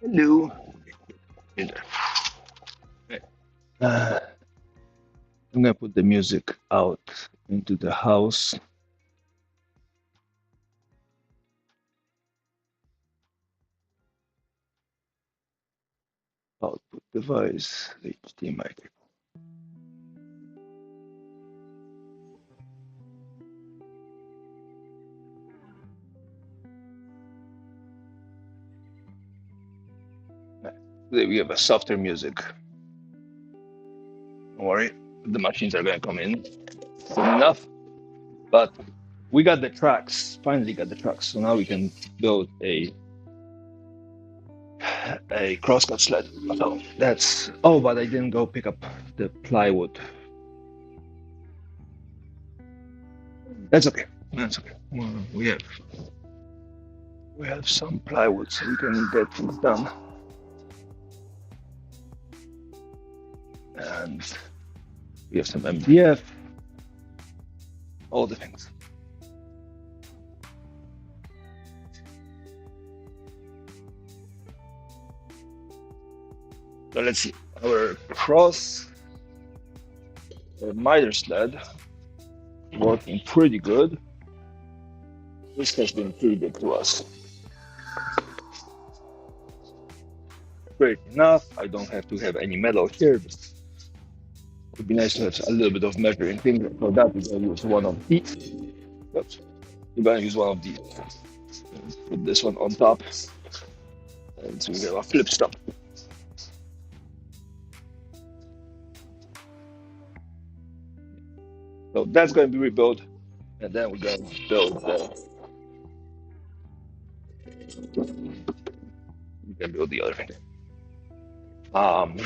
Hello. Hey there. Hey. I'm gonna put the music out into the house. Output device, HDMI cable. Today we have a softer music. Don't worry, the machines are gonna come in soon enough. But we got the tracks. Finally got the tracks. So now we can build a crosscut sled. So that's. Oh, but I didn't go pick up the plywood. That's okay. That's okay. Well, we have some plywood, so we can get things done. And we have some MDF, all the things. So let's see. Our cross miter sled working pretty good. This has been pretty good to us. Great enough. I don't have to have any metal here. It would be nice to have a little bit of measuring thing. For that, we're gonna use one of these. Oops. We're gonna use one of these. Put this one on top, and so we have a flip stop. So that's going to be rebuilt, and then we're going to build the other thing. Um,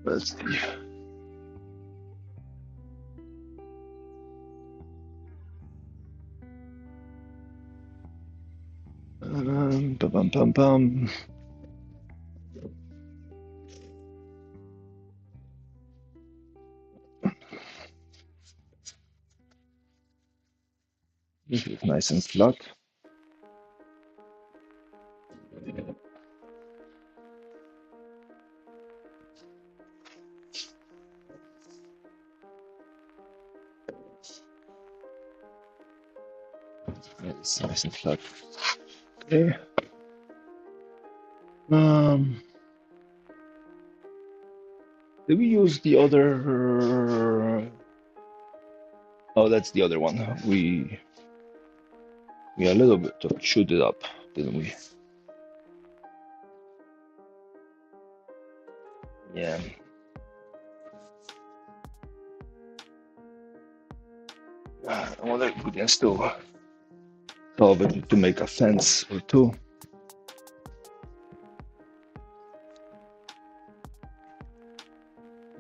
let's see. Bum, bum, bum, bum. This is nice and flat. It's nice and flat. Okay. Um, did we use the other? Oh, that's the other one. We a little bit to shoot it up, didn't we? Yeah. I wonder if we can still solve it to make a fence or two.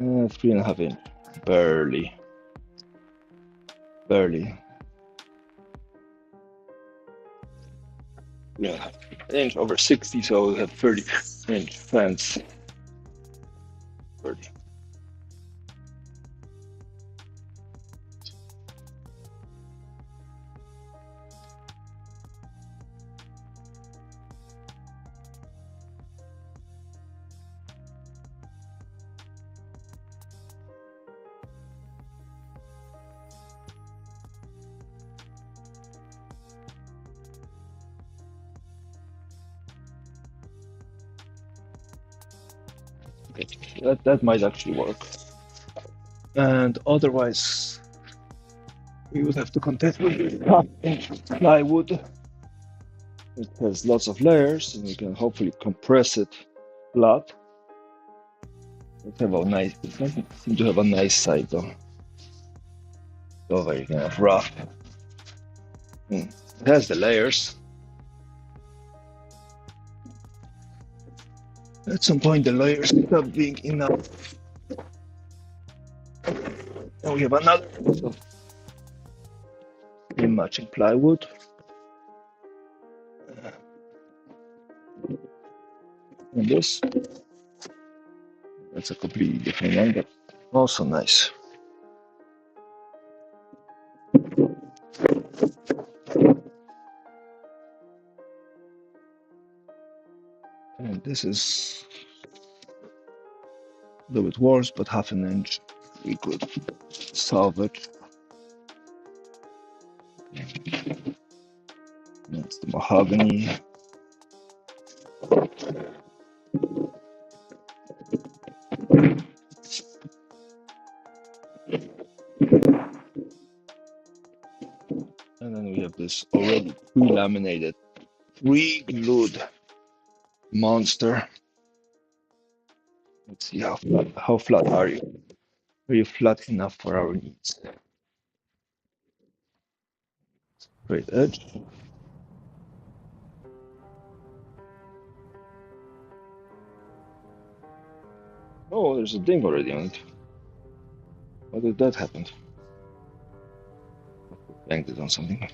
3.5 inch, barely, barely. Yeah, inch over 60, so we have 30-inch fence. 30. Okay, that might actually work. And otherwise, we would have to contend with half-inch plywood. It has lots of layers, and we can hopefully compress it flat. It doesn't seem to have a nice side though. So very kind of rough. It has the layers. At some point, the layers stop being enough. And we have another piece of matching plywood. And this, that's a completely different one, but also nice. This is a little bit worse, but half an inch we could salvage. That's the mahogany. And then we have this already pre-laminated, pre-glued monster. Let's see how flat are you? Are you flat enough for our needs? Straight edge. Oh, there's a ding already on it. How did that happen? Banged it on something.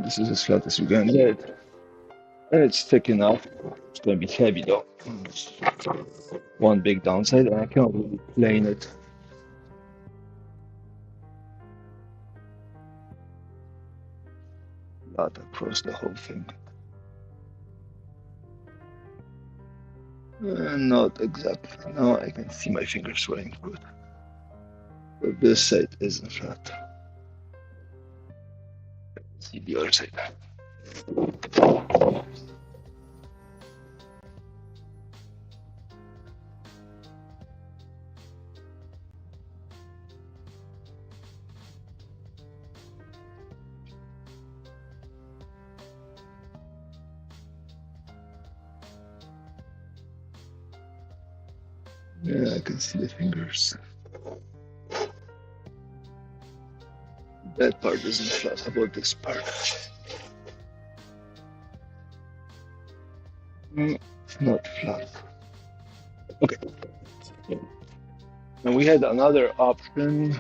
This is as flat as you can get. And it's thick enough. It's going to be heavy though. One big downside, and I can't really plane it. Not across the whole thing. Not exactly. Now I can see my fingers swelling through it. But this side isn't flat. See the other side. Yeah, I can see the fingers. That part isn't flat. How about this part? Not flat. Okay. And we had another option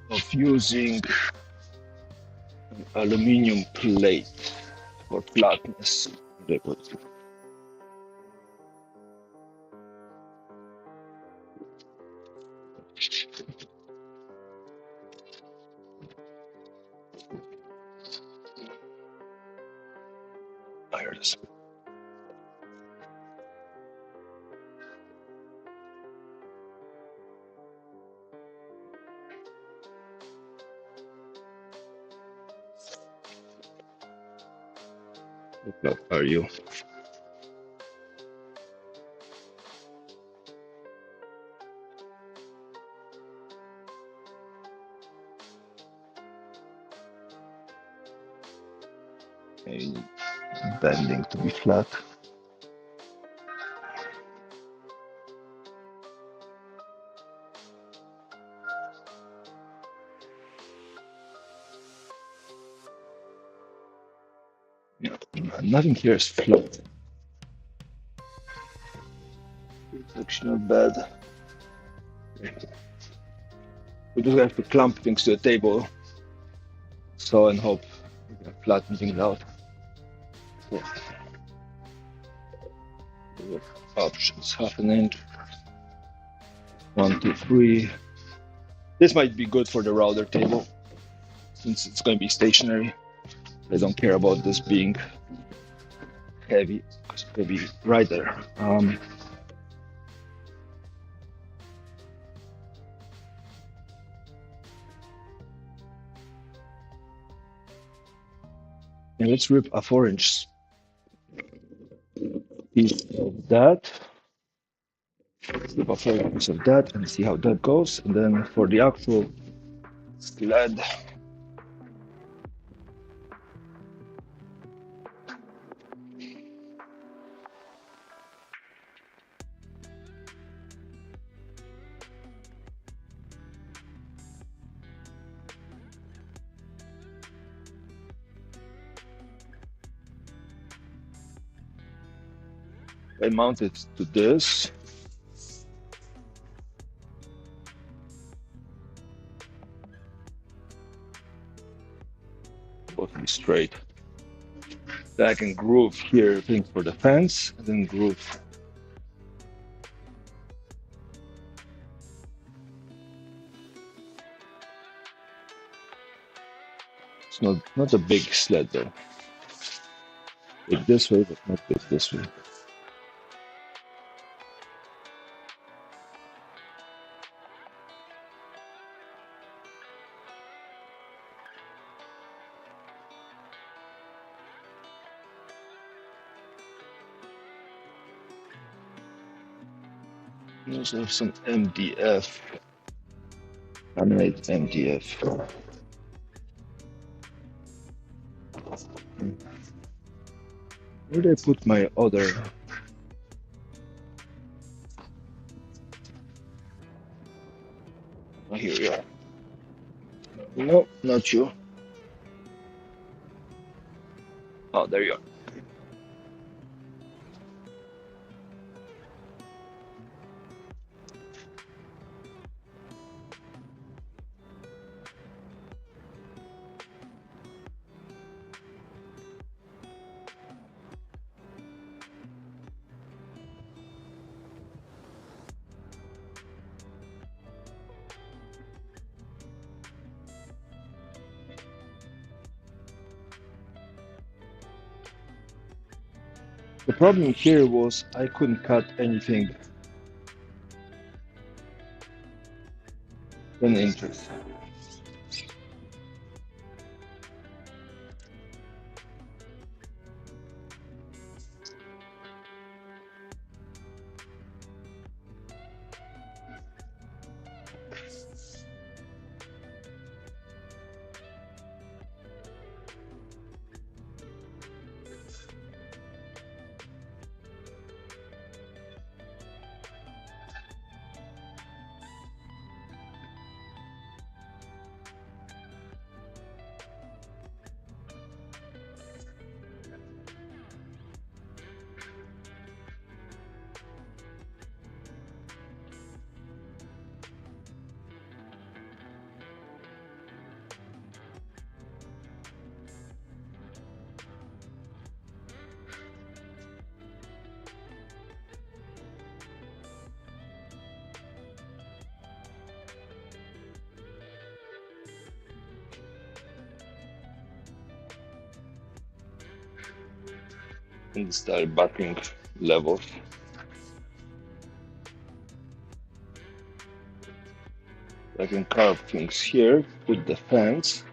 of using an aluminum plate for flatness. Here it is. How are you? Bending to be flat. Yeah, nothing here is flat. It's actually not bad. We just have to clamp things to the table, so and hope we can flatten things out. Yeah. Options: half an inch, 1, 2, 3. This might be good for the router table since it's going to be stationary. I don't care about this being heavy because it's going to be right there. And let's rip a 4-inch piece of that. Rip a 4-inch of that and see how that goes. And then for the actual sled, I mount it to this. supposed to be straight. Then I can groove here things for the fence, and then groove. It's not a big sled though. Big this way, but not big this way. We also have some MDF. I made MDF. Where did I put my other? Oh, here you are. No, not you. Oh, there you are. The problem here was I couldn't cut anything 10 inches. And start backing levels. I can carve things here with the fence.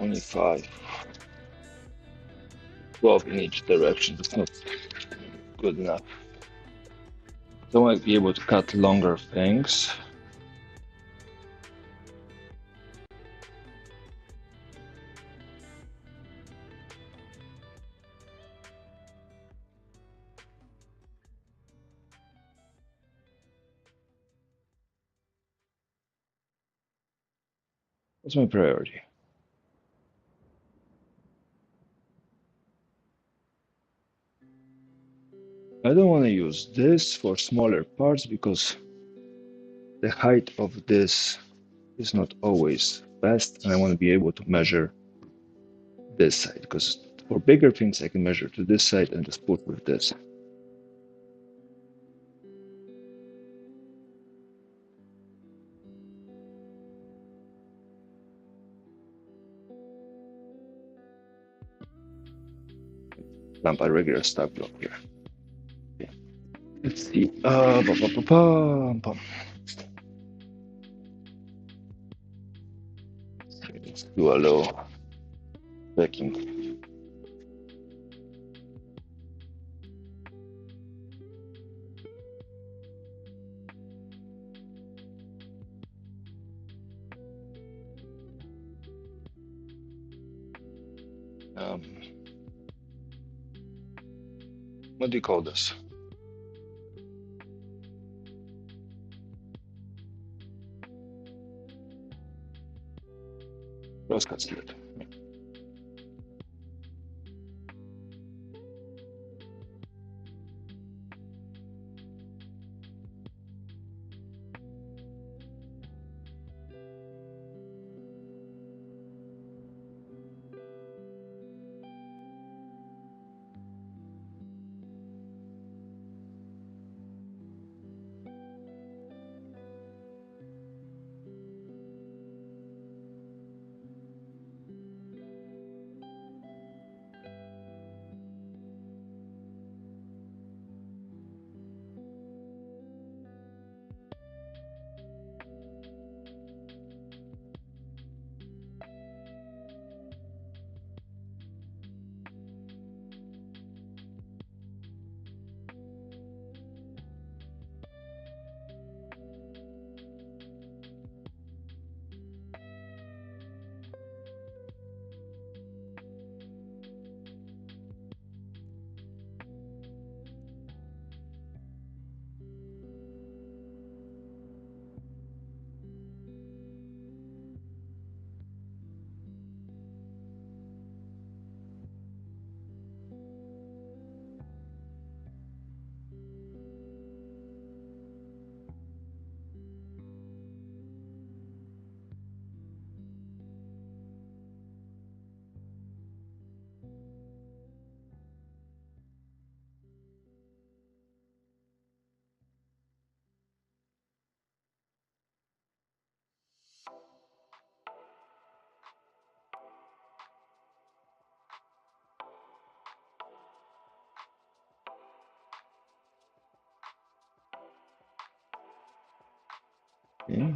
Only 5. 12 in each direction. That's not good enough. I want to be able to cut longer things. What's my priority? I don't want to use this for smaller parts because the height of this is not always best, and I want to be able to measure this side because for bigger things I can measure to this side and just put with this. Clamp a regular stock block here. Okay. Let's see. Let's do a low backing. What do you call this? Crosscut slit. Okay.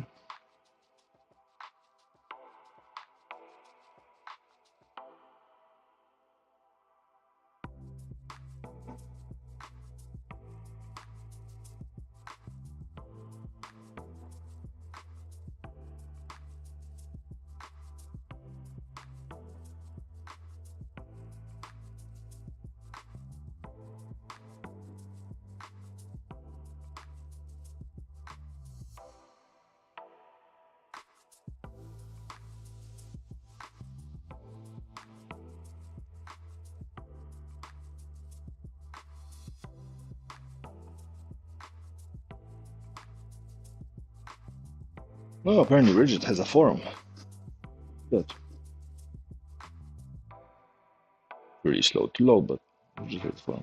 Oh, apparently Rigid has a forum. Good. Pretty slow to load, but Rigid has a forum.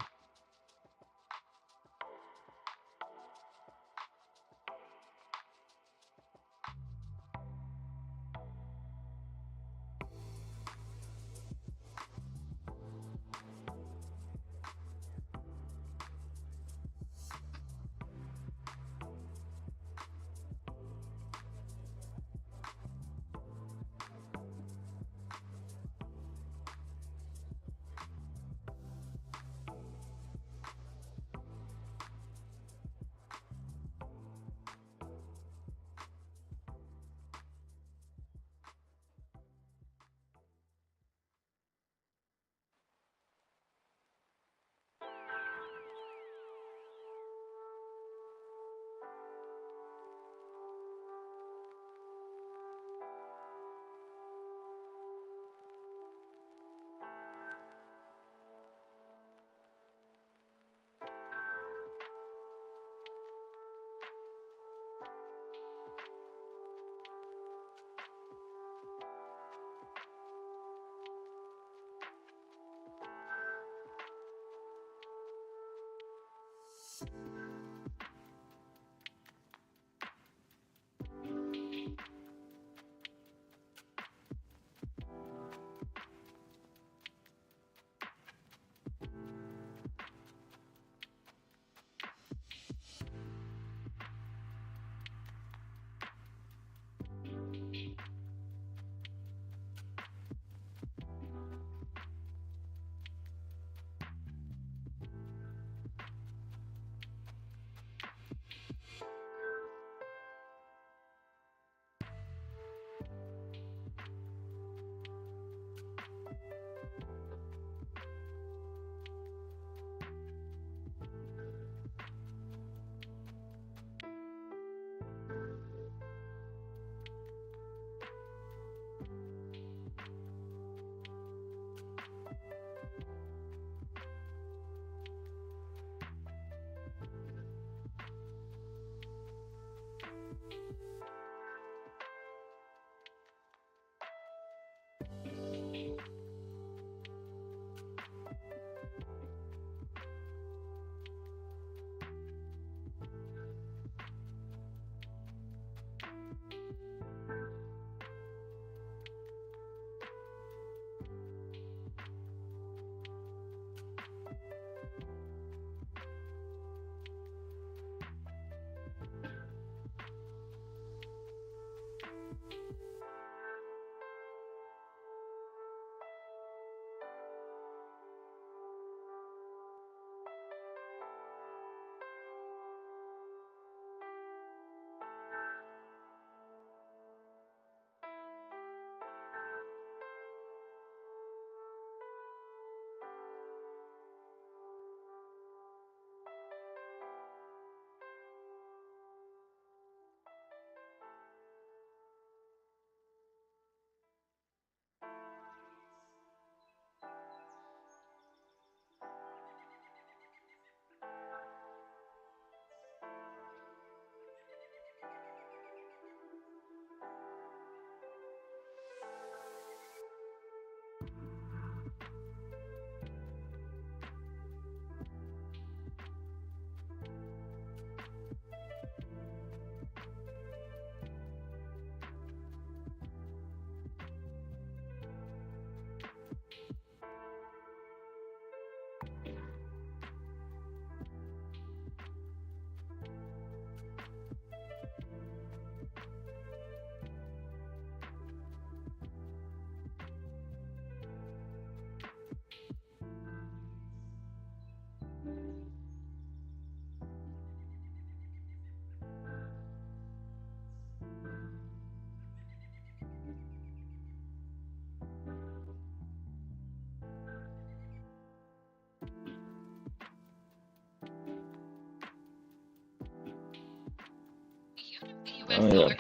Oh, yeah.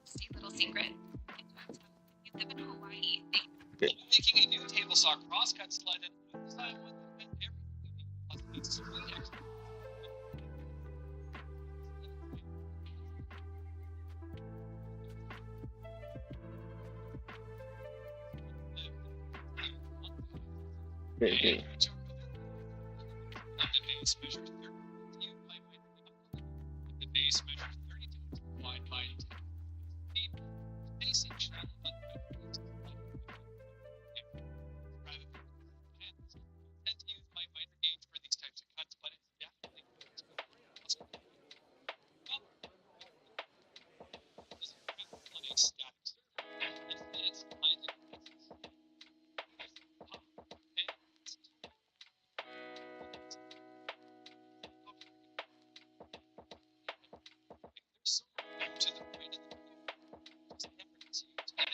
See, little secret. You live in Hawaii. Okay. I'm making a new table saw crosscut sled, and this time with everything plus a sweet extra. Okay. The base measures 32 by 10. The base measures 32 wide by 10 feet. Spacing should have rather than hands. I tend to use my miter gauge for these types of cuts, but it's definitely on a static surface. Instead, it's lines and pieces. So to the right of the view, just never to and add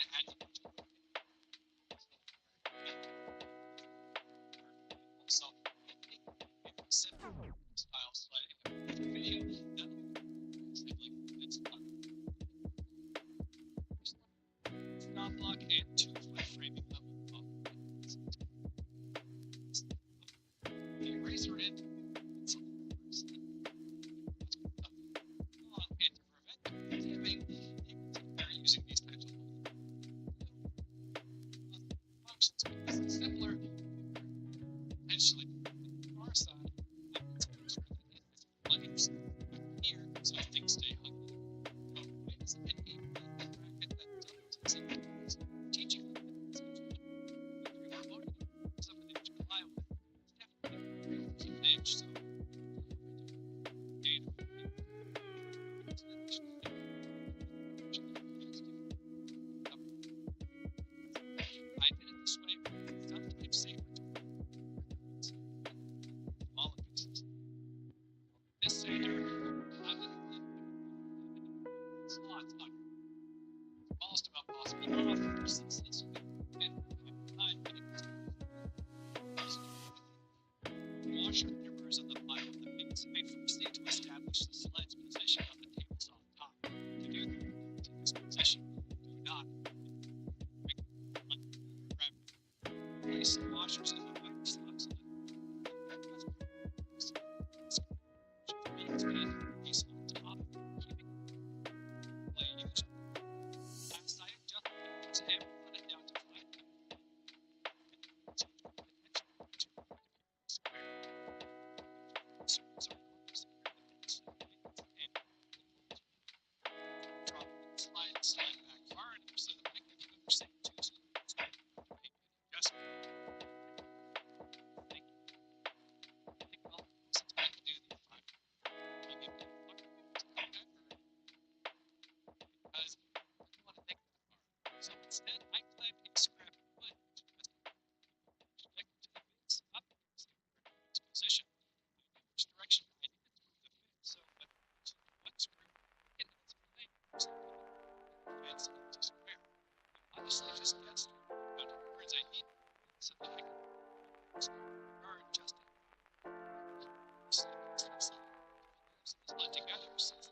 so simple style sliding video that simply it's stop block and 2-foot framing level the eraser end and to prevent tipping, they're using these types of functions because it's simpler. Potentially, far side, make sure that it's flames here so things stay hung. It's an bracket that doesn't teaching you're promoting something that you rely on. It's definitely an edge. So, I did it this way. Sometimes safer to smaller pieces. This sander, I'm going to slots on the smallest amount possible off since this time washer mirrors on the bottom of the base. I first need to establish the sled's position on the table saw on top. To do this position, do not place the washers in the back slots of the piece on top, keeping play used. Last item, just hammer on it down to 5. Slide back far enough so that I can do the same two screws. Just think well, since I can do the 5, because I don't want to think that far. So instead, I clamp a scrap of wood to connect to the base up its position. I know which direction I need it to move the fit. So when one screw in its place, fits into square. Honestly, just gets out of the words I need so that I can or adjust it. Slide together since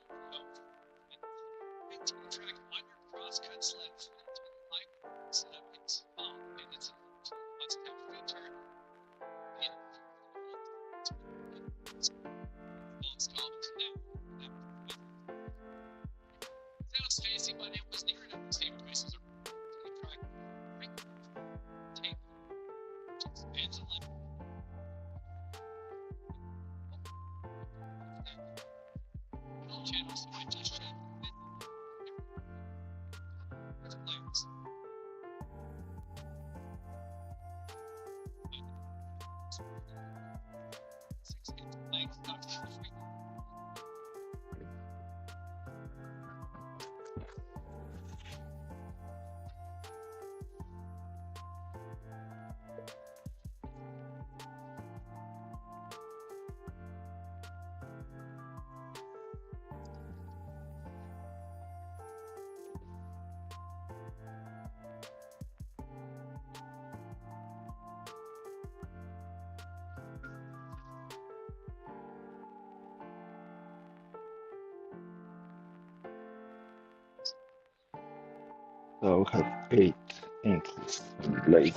maintain track on your crosscut sled fits with light so that it's and it's a one-step feature in installments now. Sounds fancy, but it was near enough the same choice as a track right tape, which expands a little. Channel, so I just showed plans. 6 inch length of free. So I have 8 inches on the blade.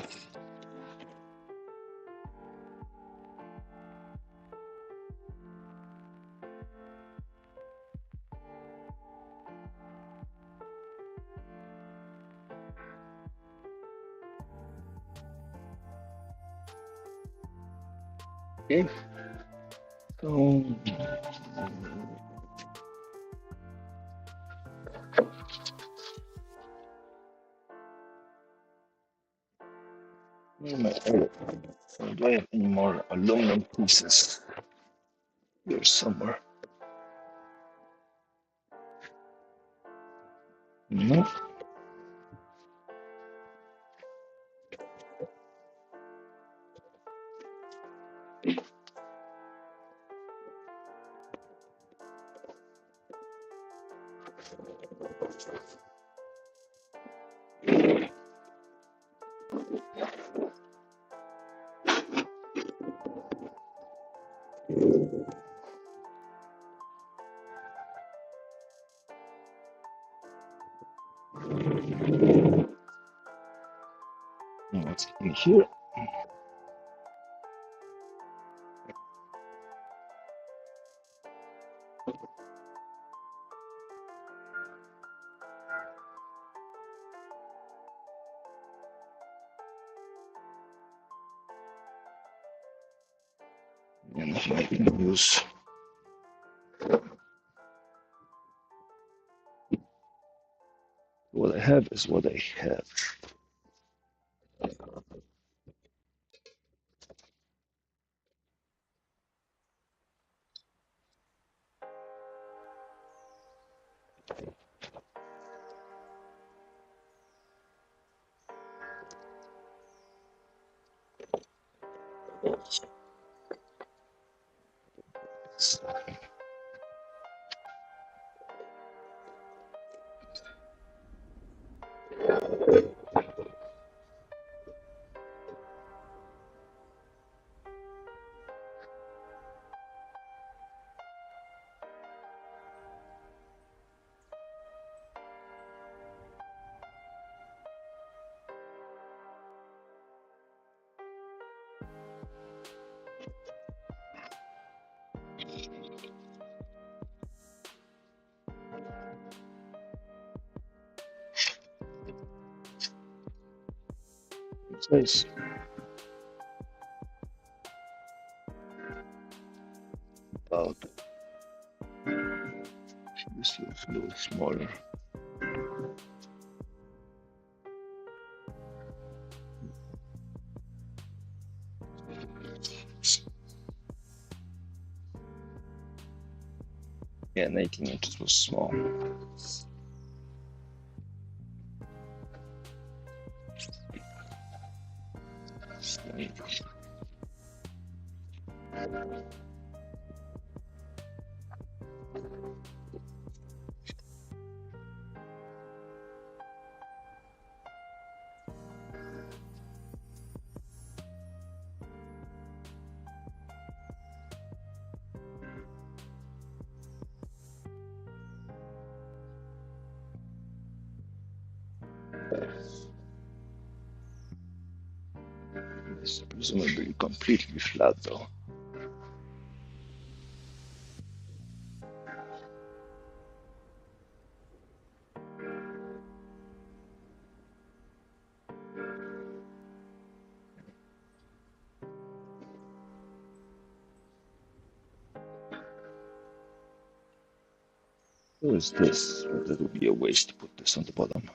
Okay, so where am I? Do I have any more aluminum pieces here somewhere? No. No, what's in here? And I can use what I have is what I have. It's nice. About this looks a little smaller. Yeah, 19 inches was small. It's presumably completely flat though. What is this? That would be a waste to put this on the bottom.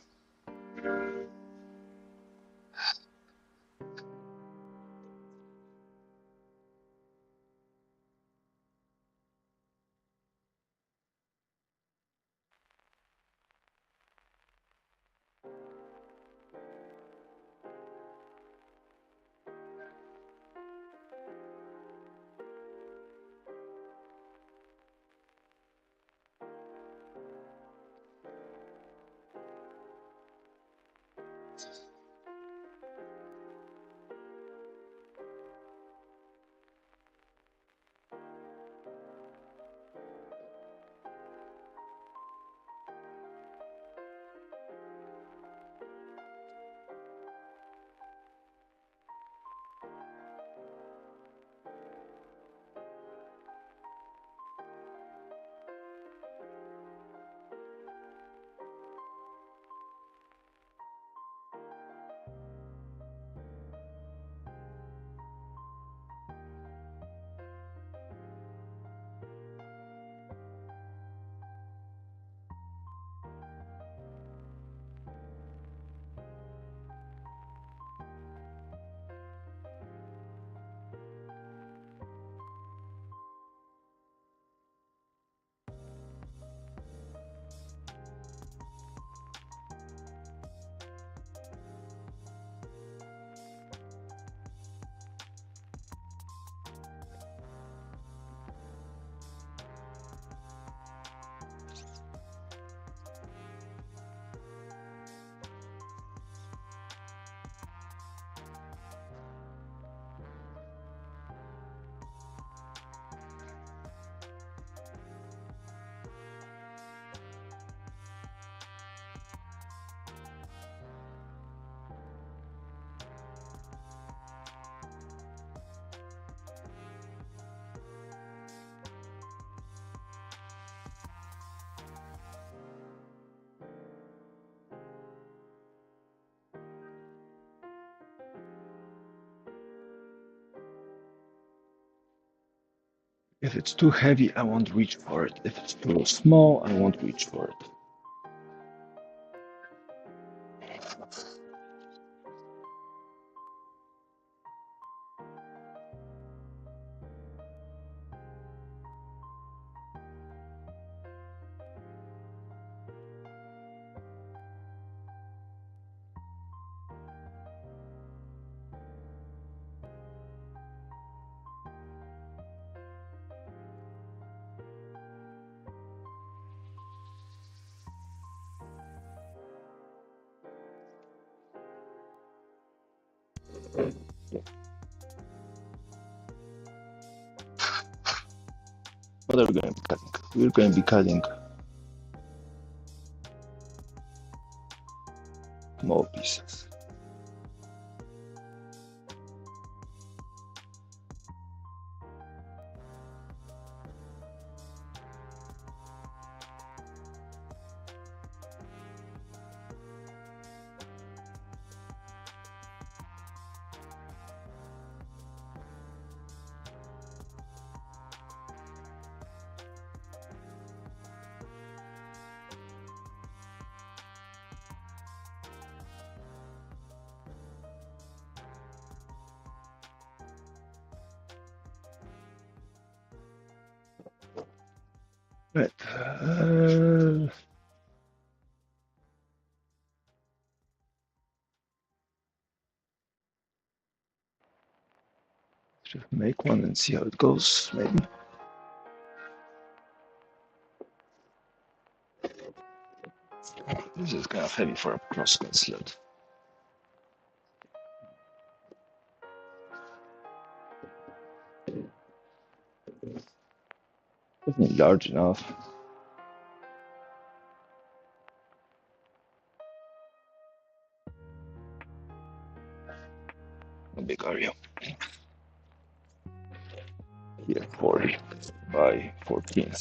If it's too heavy, I won't reach for it. If it's too small, I won't reach for it. What are we going to be cutting? We're going to be cutting small pieces. Right. Just make one and see how it goes, maybe. This is kind of heavy for a crosscut sled. Definitely large enough. A big area. Here, 40 by 14.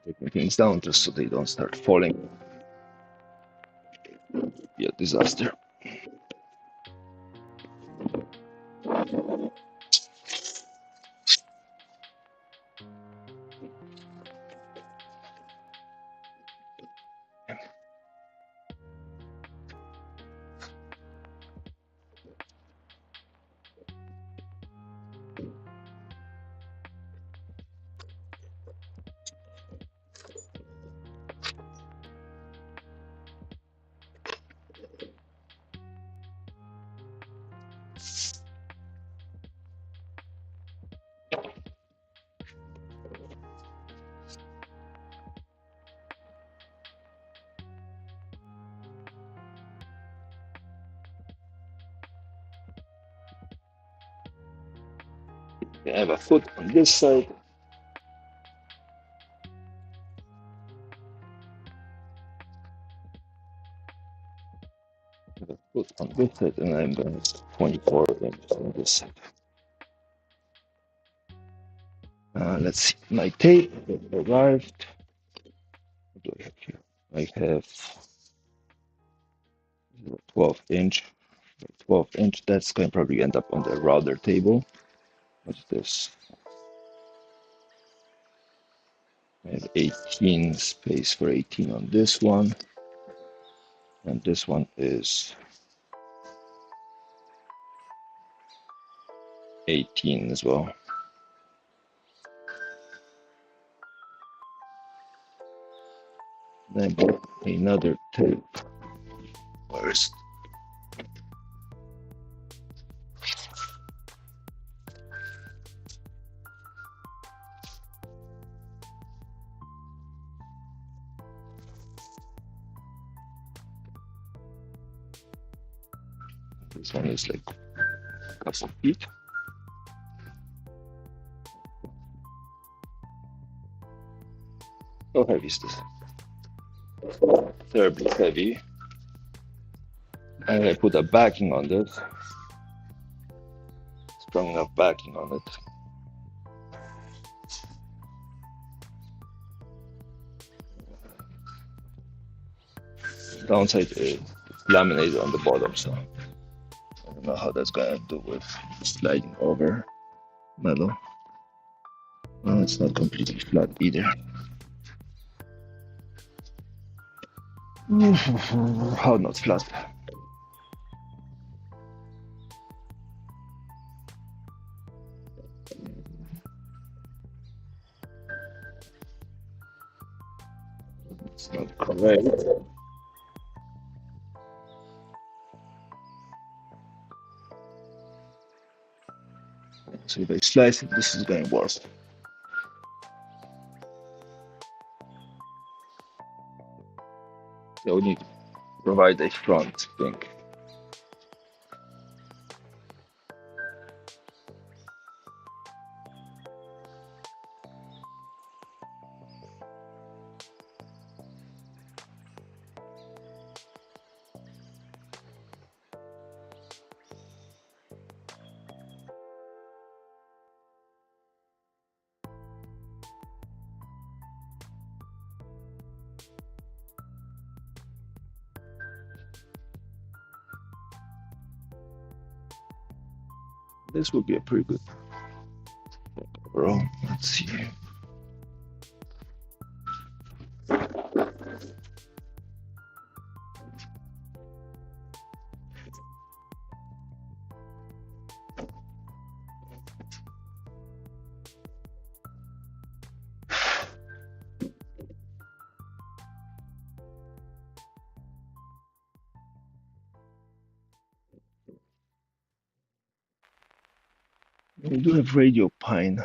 Taking things down just so they don't start falling. Be a disaster. I have a foot on this side. I have a foot on this side, and I'm going to 24 inches on this side. Let's see. My tape arrived. What do I have here? I have 12 inch. 12 inch. That's going to probably end up on the router table. What's this? I have 18 space for 18 on this one, and this one is 18 as well. Then another tape. Where is This one is like a couple feet. How heavy is this? Terribly heavy. And I put a backing on this. Strong enough backing on it. Downside is it's laminated on the bottom, so I don't know how that's gonna do with sliding over metal. Well, it's not completely flat either. How not flat? It's not correct. So if I slice it, this is going to work. So we need to provide a front thing. This would be a pretty good overall. Let's see. We do have radio pine.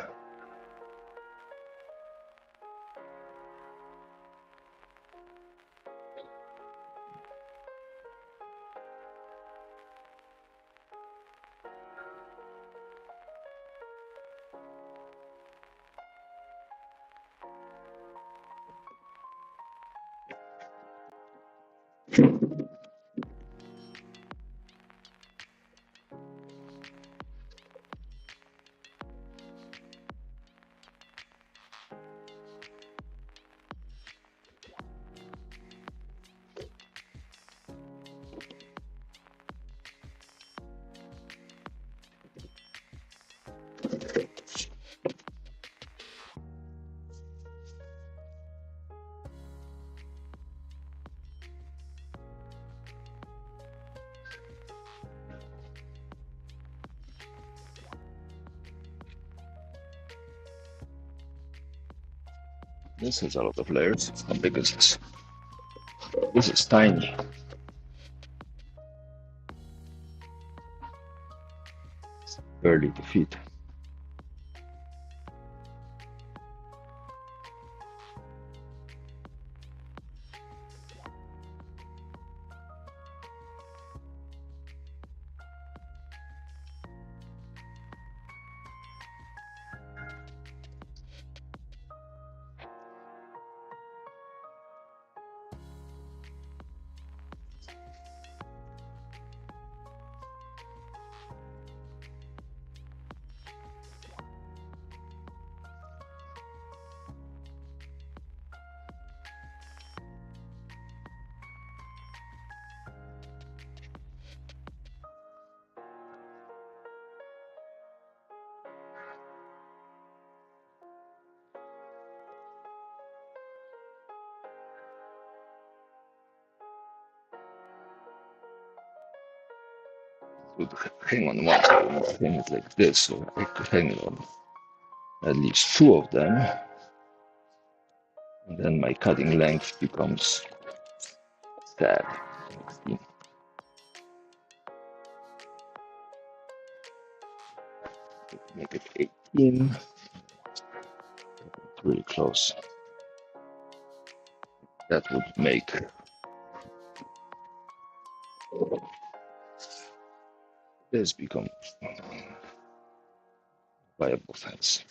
This has a lot of layers. How big is this? This is tiny. It's barely to fit. Would hang on one side and hang it like this, so I could hang it on at least two of them, and then my cutting length becomes sad. 16. Make it 18. It's really close. That would make this become viable fence.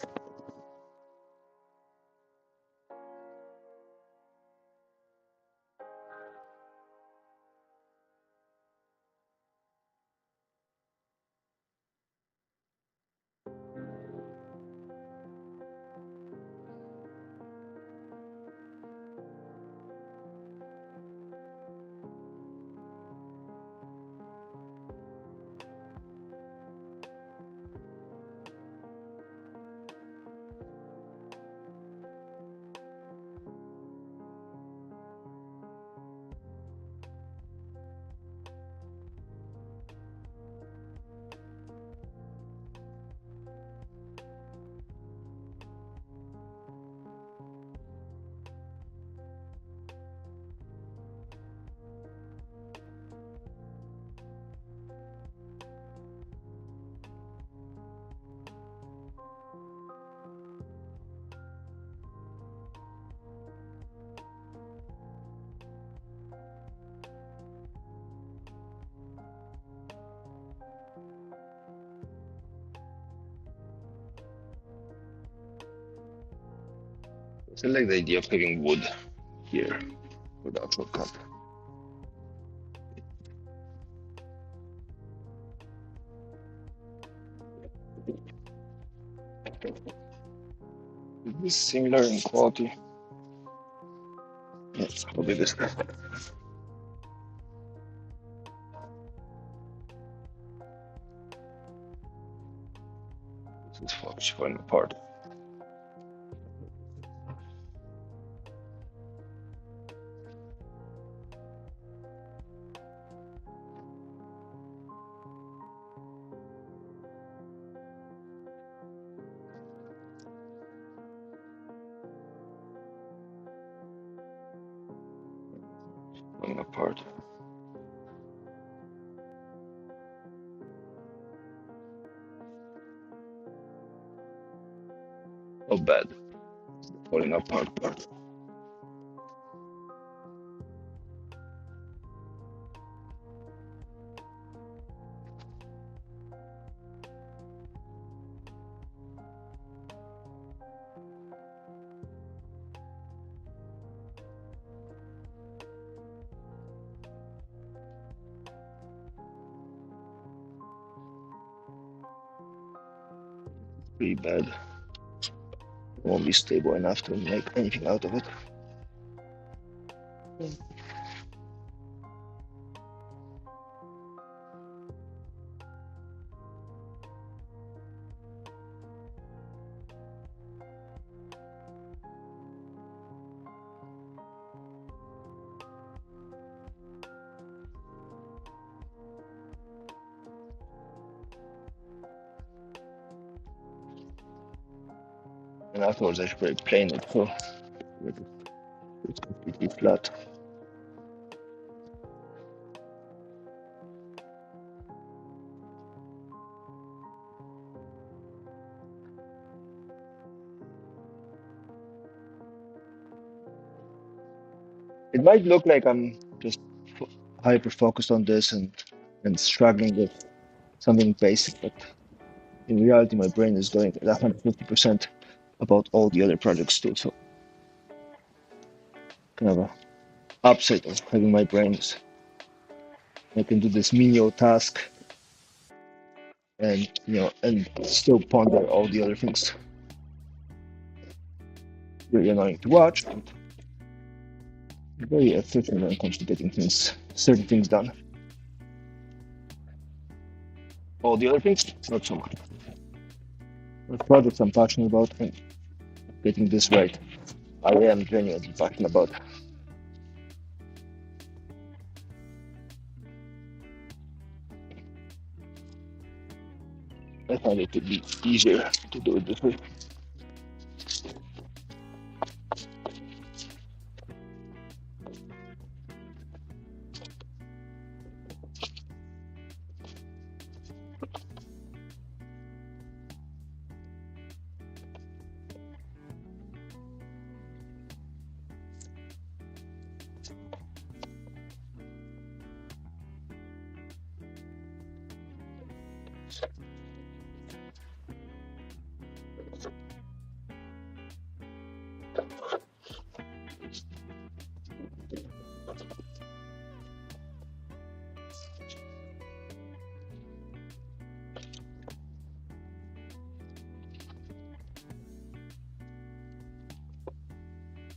So I like the idea of having wood here for the actual cup. Is this similar in quality? Yes, how big is that? This is falling apart. Falling apart. Not bad. Falling apart part. Pretty bad. It won't be stable enough to make anything out of it. And afterwards I should plane it so it's completely flat. It might look like I'm just hyper focused on this and struggling with something basic, but in reality my brain is going at 150% about all the other projects too. So kind of a upside of having my brain is I can do this menial task and and still ponder all the other things. Really annoying to watch, but very efficient when it comes to getting certain things done. All the other things, not so much. The projects I'm passionate about and getting this right, I am genuinely passionate about. I find it to be easier to do it this way.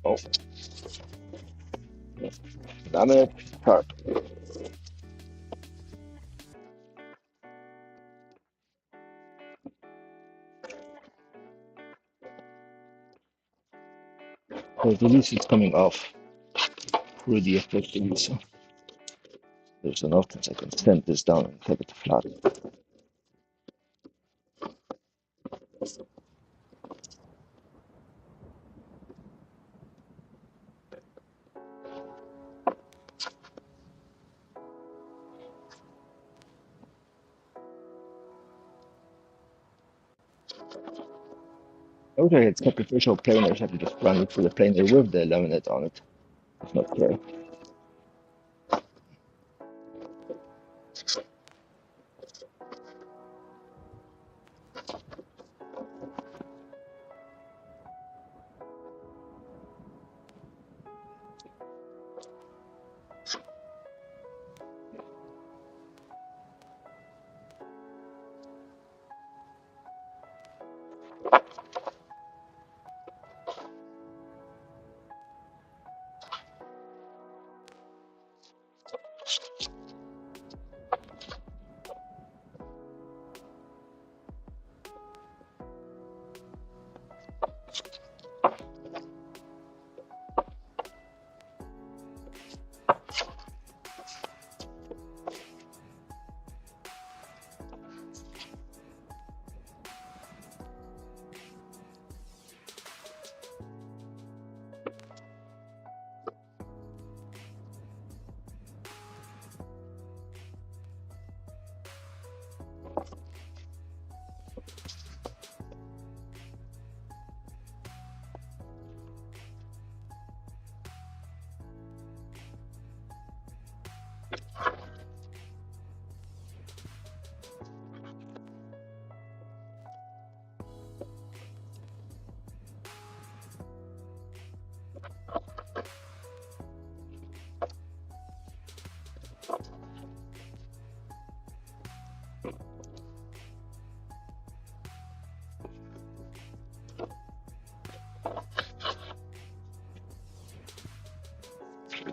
Oh, laminate sharp. So the lease is coming off through the effect release. There's an option I can send this down and have it flat. Okay, it's sacrificial planers. I can just run it through the planer with the laminate on it. It's not clear.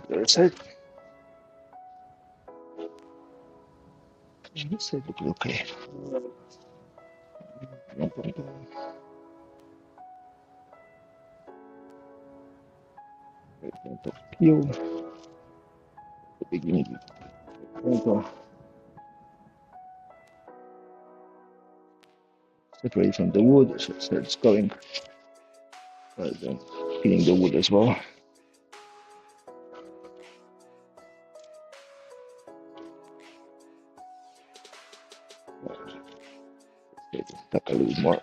There's it. Let's say it okay. Peel. The beginning. Separate from the wood, so it starts going. Rather than peeling the wood as well. Tuck a little more.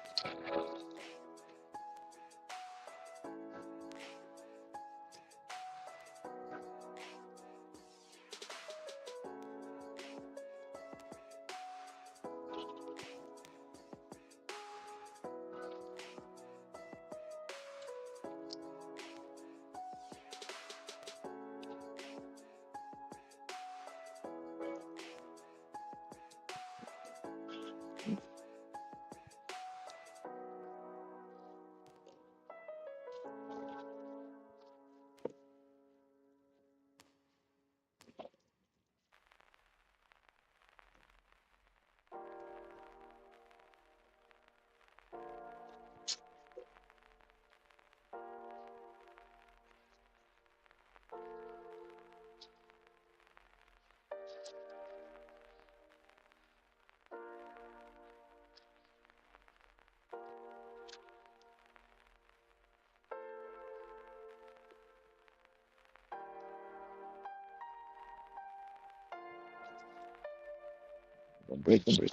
Don't break, don't break.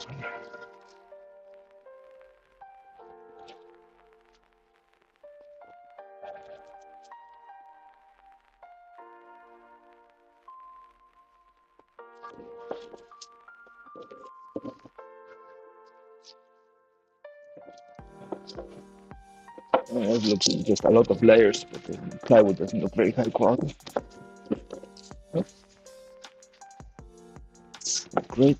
It looks like just a lot of layers, but the plywood doesn't look very high quality. Great.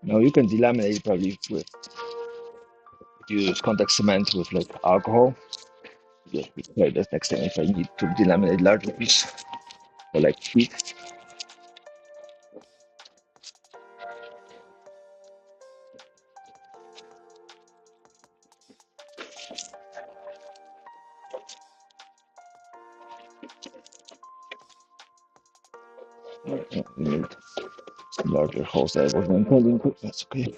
Now you can delaminate probably with use contact cement with like alcohol. Yeah, we can try that next time if I need to delaminate larger piece or like feet. Need some larger holes that I wasn't intending to. That's okay.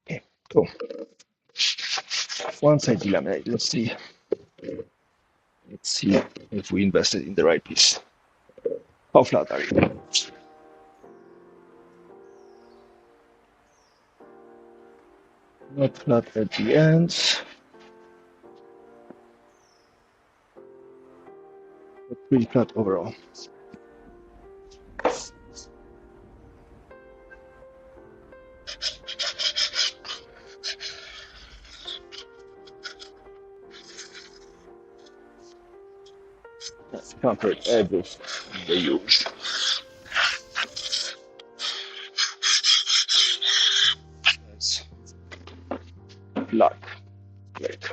Okay, cool. Once I delaminate, let's see if we invested in the right piece. How flat are you? Not flat at the ends, but pretty flat overall. Comfort edges they use. That's flat. Great.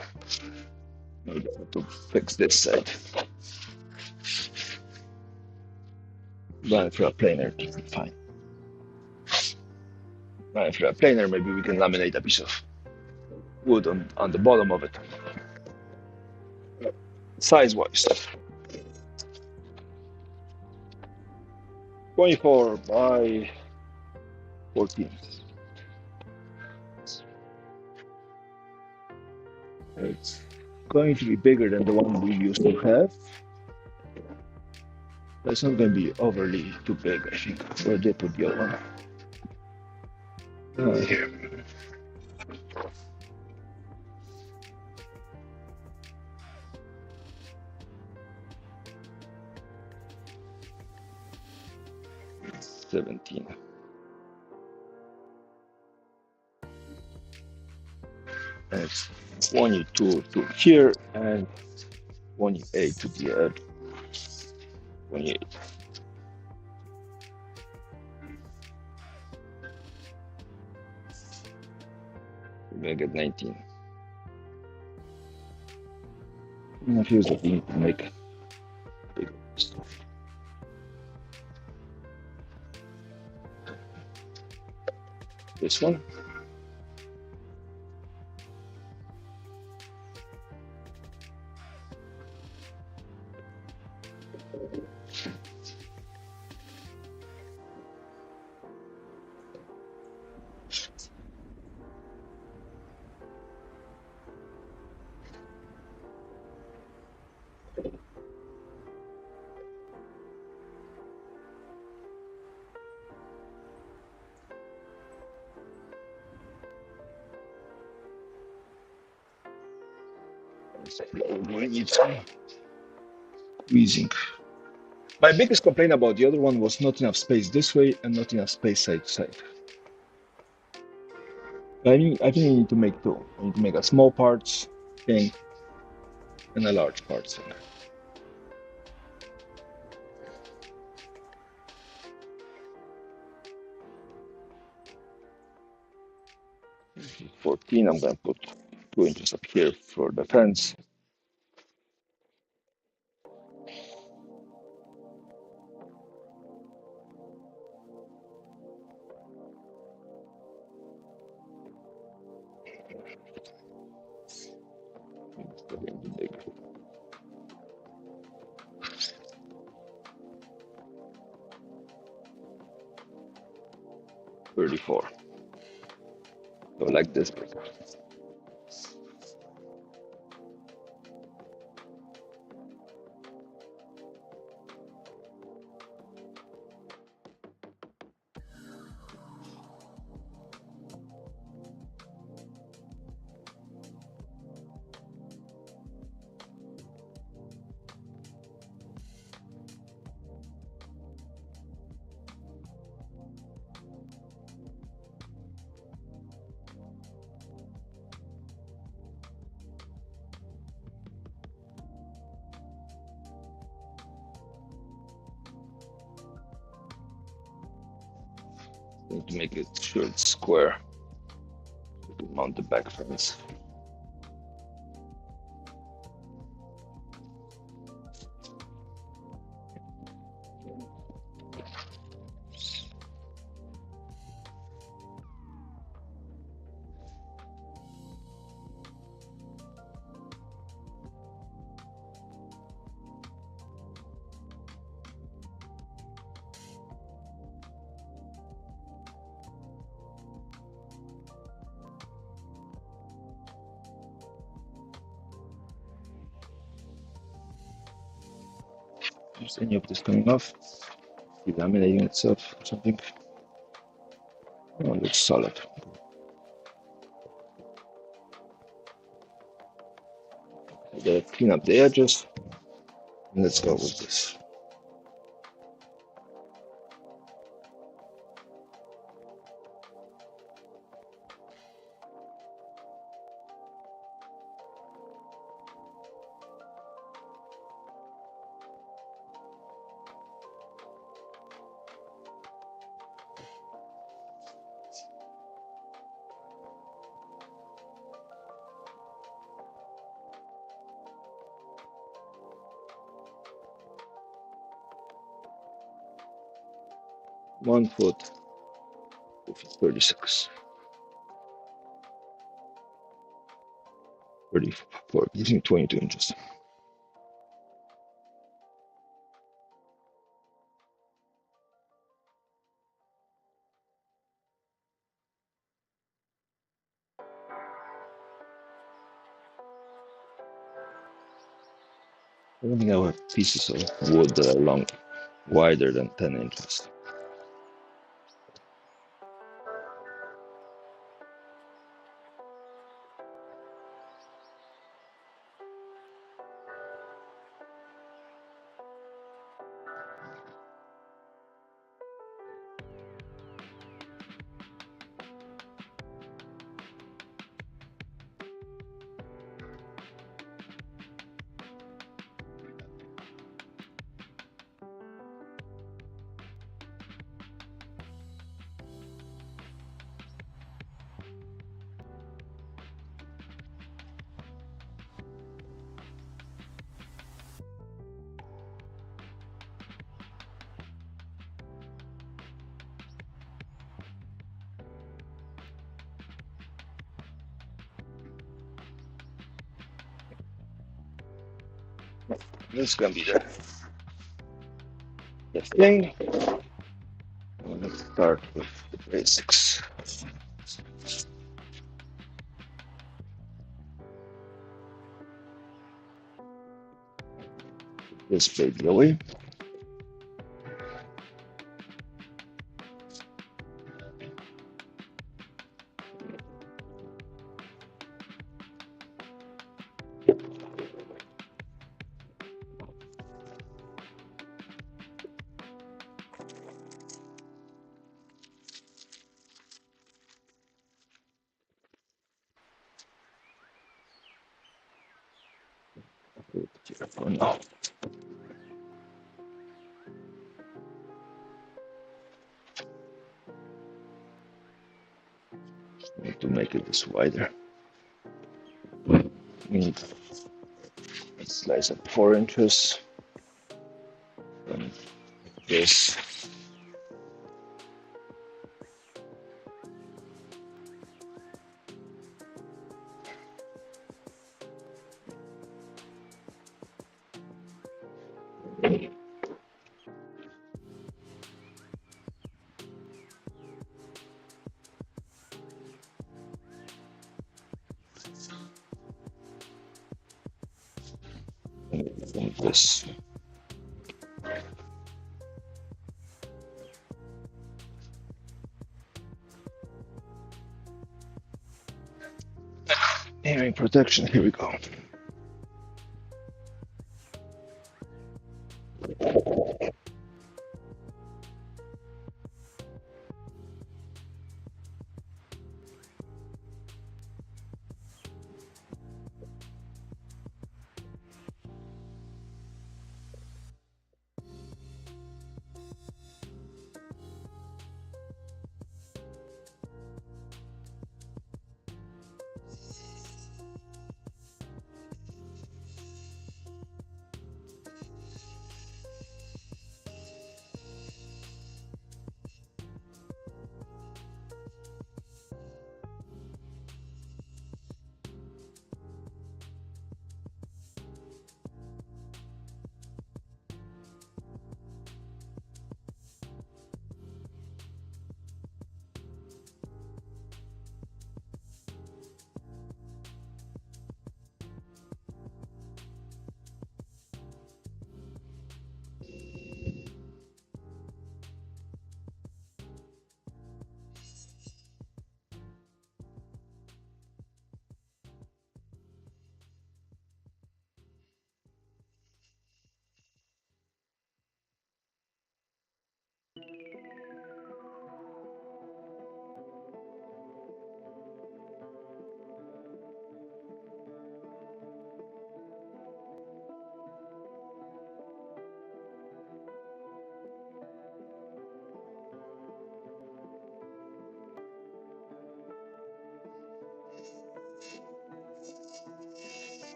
Maybe I have to fix this side. Run it through a planer, fine. Run it through a planer, maybe we can laminate a piece of wood on the bottom of it. Size-wise, 24 by 14. It's going to be bigger than the one we used to have. But it's not going to be overly too big, I think. Where did I put the other one? Here. It's 17. And it's 22 to here and 28 to the edge. 28. We're gonna get 19. I'm gonna use the beam to make bigger stuff. This one. We need some squeezing. My biggest complaint about the other one was not enough space this way and not enough space side to side. I think you need to make two. You need to make a small parts thing and a large parts thing. 14, I'm gonna put 2 inches up here for the fence. It's getting too big. 34. So like this big. Need to make it sure it's square. To mount the back fence. Is any of this coming off? Delaminating itself or something? Oh, it looks solid. I gotta clean up the edges. And let's go with this. One foot, 36. 34, using 22 inches. I don't think I have pieces of wood that are long, wider than 10 inches. This is gonna be the thing. Let's start with the basics. This baby away. Put it here for now. Need to make it this wider. Need a slice of 4 inches from this. From this. Hearing protection, here we go.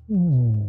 Hmm.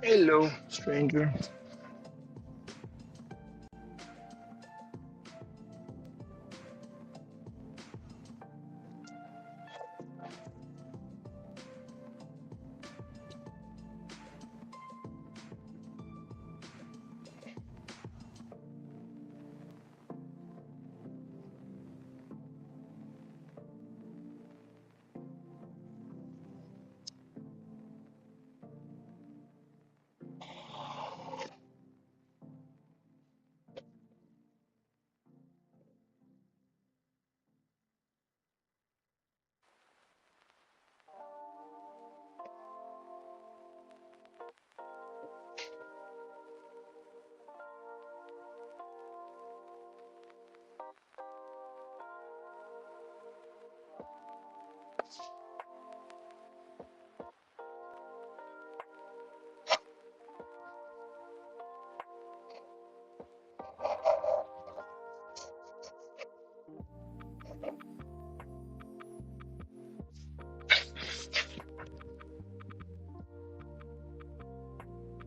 Hello, stranger.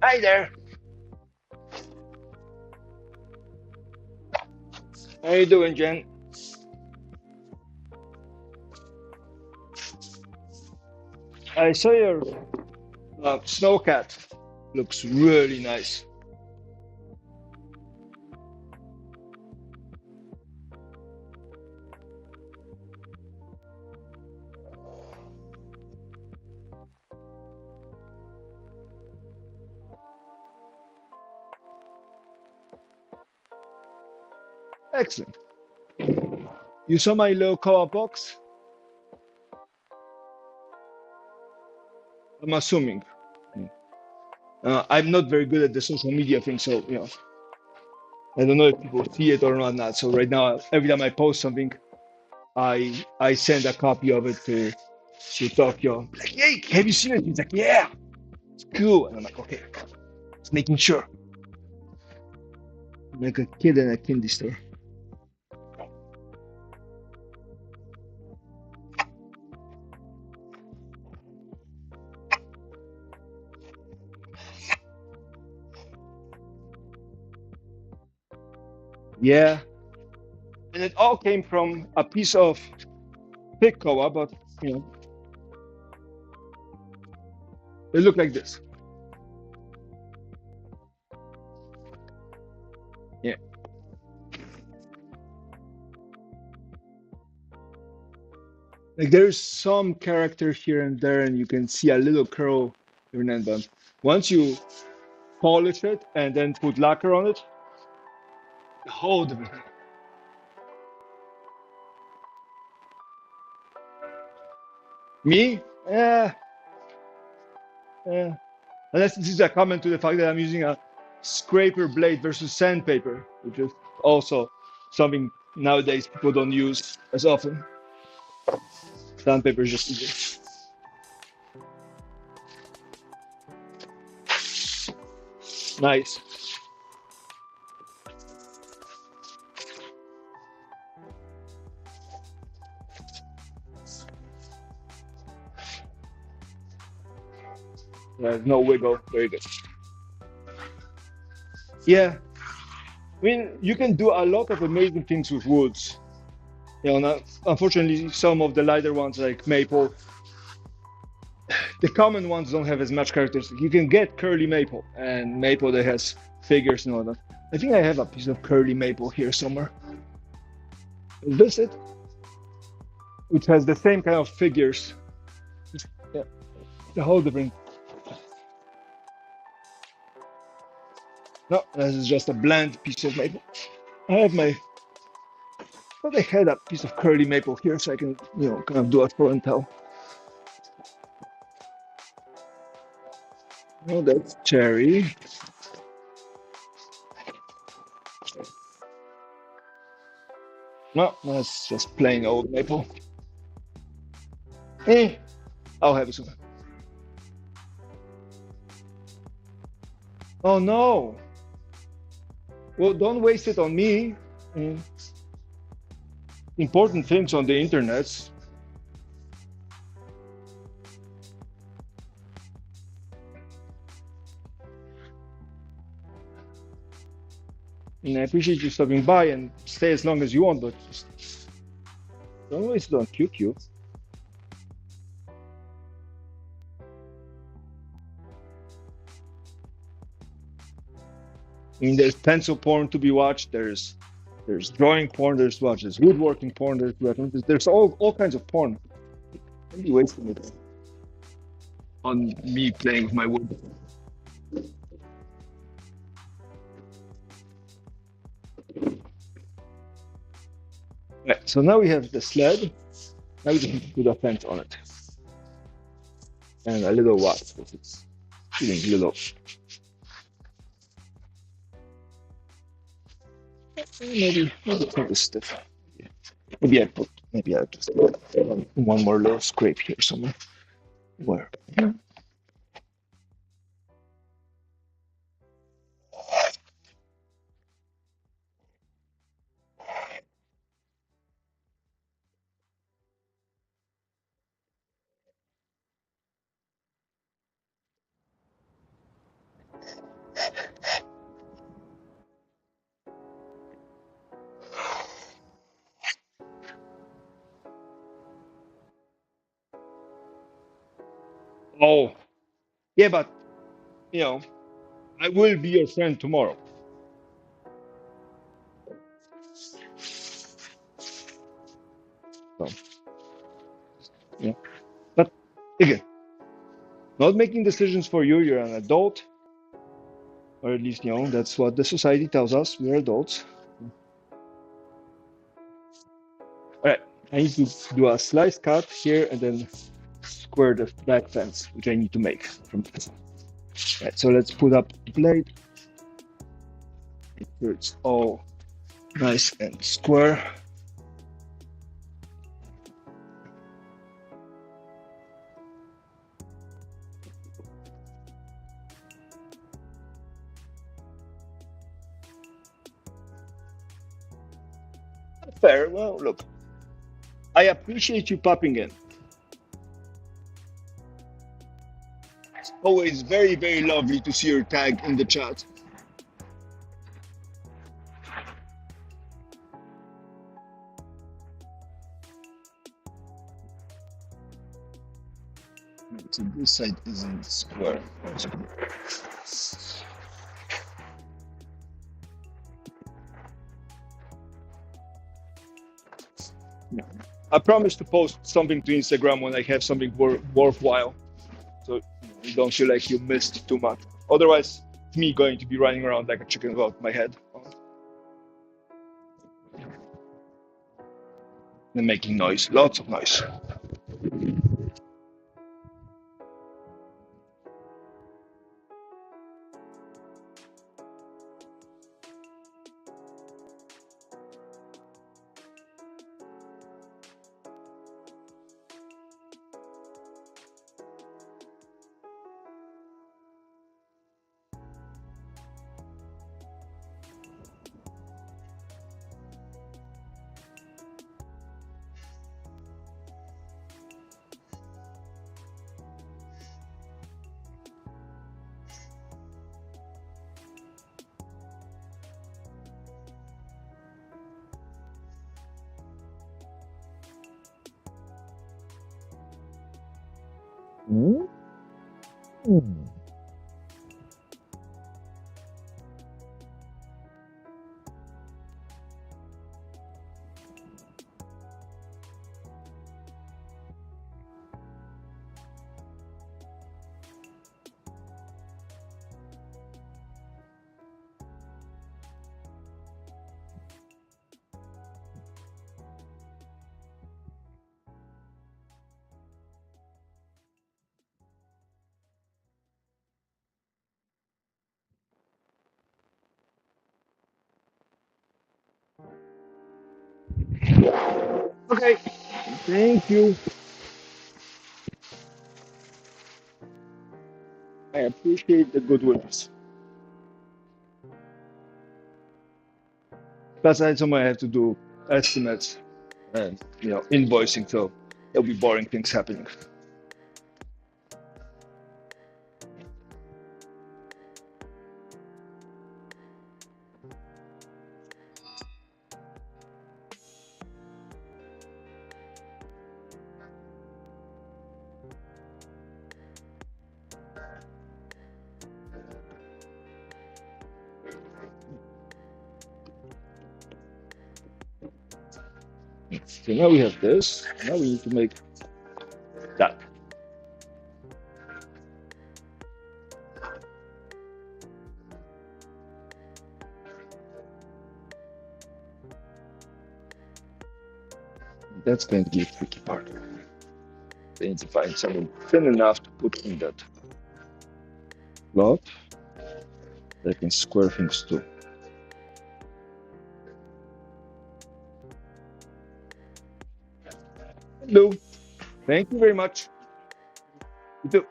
Hi there. How you doing, Jen? I saw your snowcat. Looks really nice. Excellent. You saw my little co-op box? I'm assuming. I'm not very good at the social media thing, so I don't know if people see it or not. So right now, every time I post something, I send a copy of it to Tokyo. Like, hey, have you seen it? He's like, yeah, it's cool. And I'm like, okay, just making sure. I'm like a kid in a candy store. Yeah, and it all came from a piece of thick koa, but you know, they look like this. Yeah, like there's some character here and there, and you can see a little curl every now and then. Once you polish it and then put lacquer on it, the whole different. Me? Yeah, yeah. Unless this is a comment to the fact that I'm using a scraper blade versus sandpaper, which is also something nowadays people don't use as often. Sandpaper is just easier. Nice. There's no wiggle. Very good. Yeah, I mean, you can do a lot of amazing things with woods. Unfortunately, some of the lighter ones like maple, the common ones don't have as much characteristics. You can get curly maple, and maple that has figures and all that. I think I have a piece of curly maple here somewhere. Is this it? Which has the same kind of figures. Yeah, the whole different. No, this is just a bland piece of maple. I have my. I thought I had a piece of curly maple here, so I can, kind of do a throw and tell. Oh, that's cherry. No, that's just plain old maple. Eh, I'll have it soon. Oh no! Well, don't waste it on me. Mm, important things on the internet. And I appreciate you stopping by and stay as long as you want, but just don't waste it on QQ. I mean, there's pencil porn to be watched. There's drawing porn. There's watch. There's woodworking porn. There's all kinds of porn. Don't be wasting it on me playing with my wood. Right, so now we have the sled. Now we just need to put a fence on it and a little wax because it's feeling little. Maybe it's not this stiff. Maybe I just put one more little scrape here somewhere. Where? Oh, yeah, but you know, I will be your friend tomorrow. So, yeah. But again, not making decisions for you. You're an adult, or at least that's what the society tells us. We're adults. All right, I need to do a slice cut here and then square the back fence, which I need to make from this. Right, so let's put up the blade. Make sure it's all nice and square. Fair. Well, look, I appreciate you popping in. It's always very, very lovely to see your tag in the chat. So this side isn't square. Yeah. I promise to post something to Instagram when I have something worthwhile, so you don't feel like you missed too much. Otherwise, it's me going to be running around like a chicken without my head and making noise, lots of noise. Mm. Okay, thank you. I appreciate the good wishes. Plus, I might have to do estimates and invoicing, so there'll be boring things happening. So now we have this. Now we need to make that. That's going to be a tricky part. They need to find something thin enough to put in that slot that can square things too. Hello. Thank you very much. You too.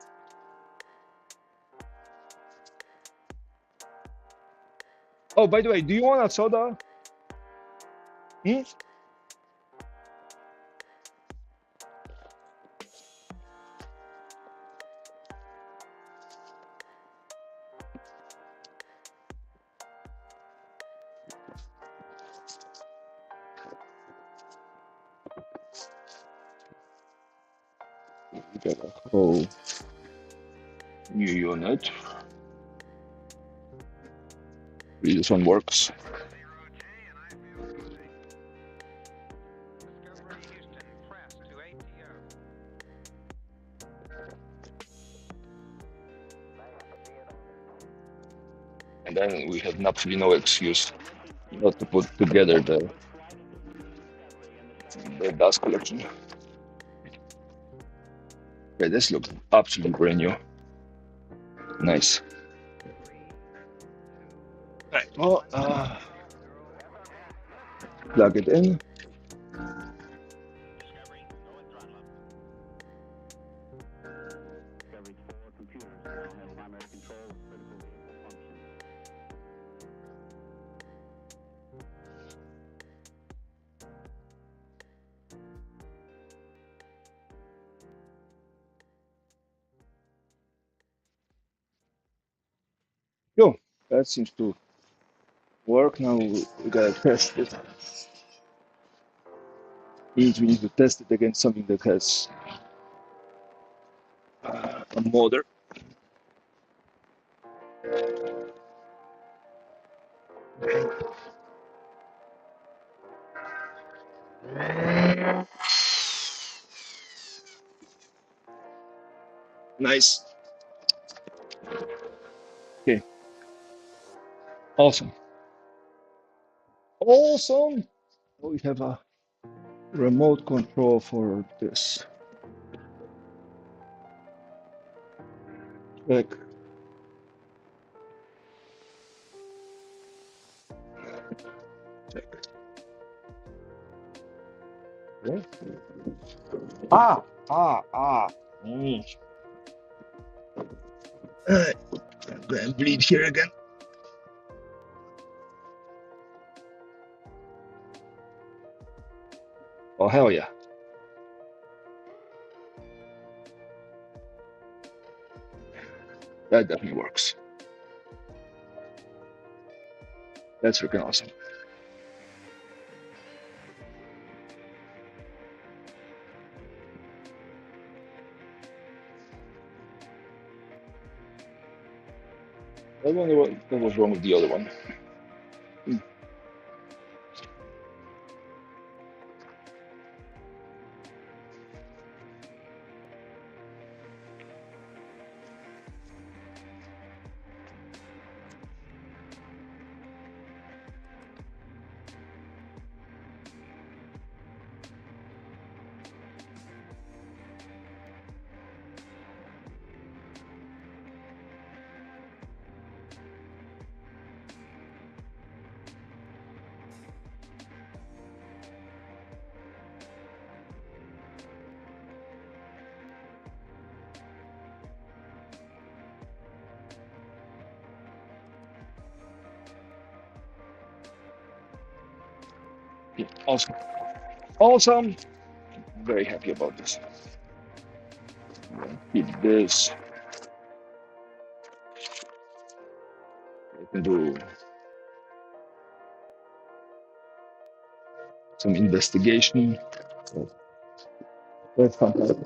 Oh, by the way, do you want a soda? Hmm? We got a whole new unit. This one works. And then we have absolutely no excuse not to put together the dust collection. Okay, this looks absolutely brand new. Nice. Right. Well, plug it in. Yo, that seems to work. Now we gotta test it. Means we need to test it against something that has a motor. Nice. Okay. Awesome. Awesome. We have a remote control for this. Check. Check. Okay. Mm. I'm gonna bleed here again. Oh, hell yeah. That definitely works. That's freaking awesome. I wonder what was wrong with the other one. Yeah, awesome. Awesome. I'm very happy about this. Keep this. I can do some investigation. That's fantastic.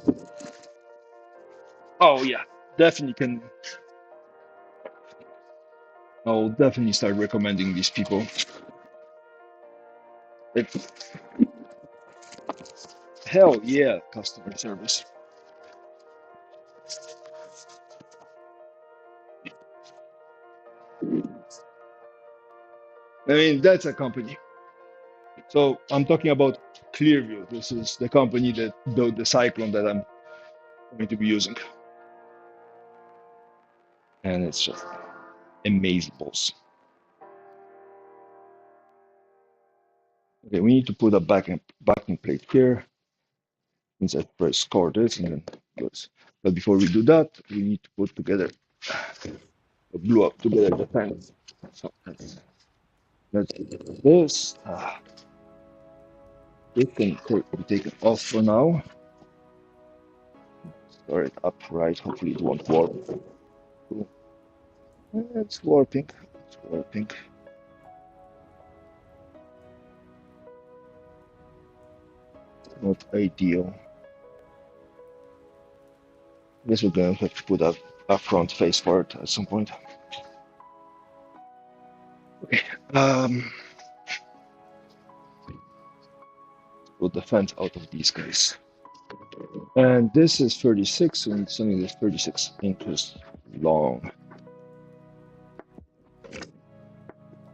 Oh yeah, definitely can. I'll definitely start recommending these people. It, Hell yeah, customer service. I mean, that's a company. So I'm talking about Clearview. This is the company that built the Cyclone that I'm going to be using. And it's just amazeballs. Okay, we need to put a backing plate here. Means I press score this and then goes. But before we do that, we need to put together, glue up together the fence. So let's do this. This can be taken off for now. Store it upright. Hopefully it won't warp. Cool. It's warping. It's warping. Not ideal. I guess we're gonna have to put a front face for it at some point. Okay. Put the fence out of these guys. And this is 36, and something that's 36 inches long.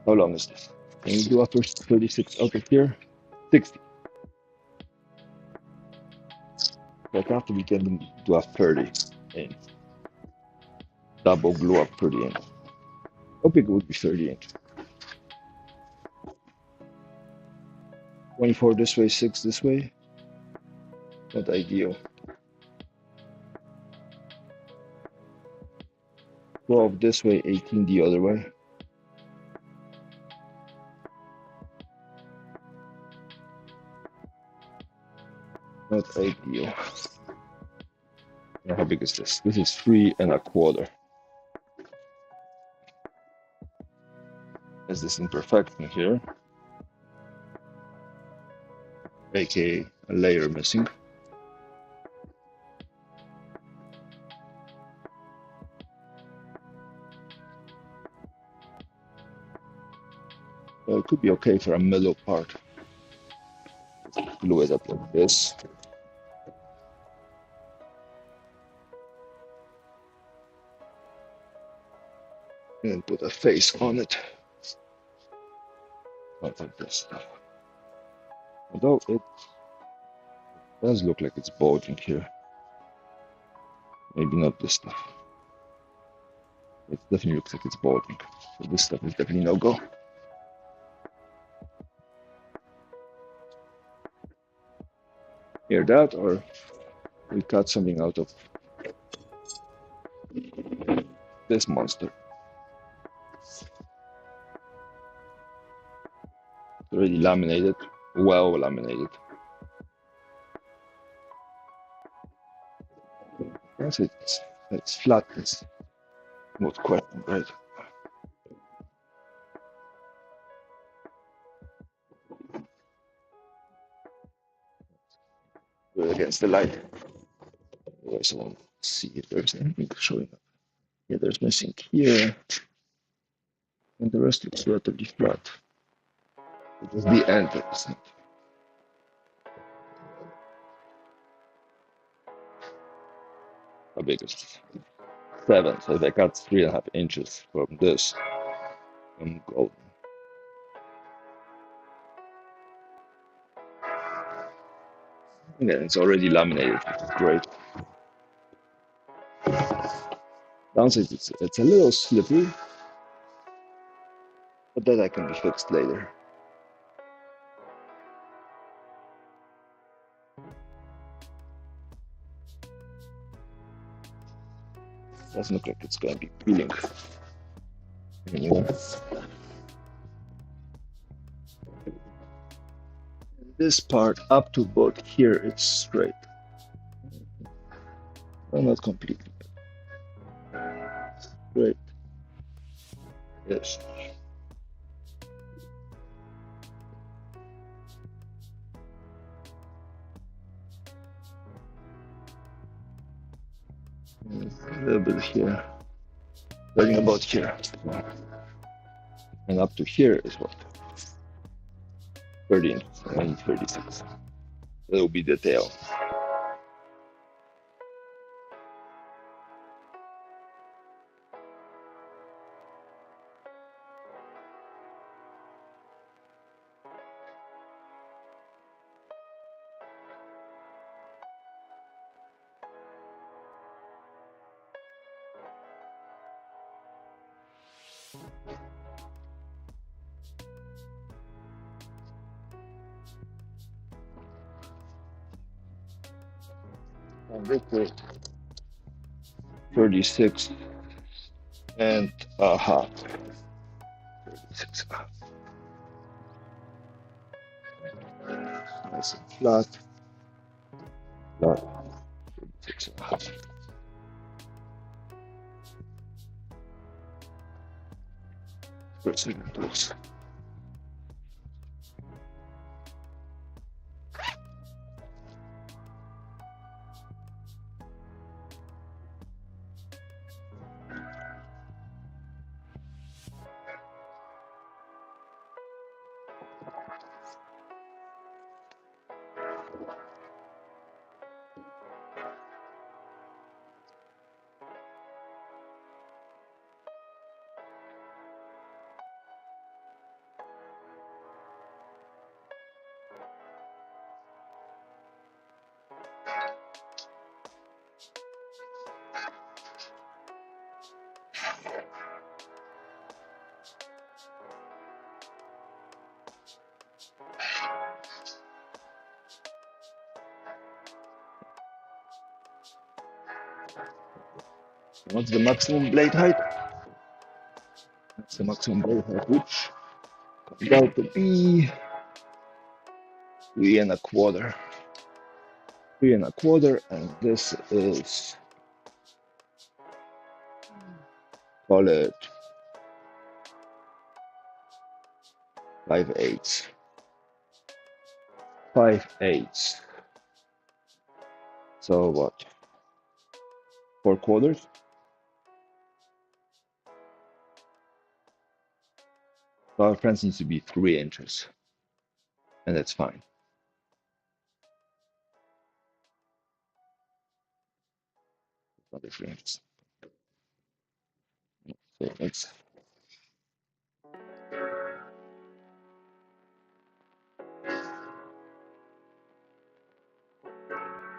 How long is this? Can we do a 36 out of here? 60. But after we can do a 30 inch. Double glue up 30 inch. How big would be 30 inch? 24 this way, 6 this way. Not ideal. 12 this way, 18 the other way. Not ideal. How big is this? This is 3 1/4. Is this imperfection here? AKA a layer missing. Well, it could be okay for a middle part. Glue it up like this. And put a face on it. Not like this stuff. Although it does look like it's bulging here. Maybe not this stuff. It definitely looks like it's bulging. So this stuff is definitely no go. Hear that, or we cut something out of this monster. It's already laminated, well laminated. Once it's flat, it's not question, right? Do it against the light. Otherwise, I won't see if there's anything showing up. Yeah, there's missing here, and the rest looks relatively flat. It was the end of the snap. How big is it? 7. So if I cut 3.5 inches from this, I'm golden. Again, it's already laminated, which is great. Downside, it's a little slippery, but that can be fixed later. Doesn't look like it's going to be peeling anymore. This part up to about here, it's straight. Well, not completely. Straight. Yes. A little bit here. Starting about here. And up to here is what? 30 inches. I need 36. It'll be the tail. And this is 36 and a half. 36 and a half. Nice and flat. Flat. 36 and a half. Second tools. What's the maximum blade height? That's the maximum blade height, which comes out to be 3 1/4. 3 1/4, and this is, call it 5/8. 5/8. So what? 4/4? So our fence needs to be 3 inches, and that's fine. Not 3 inches. So it's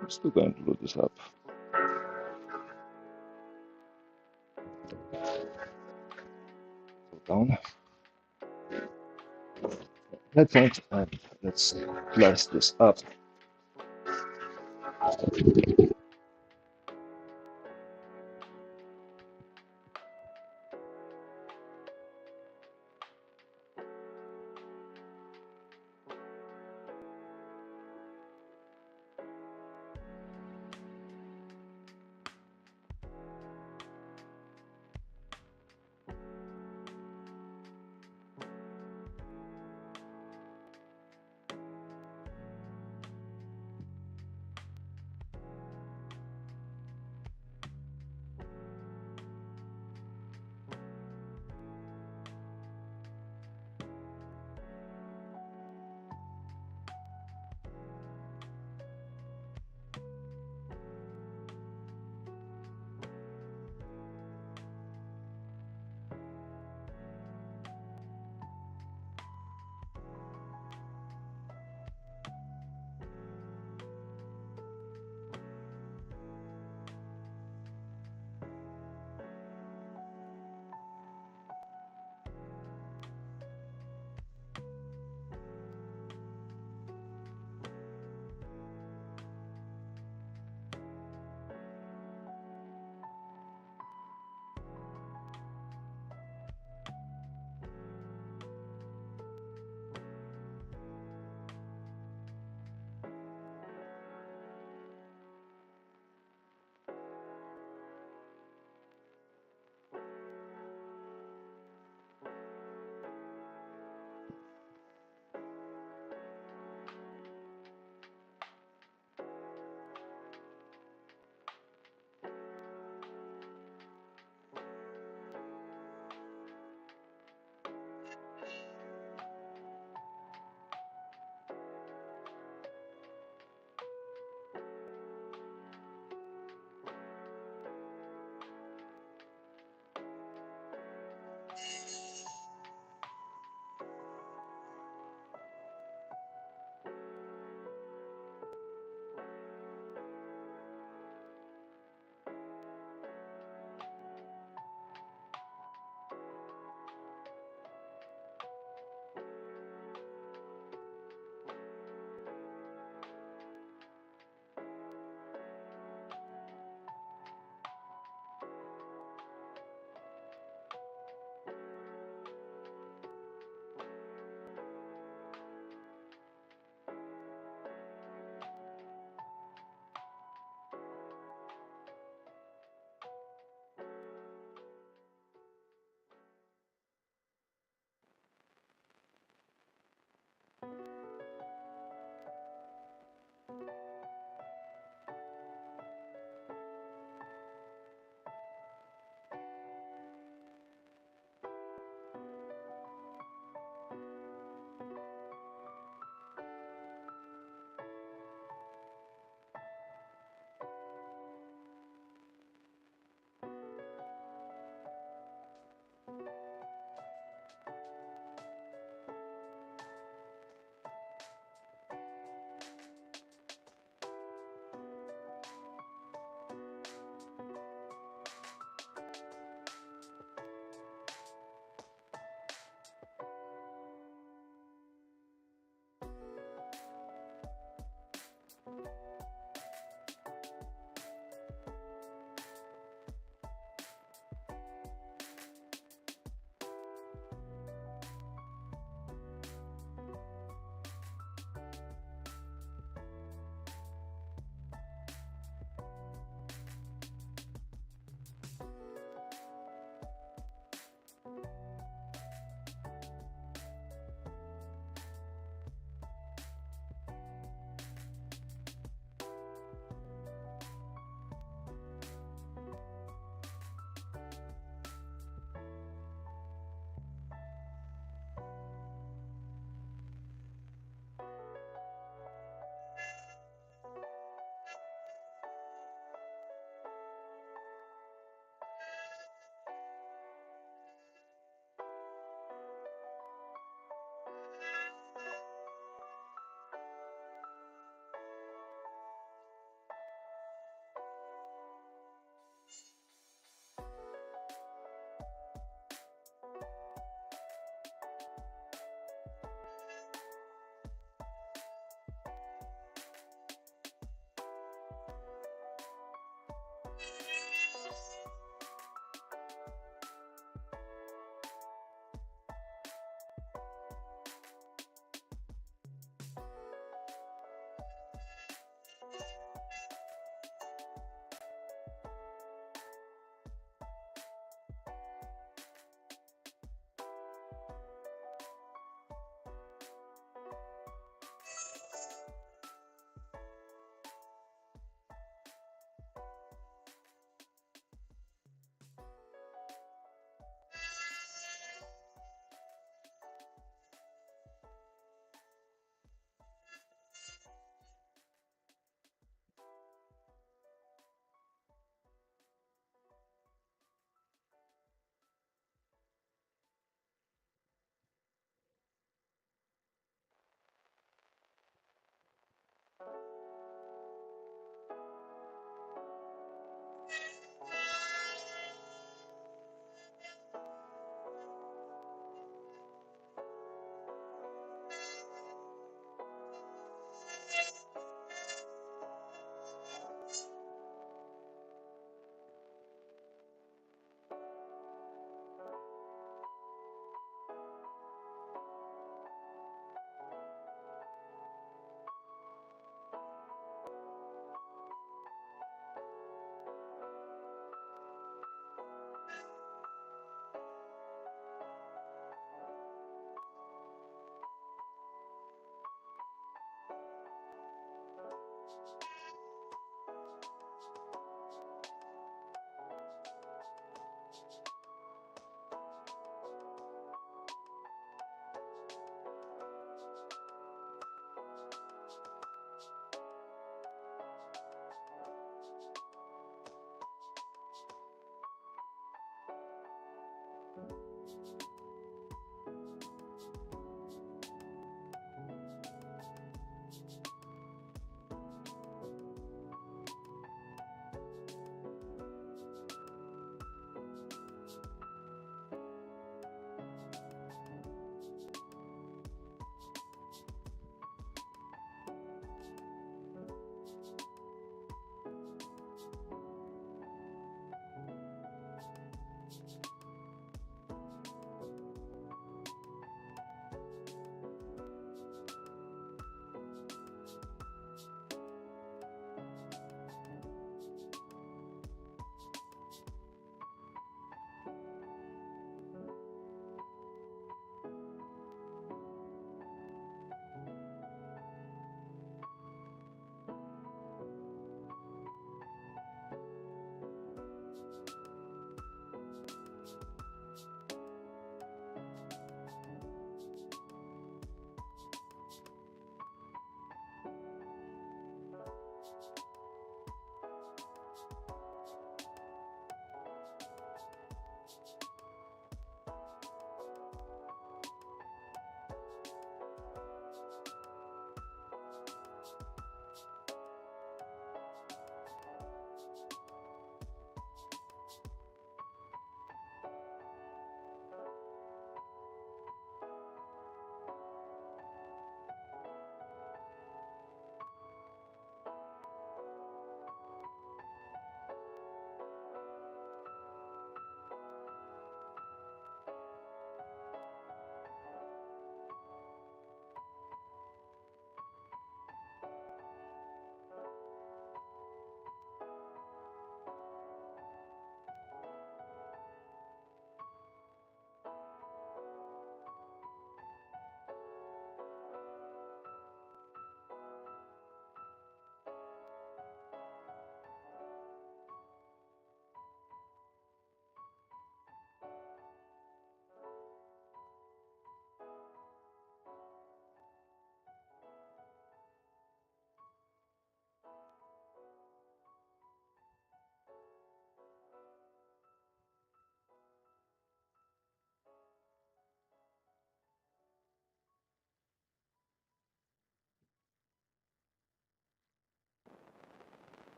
I'm still going to load this up. Go down. Headphones, and let's slice this up.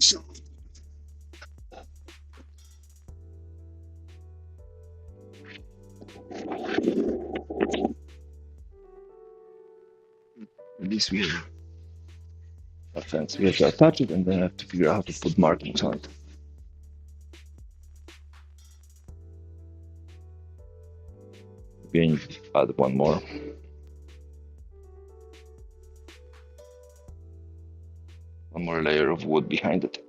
So at least we have a fence. We have to attach it and then have to figure out how to put markings on it. Maybe I need to add one more. One more layer of wood behind it.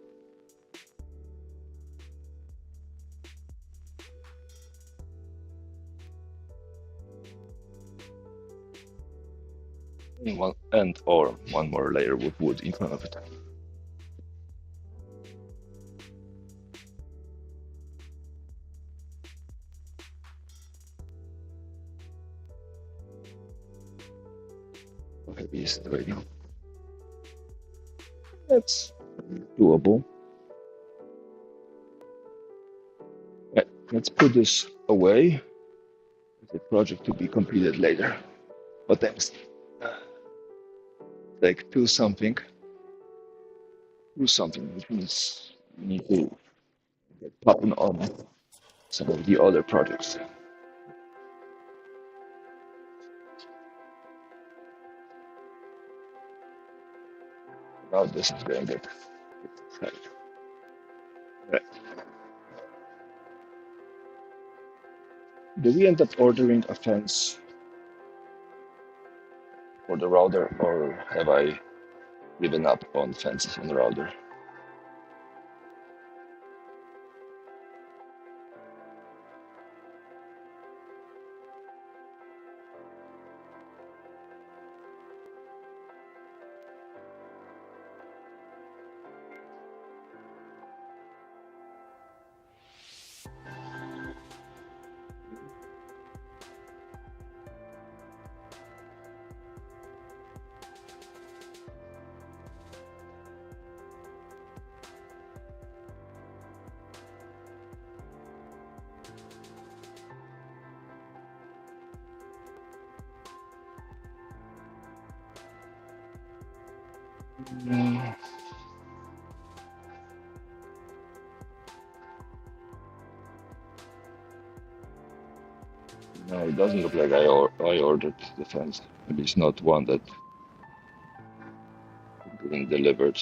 Or one more layer with wood in front of it. How heavy is it right now? That's doable. Right, let's put this away. It's a project to be completed later. But thanks. Like do something, which means we need to get popping on some of the other projects. Now this is going good. Right. Did we end up ordering a fence for the router, or have I given up on fences on the router? No, no, it doesn't look like I ordered the fence. At least not one that getting delivered.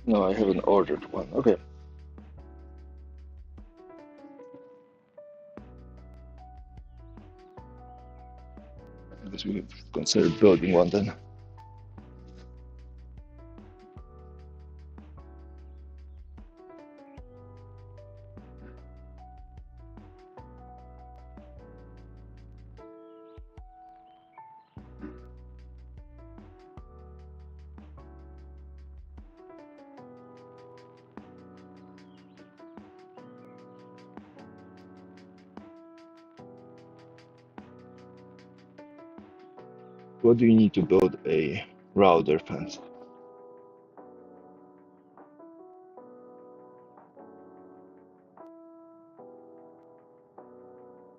No, I haven't ordered one. Okay. I guess we have considered building one then. What do you need to build a router fence?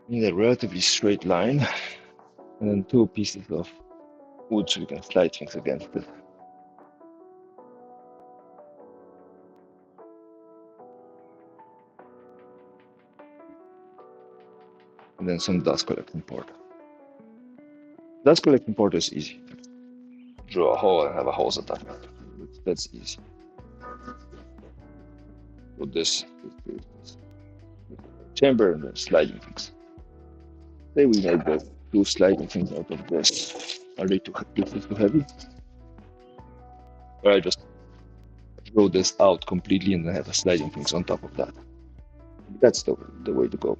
You need a relatively straight line and then two pieces of wood so you can slide things against it. And then some dust collecting port. Dust collecting port is easy. Drill a hole and have a hose attachment. That's easy. Put this chamber and then sliding things. Say we made the two sliding things out of this. Are they too heavy? Or I just roll this out completely and then have a sliding things on top of that. That's the way to go.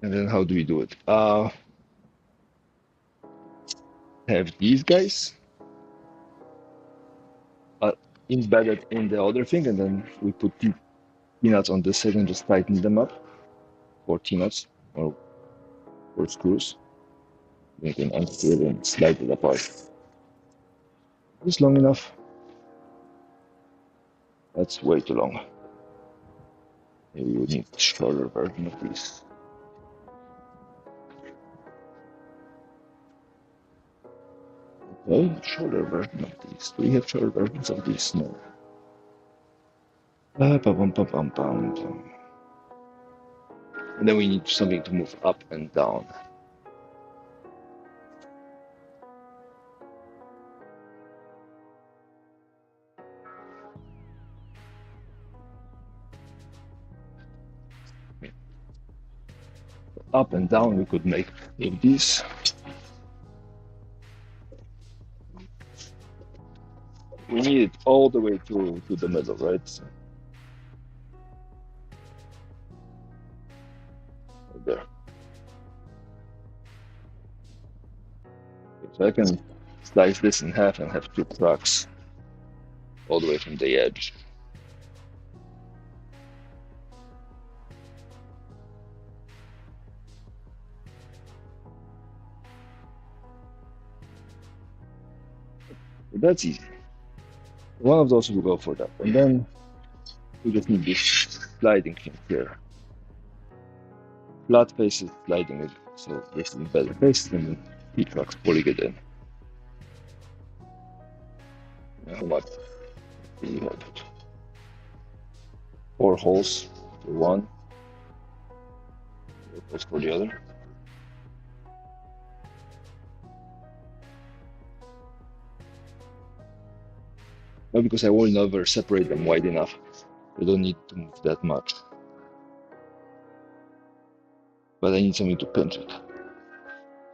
And then how do we do it? Have these guys uh, embedded in the other thing, and then we put T-nuts on this side and just tighten them up, or T-nuts, or screws. You can unscrew it and slide it apart. Just long enough. That's way too long. Maybe we need a shorter version of these. Okay, shorter version of these. Do we have shorter versions of these? No. And then we need something to move up and down. Up and down we could make these. We need it all the way to the middle, right? So, right there. So I can slice this in half and have two tracks all the way from the edge. But that's easy. One of those will go for that. And then we just need this sliding thing here. Flat faces sliding it. So this is better faces and then T-tracks pulling it in. How much do you have? 4 holes for one, 4 holes for the other. No, because I will never separate them wide enough. I don't need to move that much. But I need something to pinch it.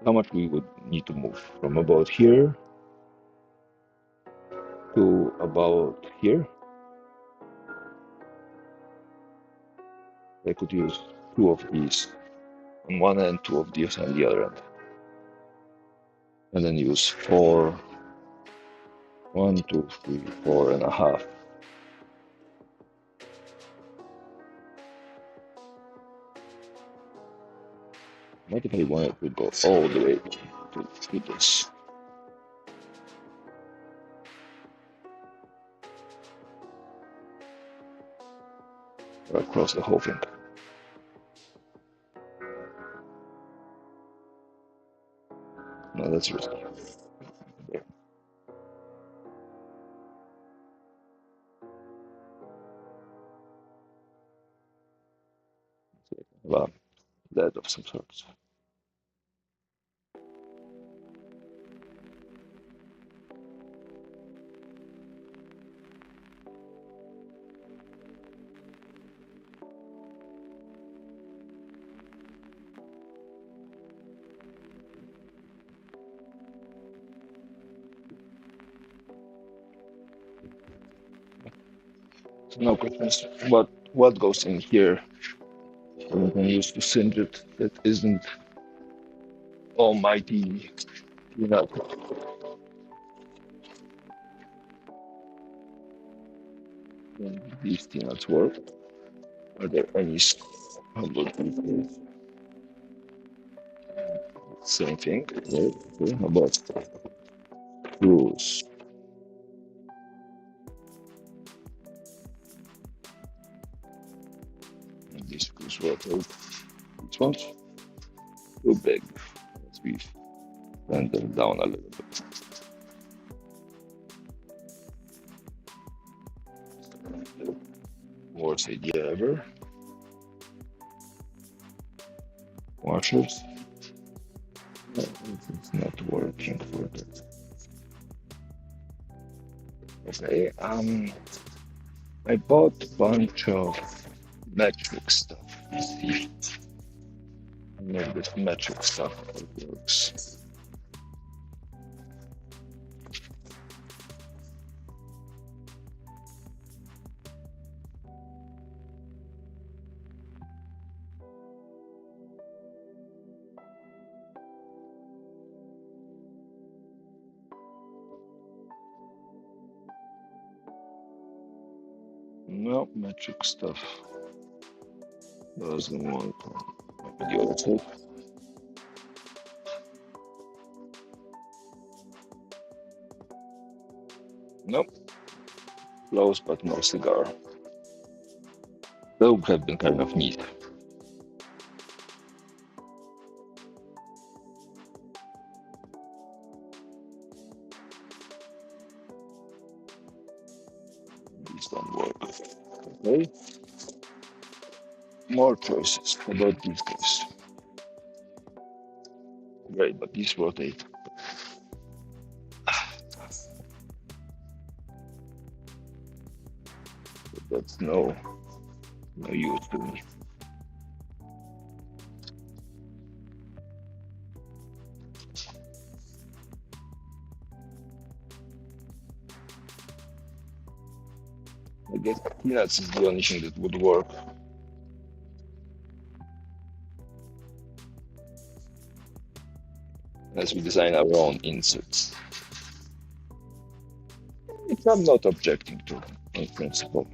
How much we would need to move? From about here to about here. I could use 2 of these on one end, 2 of these on the other end. And then use 4, 1, 2, 3, 4.5. What if I wanted to go all the way to this? Or across the whole thing. No, that's risky. There. well, lead of some sort. So no questions. What goes in here? We can use to singe it. That isn't almighty peanut. These peanuts work. Are there any? How about these? Same thing. Right? Okay. How about screws? And these screws work. Right? These ones too big. Let's bend them down a little bit. Worst idea ever. Washers. No, it's not working for that. Okay. I bought a bunch of metric stuff. Let's see. Maybe this metric stuff works. No, metric stuff doesn't work. Maybe the other side. Nope. Close, but no cigar. That would have been kind of neat. These don't work. Okay. More choices. How about these guys? Great, but these rotate. That's no use to me. I guess peanuts is the only thing that would work. As we design our own inserts. Which I'm not objecting to in principle.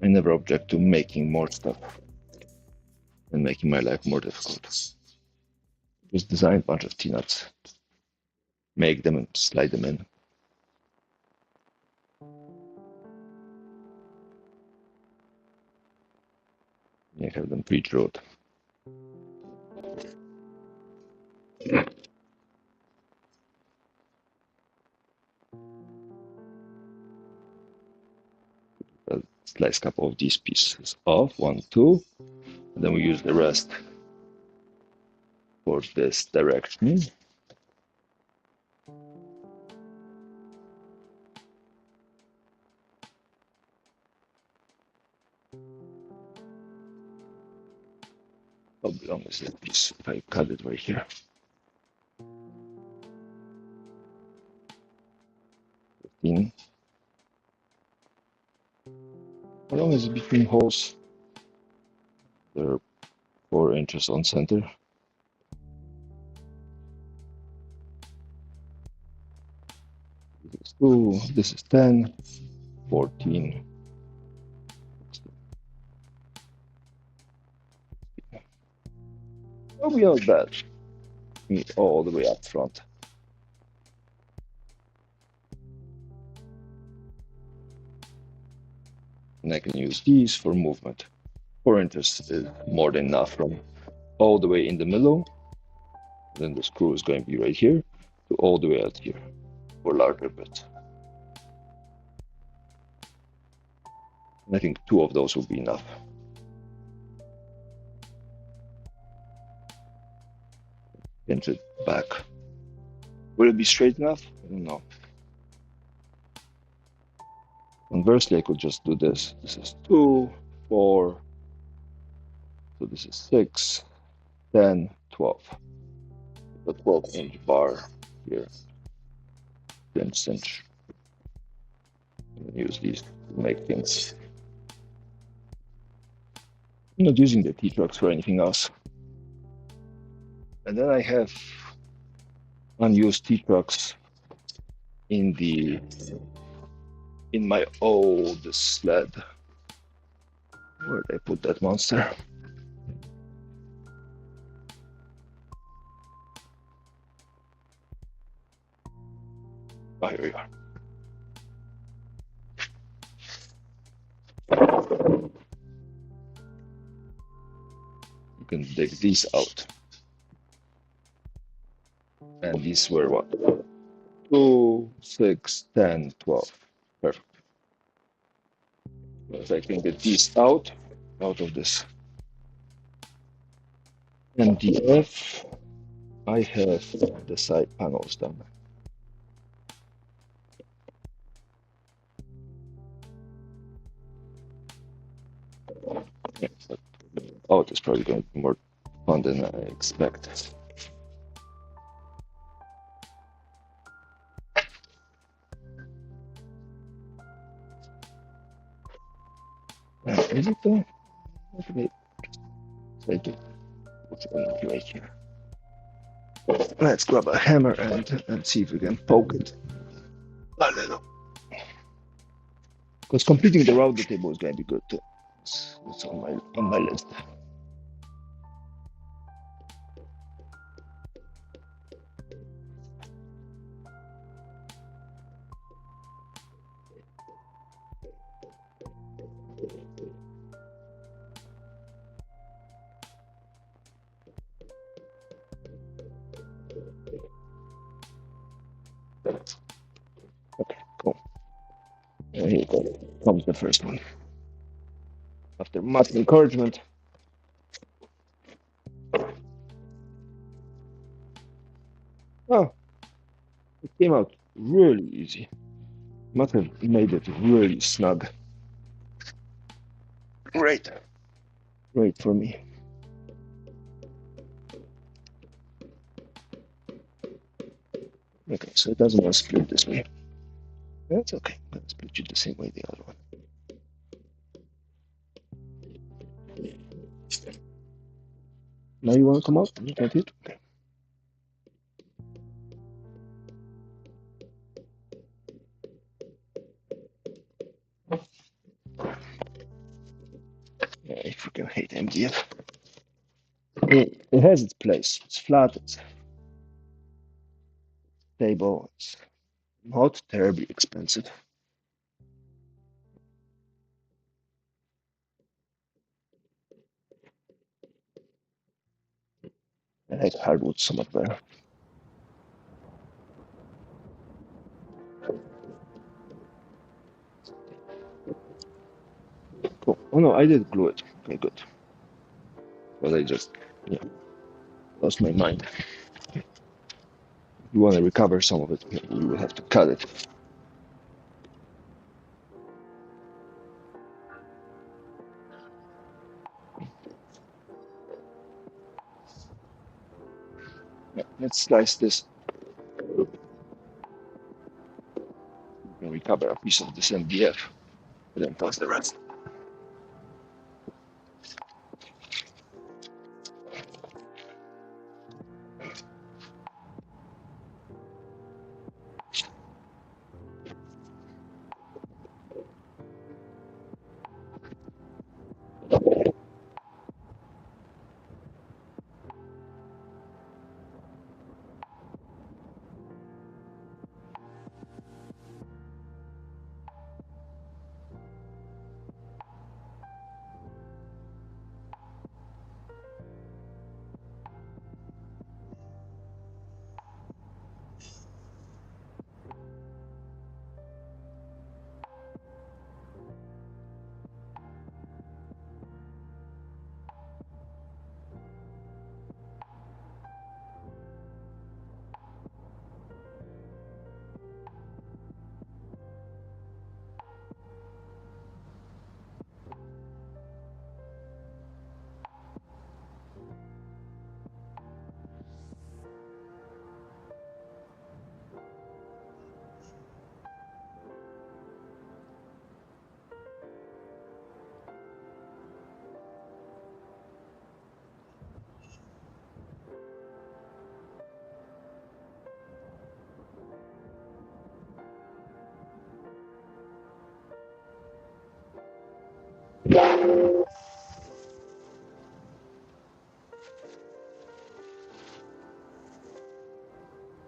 I never object to making more stuff and making my life more difficult. Just design a bunch of peanuts, make them and slide them in. You have them pre-drilled. Slice a couple of these pieces off, 1, 2, and then we use the rest for this direction. How long is that piece if I cut it right here? 15. How long is it between holes? There are 4 inches on center. This is 2, this is 10, 14. Probably not bad. Meet all the way up front. And I can use these for movement. 4 inches is more than enough from all the way in the middle. Then the screw is going to be right here to all the way out here for larger bits. And I think 2 of those will be enough. pinch it back. Will it be straight enough? I don't know. Conversely, I could just do this. This is 2, 4, so this is 6, 10, 12. The 12-inch bar here, 10-inch. Use these to make things. I'm not using the T-trucks for anything else. And then I have unused T-trucks in my old sled. Where did I put that monster? Oh, here we are. You can dig these out. And these were what? 2, 6, 10, 12. Perfect. So I can get these out of this MDF. I have the side panels done. Yeah, but out is probably going to be more fun than I expected. Is it though? Okay, try to put it right here. Let's grab a hammer and see if we can poke it a little. Because completing the router table is going to be good too. It's on my list. Okay, cool. And here comes the first one. After much encouragement. Oh, it came out really easy. Must have made it really snug. Great. Great for me. Okay, so it doesn't want to split this way. That's okay. I'm going to split you the same way the other one. Now you want to come out? You can't hit? Okay. Yeah, I freaking hate MDF. It has its place. It's flat, it's stable, it's not terribly expensive. I like hardwood so much better. Cool. Oh no, I did glue it. Okay, good. But I just, yeah, lost my mind. If you want to recover some of it, you will have to cut it. Yeah, let's slice this. We can recover a piece of this MDF, and then toss the rest.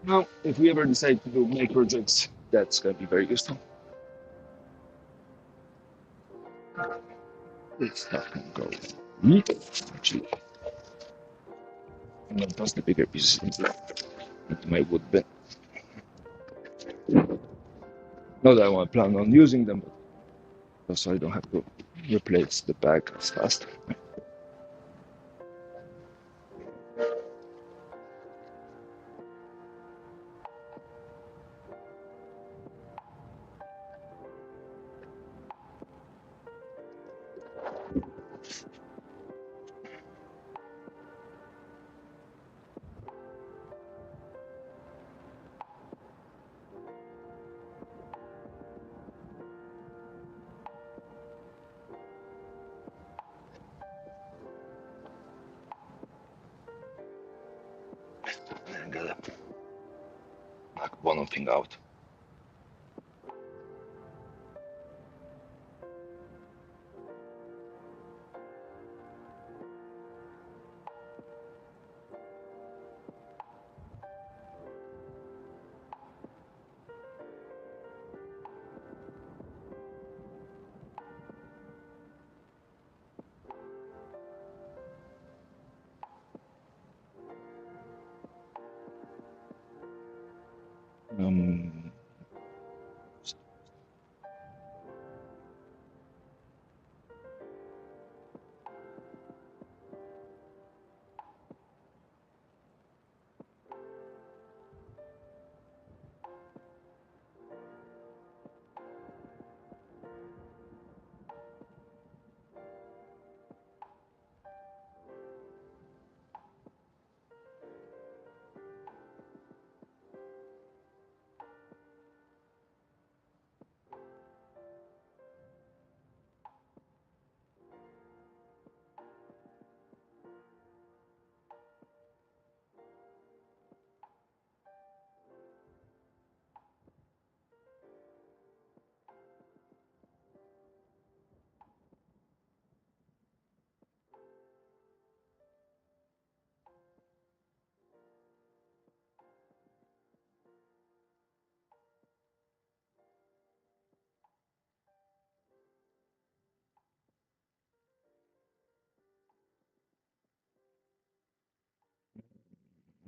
Now, if we ever decide to do make projects, that's gonna be very useful. This stuff can go. Actually, I'm gonna toss the bigger pieces into my wood bin. Not that I plan on using them, but also I don't have to replace the bag as fast. I gotta knock one thing out. Um,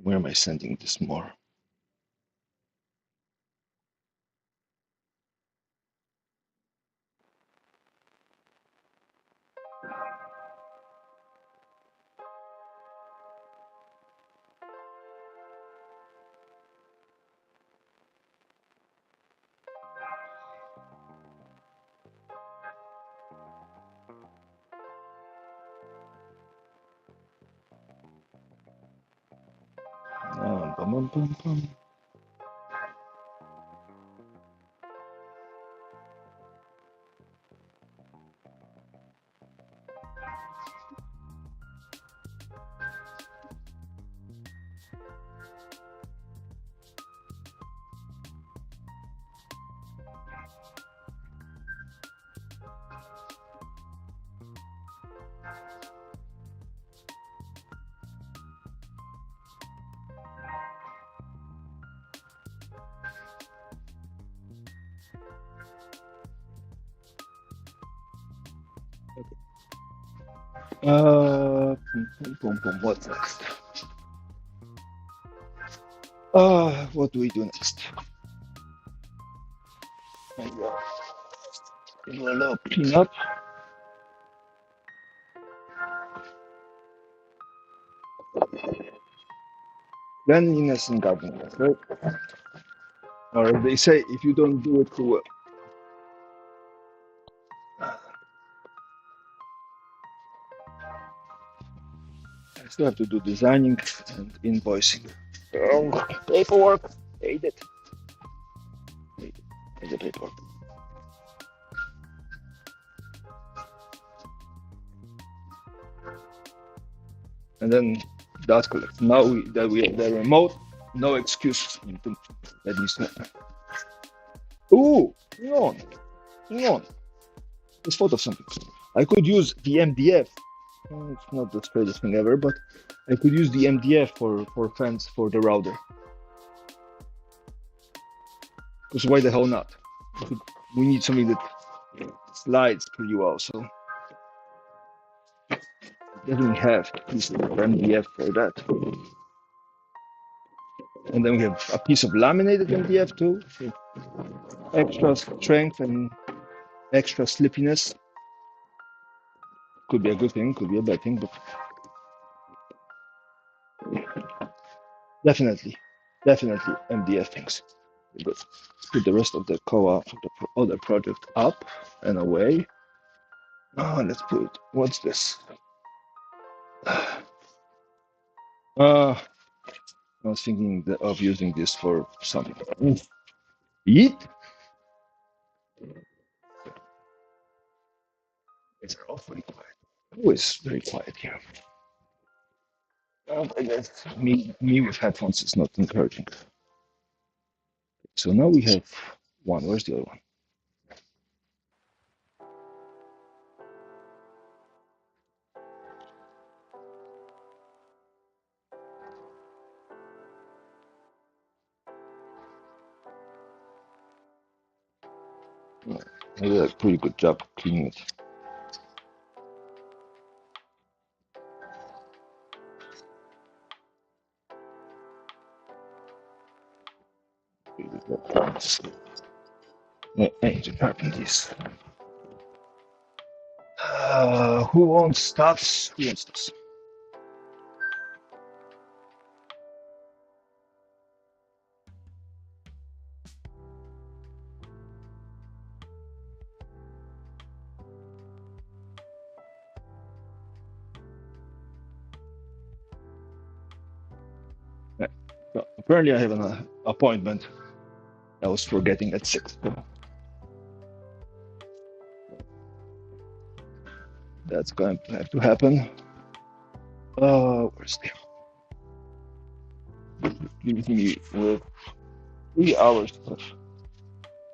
where am I sending this more? Bum, bum, bum, bum. What's next? What do we do next? Do a little cleanup. Cleanliness in gardening, right? Or they say if you don't do it too well. I still have to do designing and invoicing. Oh, paperwork. Hate it. Hate the paperwork. And then dust collect. Now that we have the remote, no excuses. That needs to happen. Ooh, hang on. Let's photo something. I could use the MDF. It's not the straightest thing ever, but I could use the MDF for fence for the router. Because why the hell not? We need something that slides pretty well, so definitely have a piece of MDF for that. And then we have a piece of laminated MDF too, for extra strength and extra slippiness. Could be a good thing, could be a bad thing, but definitely MDF things. Good. Put the rest of the co-op for the other project up and away. Let's put, what's this? I was thinking of using this for something. Eat? It's awfully quiet. Always very quiet here. I guess me with headphones is not encouraging. So now we have one. Where's the other one? I did a pretty good job cleaning it. I need to sharpen these. Who wants stuffs? Who wants stuffs? So apparently I have an appointment. I was forgetting at 6. That's going to have to happen. Where's the? Leaves me with 3 hours of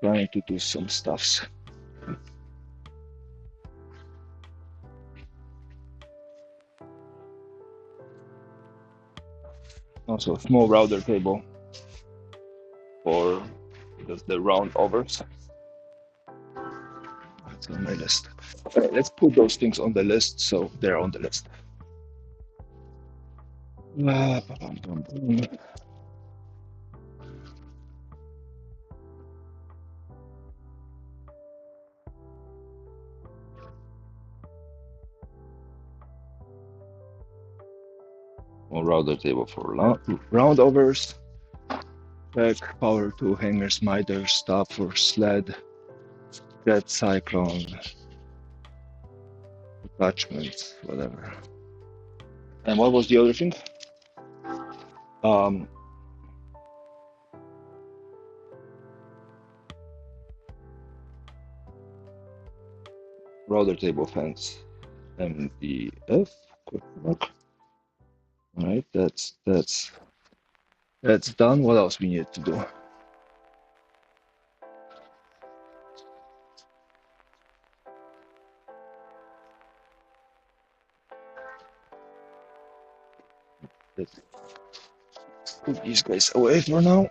trying to do some stuffs. Also, a small router table for just the round overs. That's on my list. Okay, let's put those things on the list so they're on the list. One router table for round overs. Back, power tool, hangers, miter, stop for sled, jet cyclone, attachments, whatever. And what was the other thing? Router table fence, MDF? All right, that's done. What else we need to do? Let's put these guys away for now.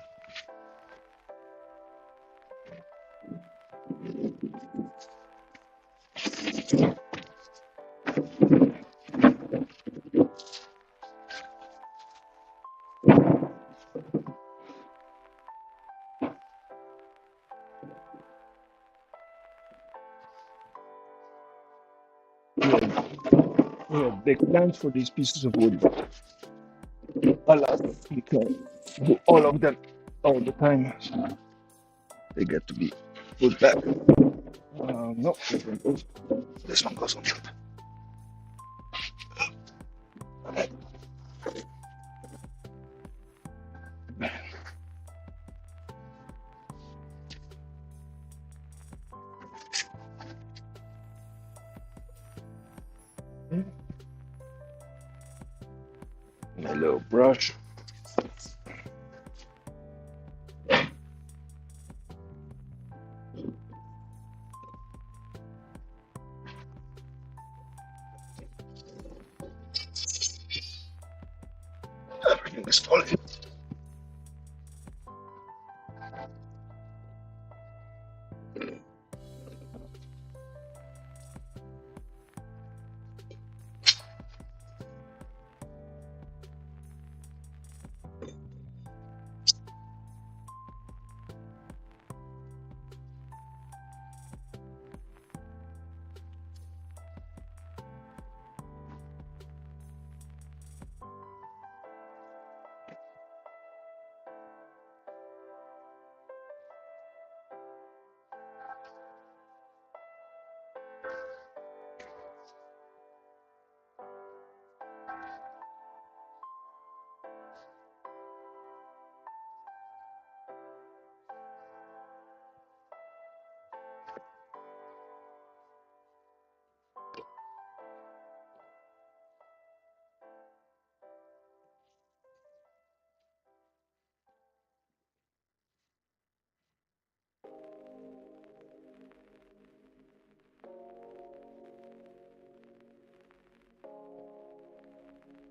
We have big plans for these pieces of wood, but alas, we can't do all of them all the time. So they get to be put back. No, this one goes on top. Okay. My little brush.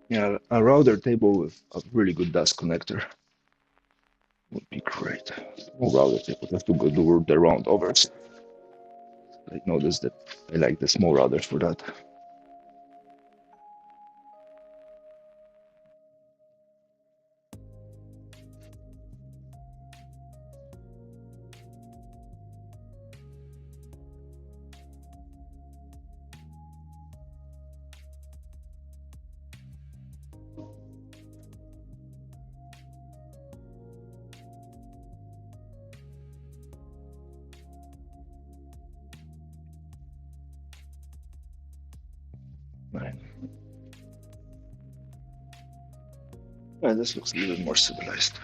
Yeah, a router table with a really good dust connector would be great. Small router table just to go do the round overs. I noticed that I like the small routers for that. Right. Yeah, this looks a little more civilized.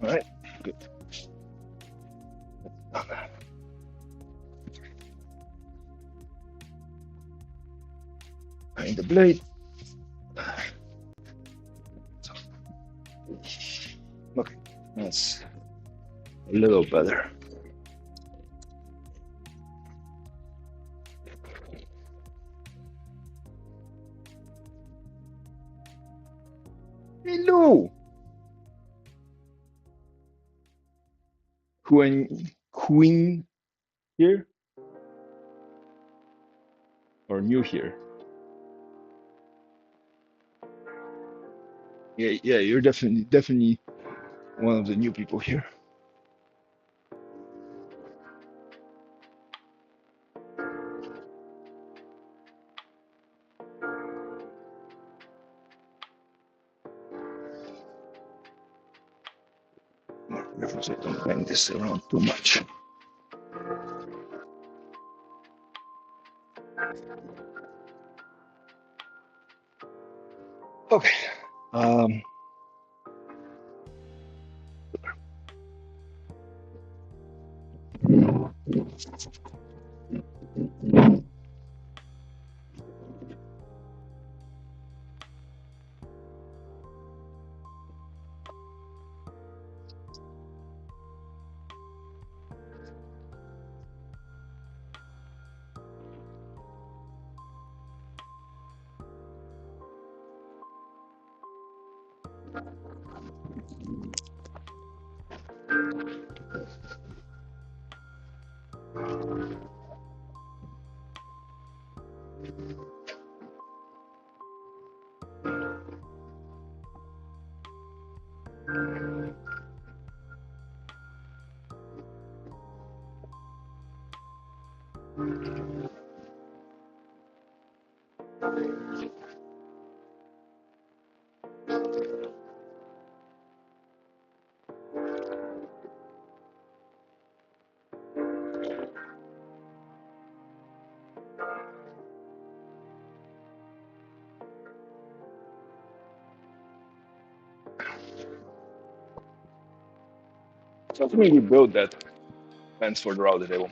All right, good. Behind the blade. Okay, that's a little better. Hello, Queen here or new here? Yeah, you're definitely one of the new people here. More careful so I don't bang this around too much. Okay. Um, So assuming we build that fence for the router table,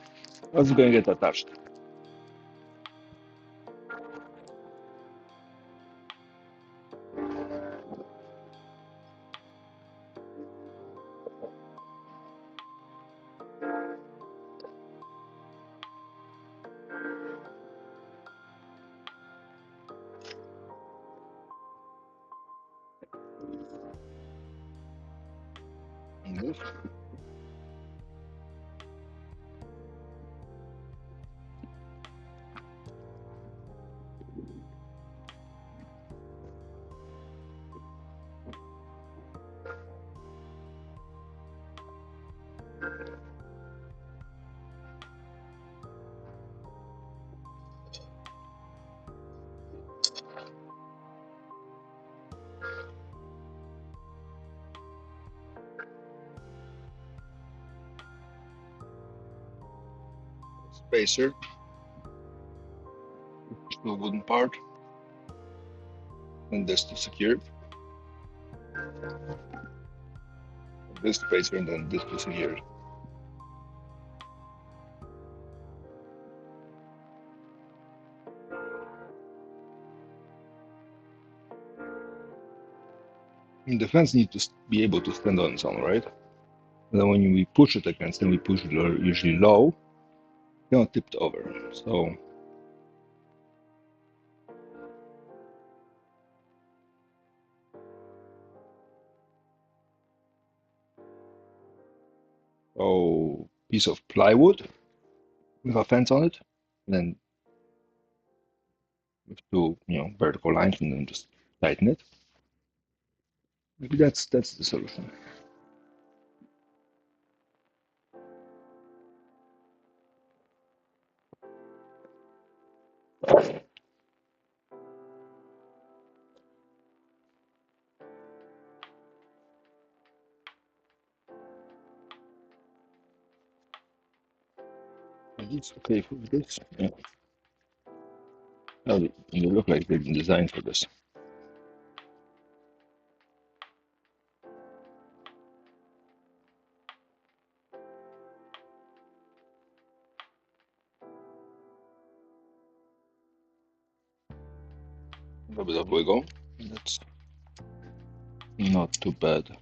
what's going to get attached? This. Spacer, the wooden part, and this to secure it. This spacer and then this to secure it. And the fence needs to be able to stand on its own, right? And then when we push it against, and we push it usually low, you don't tip it over. So piece of plywood with a fence on it, and then with two vertical lines, and then just tighten it. Maybe that's the solution. It's okay for this. Yeah. Oh, they look like they've been designed for this. A little bit of wiggle. That's not too bad.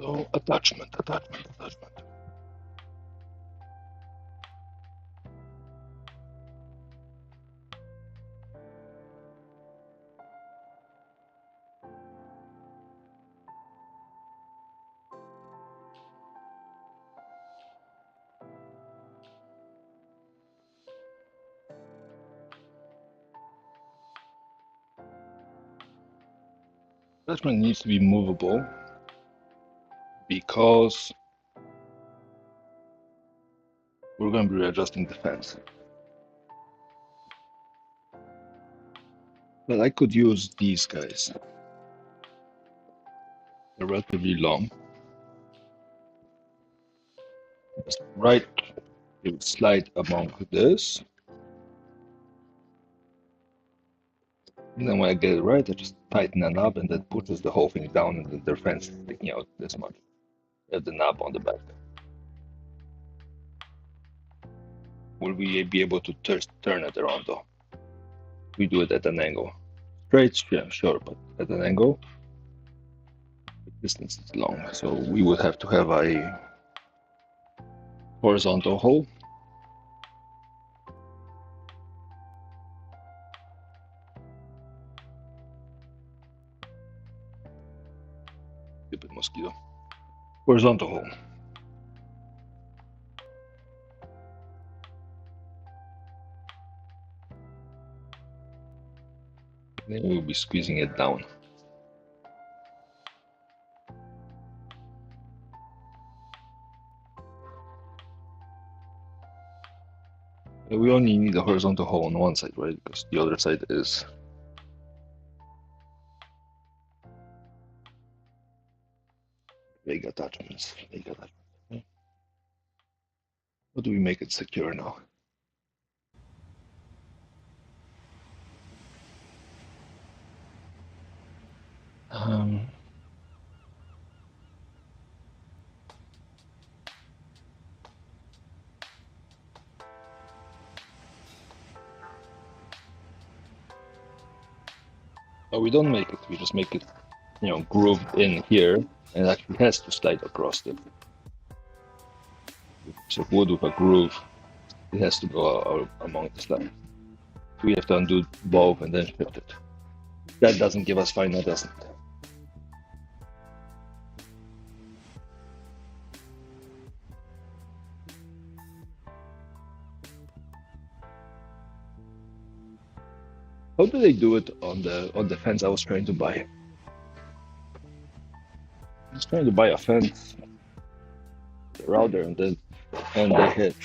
So attachment. Attachment needs to be movable because we're going to be readjusting the fence. But I could use these guys. They're relatively long. Just right, it would slide among this. And then when I get it right, I just tighten the knob and that pushes the whole thing down, and the fence is sticking out this much. There's the knob on the back. will we be able to turn it around though? We do it at an angle. Straight, yeah, sure, but at an angle, the distance is long, so we would have to have a horizontal hole. Stupid mosquito. Horizontal hole. Then we'll be squeezing it down. We only need a horizontal hole on one side, right? Because the other side is vague attachments. How do we make it secure now? Um, oh, we don't make it. We just make it, grooved in here, and it actually has to slide across it. So wood with a groove, it has to go among the slabs. So we have to undo both and then shift it. That doesn't give us final, doesn't it? How do they do it on the fence I was trying to buy? I was trying to buy a fence, the router, and they hit.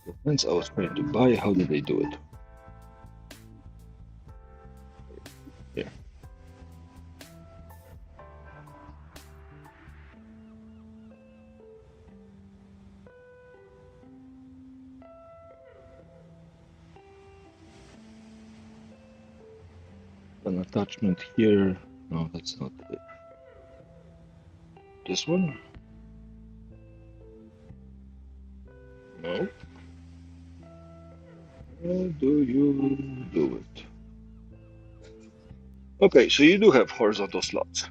The fence I was trying to buy, how did they do it? Here. An attachment here. No, that's not it. This one? No. How do you do it? Okay, so you do have horizontal slots.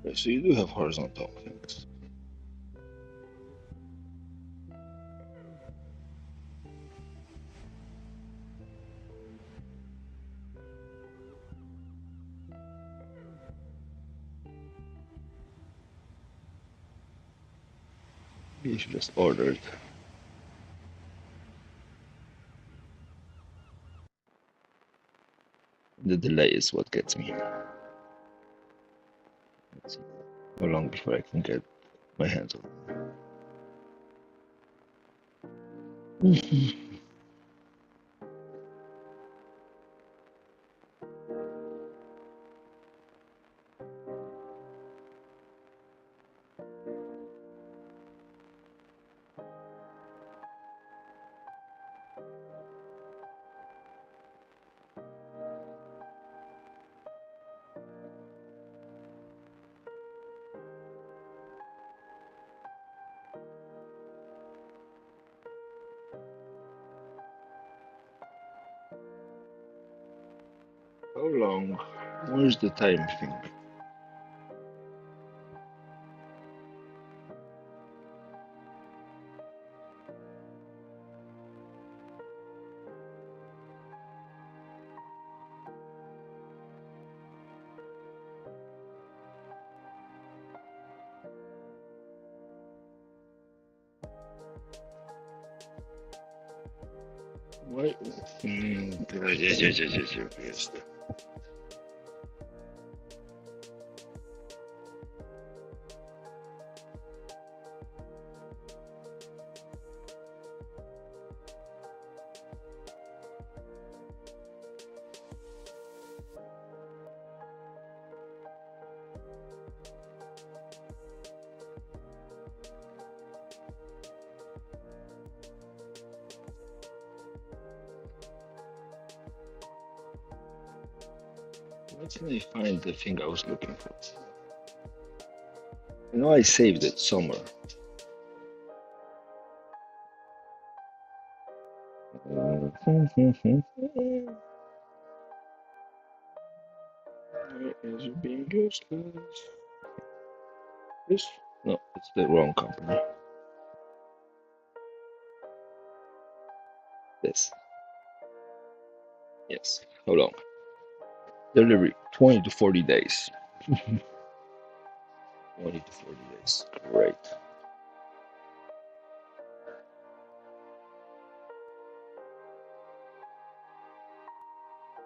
Okay, so you do have horizontal things. You should just order it. The delay is what gets me. Let's see how long before I can get my hands on it. How long? Where's the time thing? Why? Yes. Why didn't I find the thing I was looking for? You know, I saved it somewhere. Where is it being useless? This? No, it's the wrong company. This. Yes. Hold on. Delivery 20 to 40 days. 20 to 40 days. Great.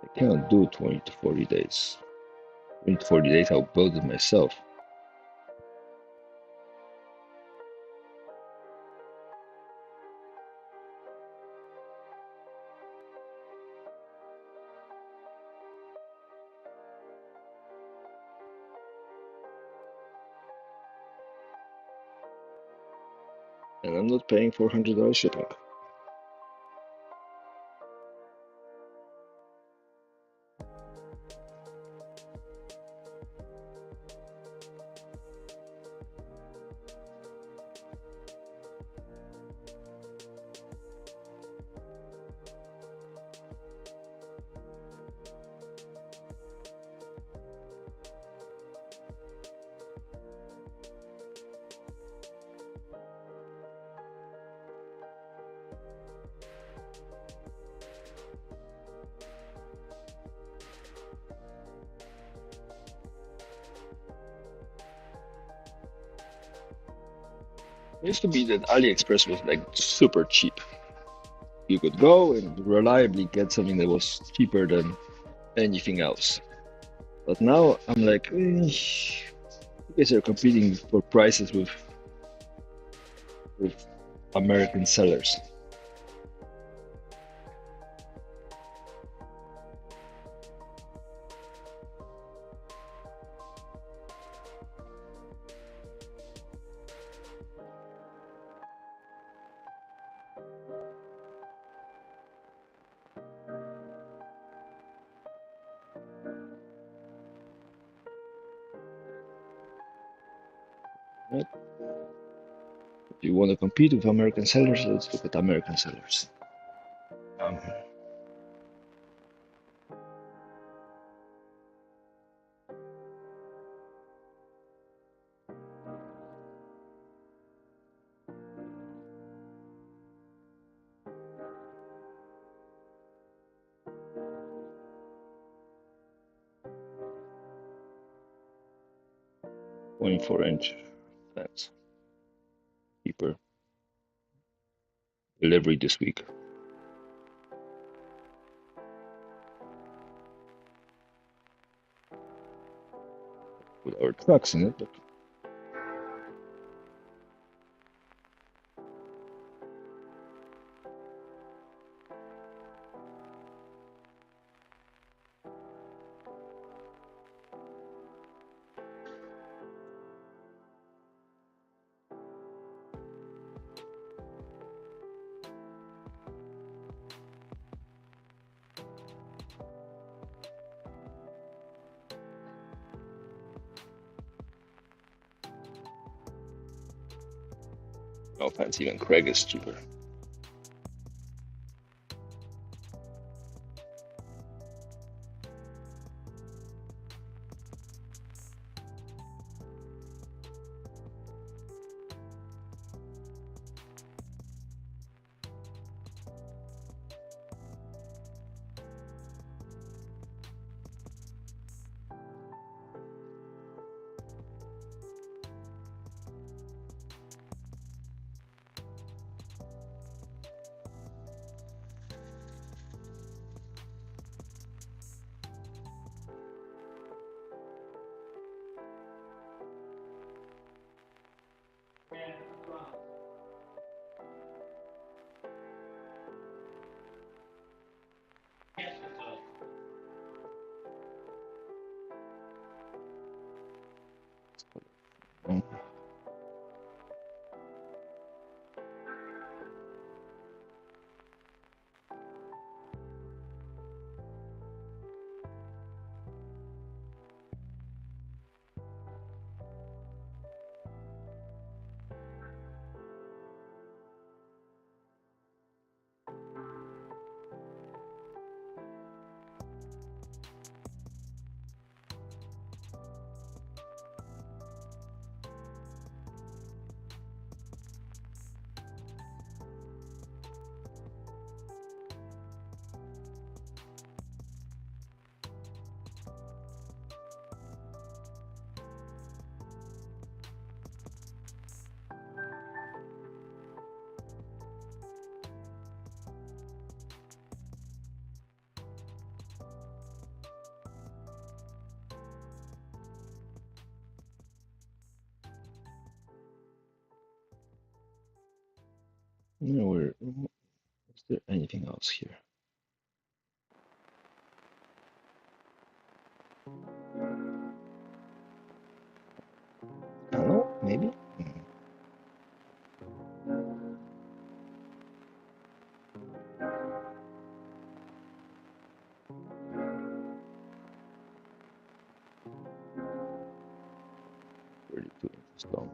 I cannot do 20 to 40 days. 20 to 40 days, I'll build it myself. And I'm not paying $400 shipping. It used to be that AliExpress was like super cheap. You could go and reliably get something that was cheaper than anything else. But now I'm like, you guys are competing for prices with American sellers. Right? If you want to compete with American sellers, let's look at American sellers. 24-inch fence. Cheaper. Delivery this week. With our trucks in it, but no offense, even Craig is cheaper. Is there anything else here? Hello, maybe? 32 inches long.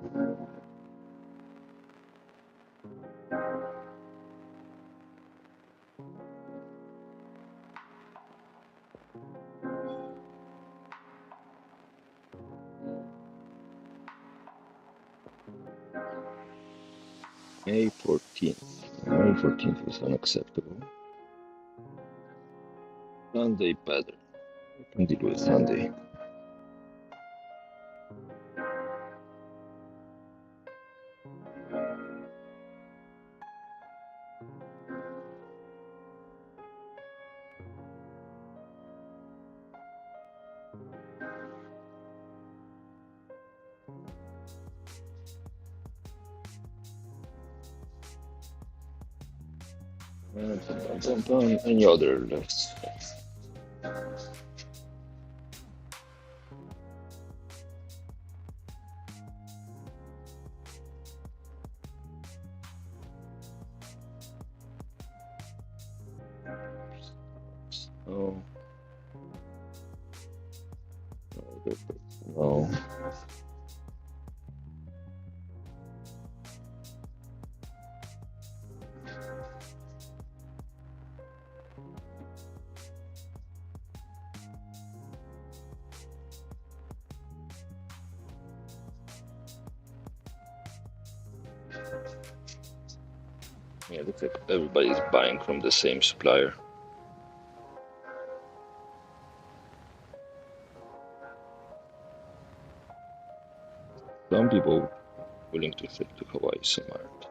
May 14th. May 14th is unacceptable. Sunday pattern. I can deal with Sunday. And any other lifts. Oh. No. Yeah, looks like everybody's buying from the same supplier. Some people willing to ship to Hawaii, some aren't.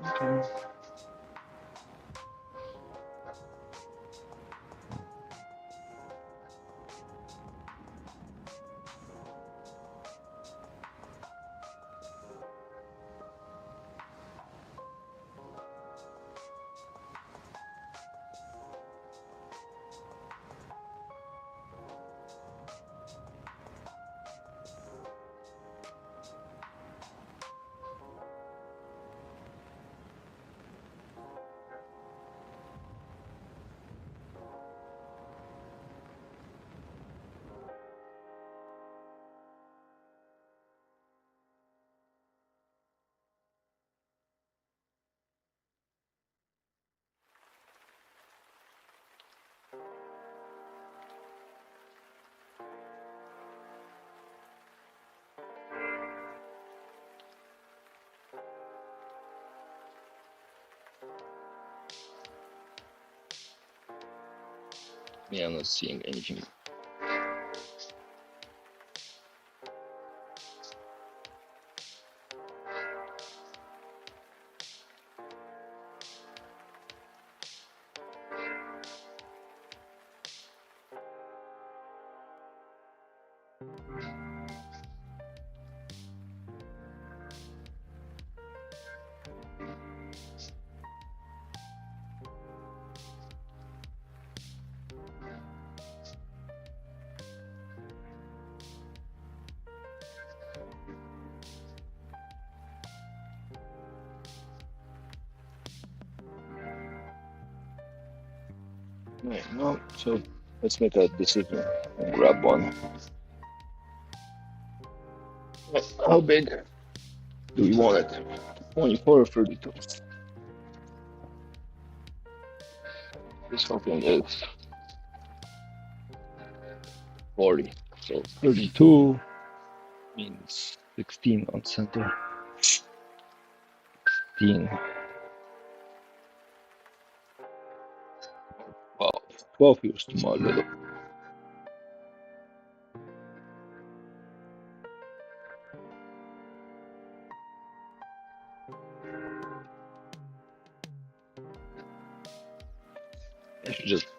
Okay. Yeah, I'm not seeing anything. Right, no, so let's make a decision and grab one. Right, how big do we want it? 24 or 32? This fucking is 40. So 32 means 16 on center. 16. Wow, 12 feels too little.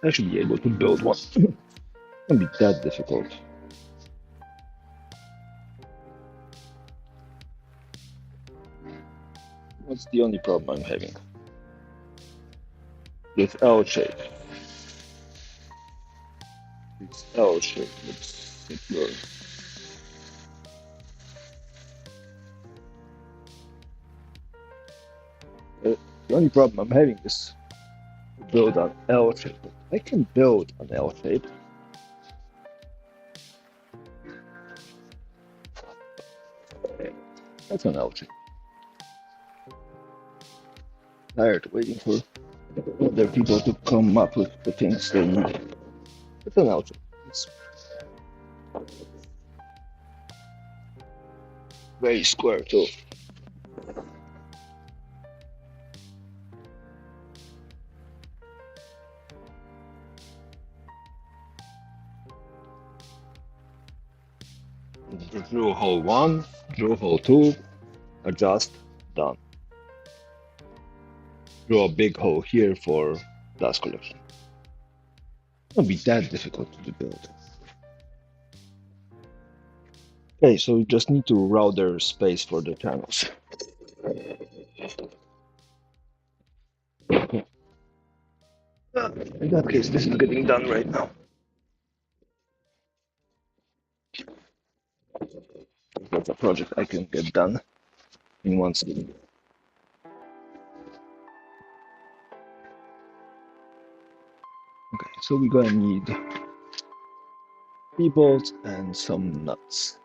I should be able to build one. It can't be that difficult. What's the only problem I'm having? This L shape. This L shape looks simpler. The only problem I'm having is to build an L shape. I can build an L shape. That's an L shape. Tired waiting for other people to come up with the things they need. It's an L shape. It's very square too. Drill hole 1, drill hole 2, adjust, done. Drill a big hole here for dust collection. It won't be that difficult to build. Okay, so we just need to router space for the channels. In that case, this is getting done right now. That's a project I can get done in one sitting. Okay, so we're gonna need 3 bolts and some nuts.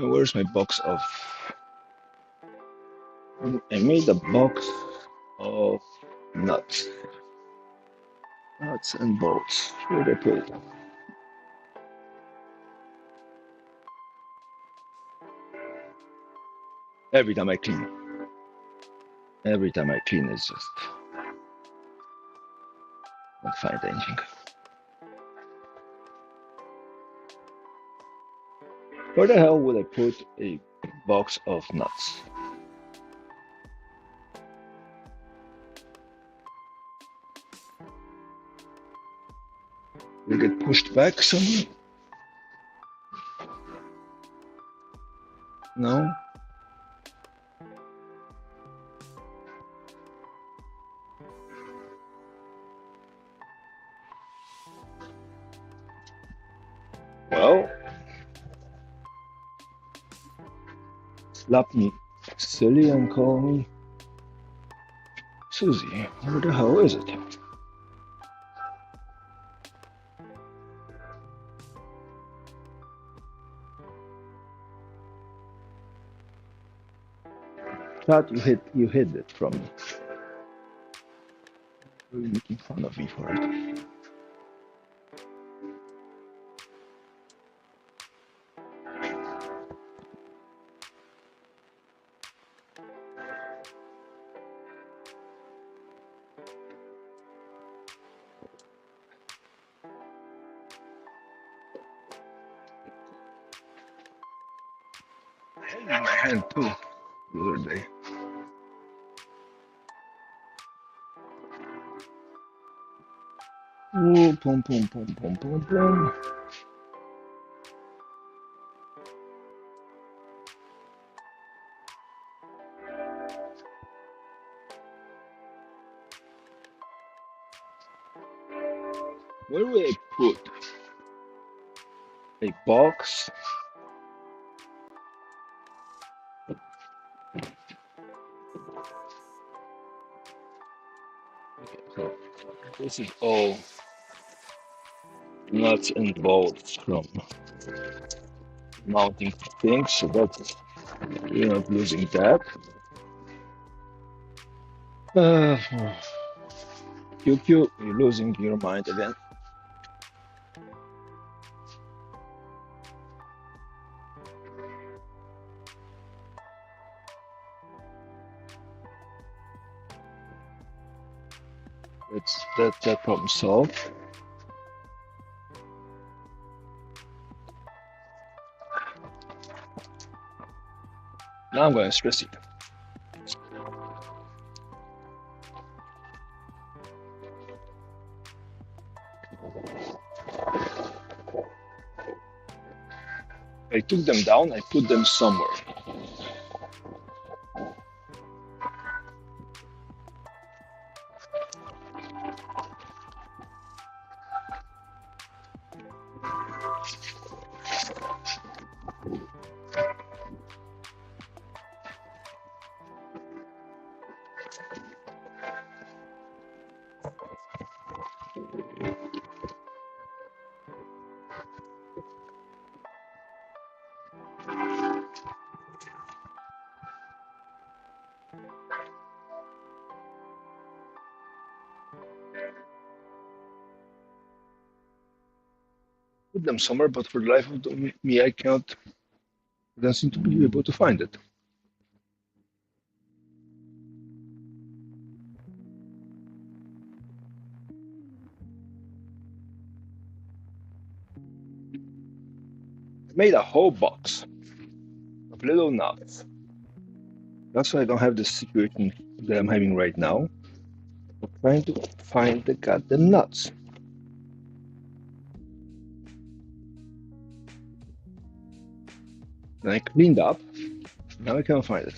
Where's my box of... I made a box of nuts. Nuts and bolts. Where did I put it? Every time I clean. It's just... Can't find anything. Where the hell would I put a box of nuts? Will it get pushed back somewhere? No? Well, slap me silly and call me Susie. Where the hell is it? Thought you hid it from me. You're making fun of me for it. I had it in my hand too the other day. Ooh, pum pum pum pum pum pum. Where will I put a box? Okay, so this is all nuts and bolts from mounting things, so that's you're not losing that. Uh, QQ, you're losing your mind again. That problem solved. Now I'm going to stress it. I took them down, I put them somewhere. Put them somewhere, but for the life of me, I can't. I don't seem to be able to find it. I made a whole box of little nuts. That's why I don't have the situation that I'm having right now. I'm trying to find the goddamn nuts. And I cleaned up. Now I can't find it.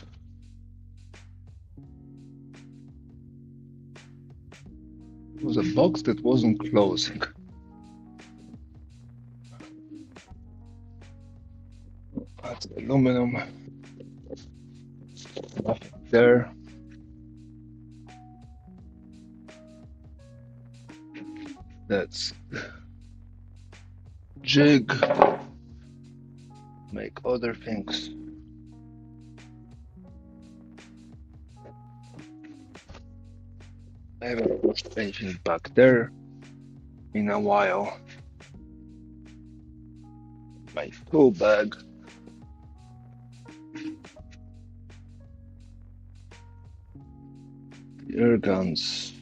It was a box that wasn't closing. That's aluminum. Nothing there. That's jig. Make other things. I haven't pushed anything back there in a while. My tool bag. The air guns.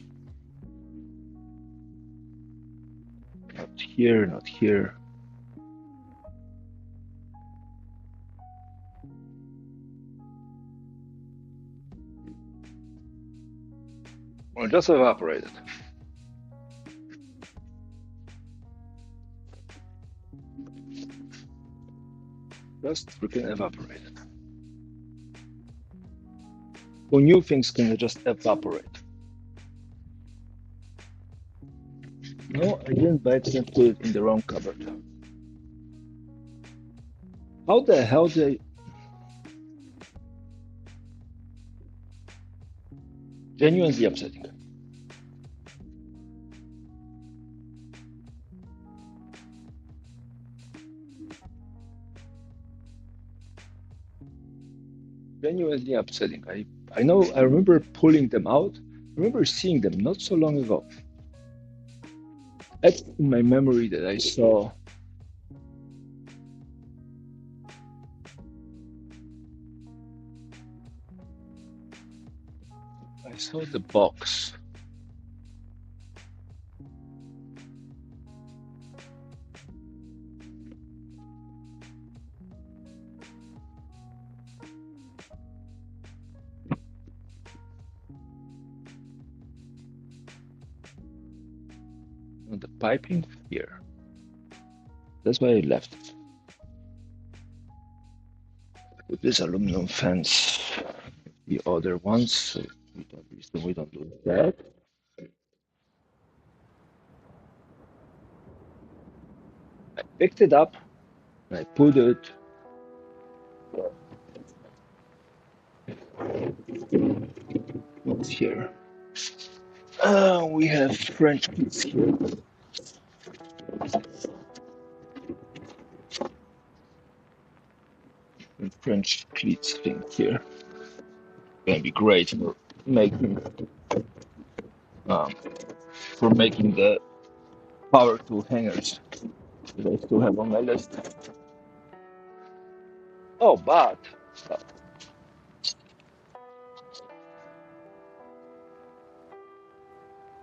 Not here, not here. Or just evaporated. Just freaking evaporated. Well, new things can just evaporate. No, I didn't by accident put it in the wrong cupboard. How the hell did I... Genuinely upsetting. Genuinely upsetting. I know, I remember pulling them out. I remember seeing them not so long ago. That's in my memory that I saw. I saw the box. The piping here. That's why I left it. With this aluminum fence, the other ones, so we don't lose that. I picked it up and I put it here. We have French cleats here. And French cleats thing here. Gonna be great for making um, the power tool hangers that I still have on my list. Oh, but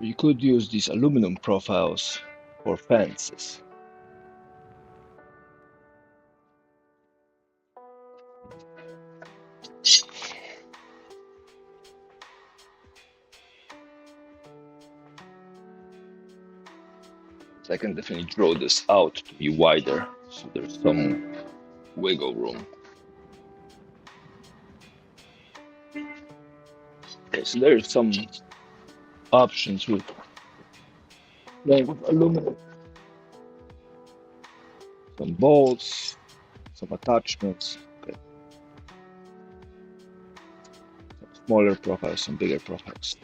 You could use these aluminum profiles for fences. I can definitely draw this out to be wider, so there's some wiggle room. Okay, so there's some options with aluminum. Some bolts, some attachments, okay. Some smaller profiles, some bigger profiles.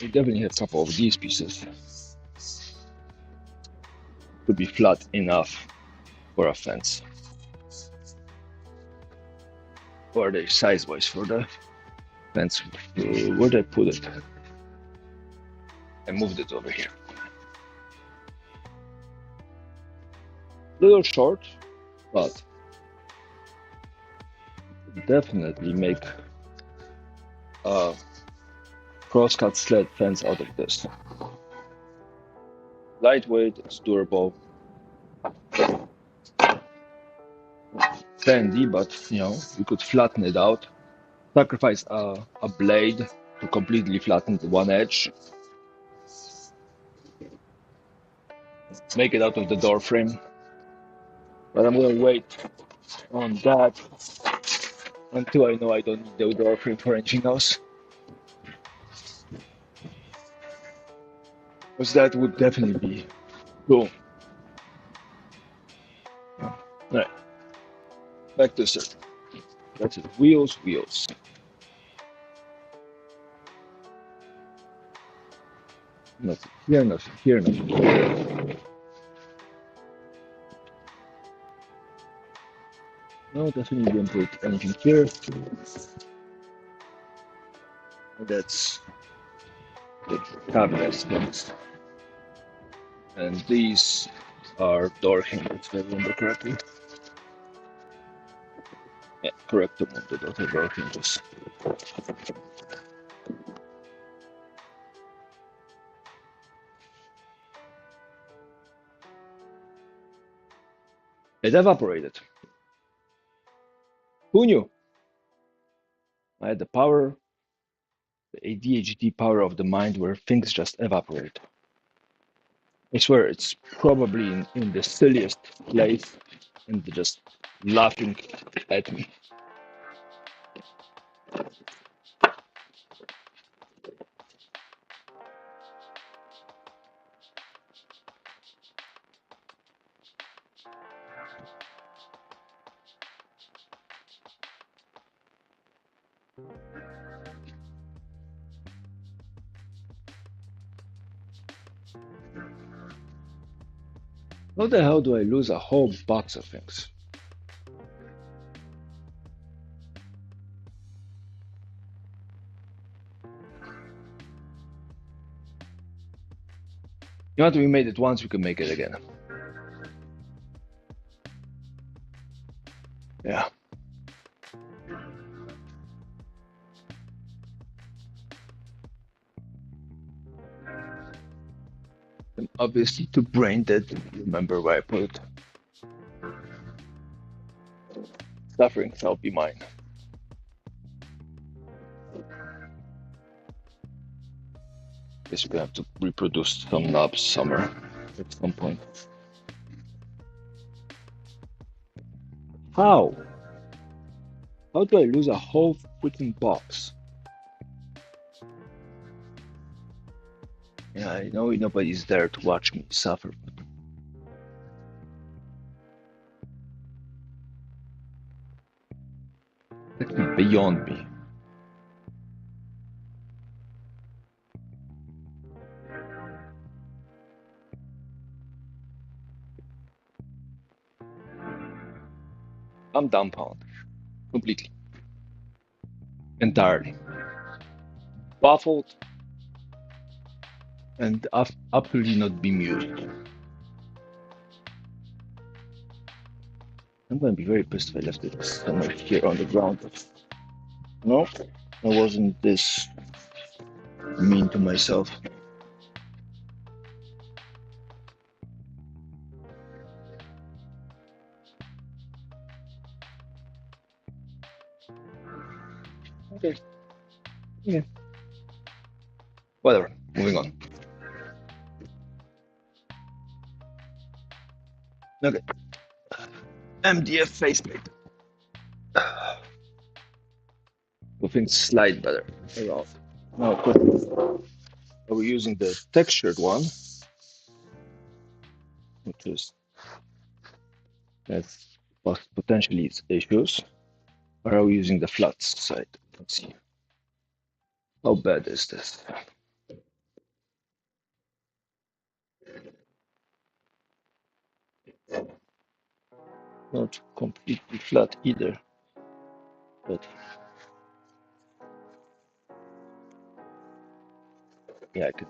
We definitely have a couple of these pieces to be flat enough for a fence. Or are they size-wise for the fence? Where did I put it? I moved it over here. A little short, but definitely make a crosscut sled fence out of this. Lightweight, it's durable, bendy, but you know, you could flatten it out. Sacrifice a blade to completely flatten the one edge. Make it out of the door frame. But I'm gonna wait on that until I know I don't need the door frame for anything else. Because that would definitely be cool. Alright, back to circle. That's it. Wheels, wheels. Nothing here, nothing here, nothing here. No, definitely didn't put anything here. And that's the cabinet things. And these are door hinges, if I remember correctly. Yeah, correct to move the door hinges. It evaporated. Who knew? I had the power, the ADHD power of the mind where things just evaporate. I swear it's probably in the silliest place and they're just laughing at me. How the hell do I lose a whole box of things? You know what? We made it once, we can make it again. Yeah. And obviously, too brain dead to remember where I put it. Suffering shall be mine. Guess we're gonna have to reproduce some knobs somewhere at some point. How? How do I lose a whole freaking box? Yeah, I know nobody's there to watch me suffer. That's beyond me. I'm dumbfounded. Completely. Entirely. Baffled and utterly not bemused. I'm gonna be very pissed if I left it somewhere here on the ground. No, I wasn't this mean to myself. Okay. Yeah. Whatever. Moving on. Okay. MDF faceplate. So things slide better around. Now, are we using the textured one, which is has potentially its issues, or are we using the flat side? Let's see. How bad is this? Not completely flat either, but yeah, I can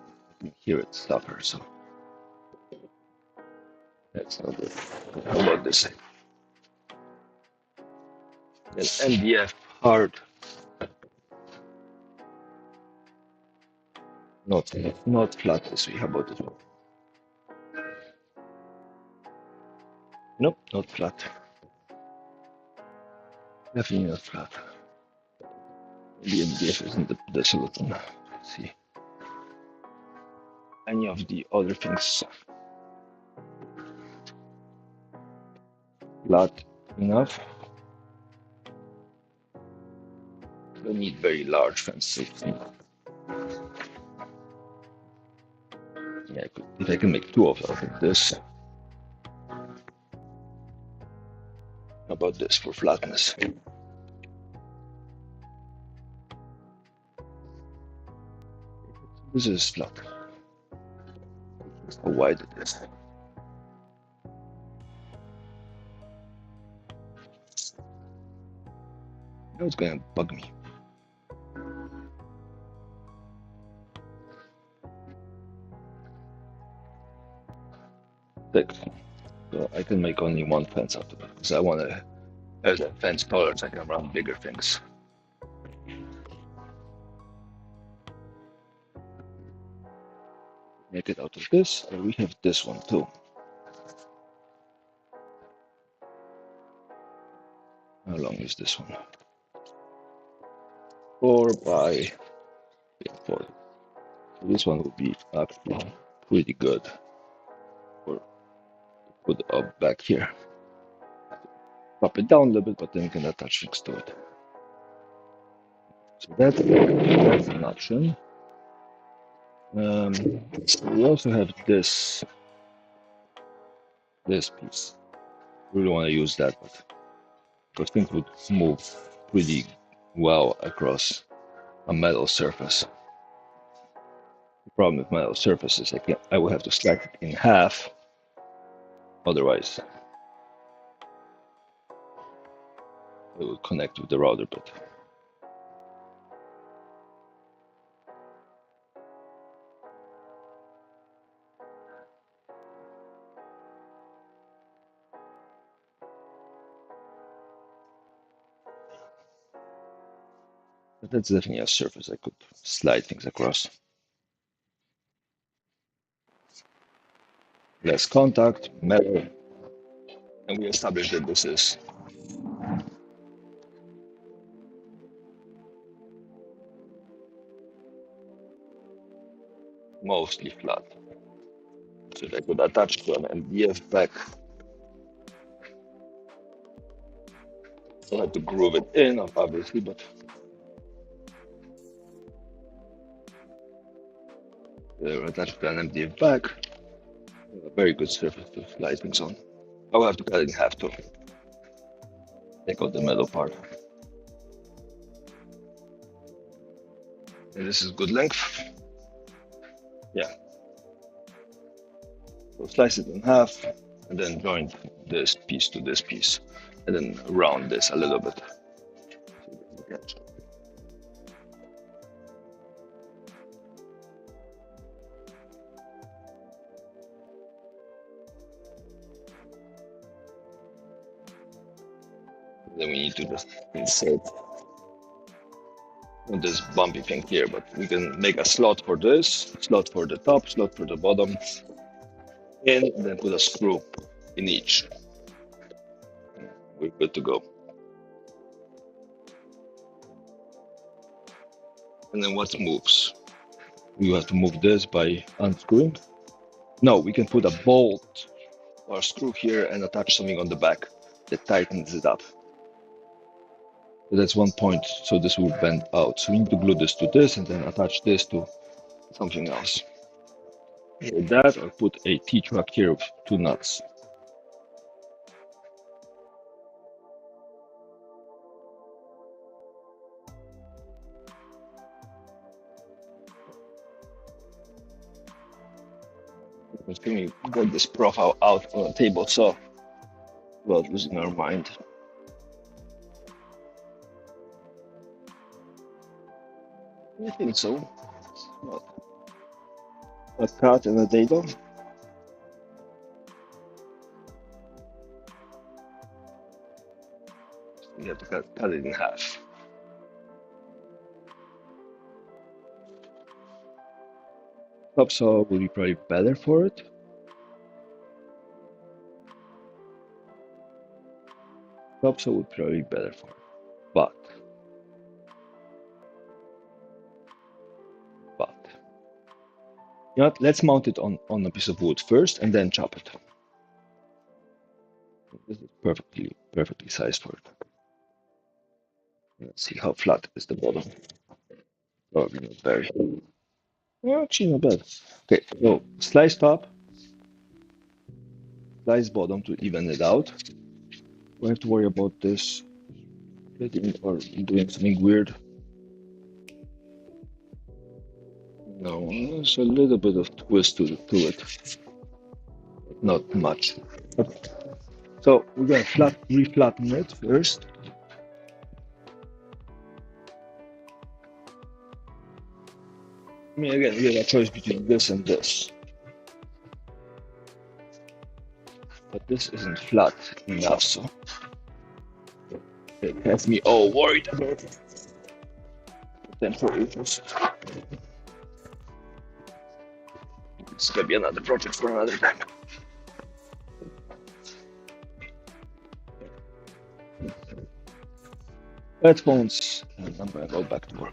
hear it suffer, so that's not good. How about this side? Yes, MDF hard, not flat this way. How about this one? Nope, not flat. Definitely not flat. Maybe MDF isn't the solution. Let's see. Any of the other things flat enough? Don't need very large fences. Yeah, if I can make two of them, like this. How about this for flatness? This is flat. How wide it is. Now it's gonna bug me. Thick. So I can make only one fence out of it because I want to, as a fence taller, so I can run bigger things. Make it out of this, and we have this one too. How long is this one? 4 by 4. So this one would be actually pretty good. Or put up back here. Pop it down a little bit, but then you can attach things to it. So that's an option. We also have this piece. Really want to use that, but because things would move pretty well across a metal surface. The problem with metal surfaces, I will have to slice it in half. Otherwise, it will connect with the router bit. But that's definitely a surface I could slide things across. Less contact, metal, and we established that this is mostly flat. So if I could attach to an MDF back, I'll have to groove it in, obviously, but attached to an MDF back, a very good surface to slide things on. I will have to cut it in half to take out the metal part. And this is good length. Yeah. So slice it in half and then join this piece to this piece and then round this a little bit. Then we need to just insert and this bumpy thing here, but we can make a slot for this, slot for the top, slot for the bottom, and then put a screw in each. We're good to go. And then what moves? We have to move this by unscrewing. No, we can put a bolt or a screw here and attach something on the back that tightens it up. So that's one point, so this will bend out. So we need to glue this to this and then attach this to something else. Either that or put a T-track here with two nuts. Can we get this profile out on a table saw without losing our mind? I think so. A cut and a dado. We have to cut it in half. Top saw will be probably better for it. Top saw would probably be better for it. But you know what? Let's mount it on a piece of wood first and then chop it. This is perfectly sized for it. Let's see how flat is the bottom. Probably not very. Well, actually, not bad. Okay, so slice top, slice bottom to even it out. We have to worry about this splitting or doing something weird. No, there's a little bit of twist to it, but not much. Okay. So we're gonna reflatten it first. I mean, again, we have a choice between this and this. But this isn't flat enough, so it has me all worried about it. Then for ages. It's gonna be another project for another time. Headphones, and I'm gonna go back to work.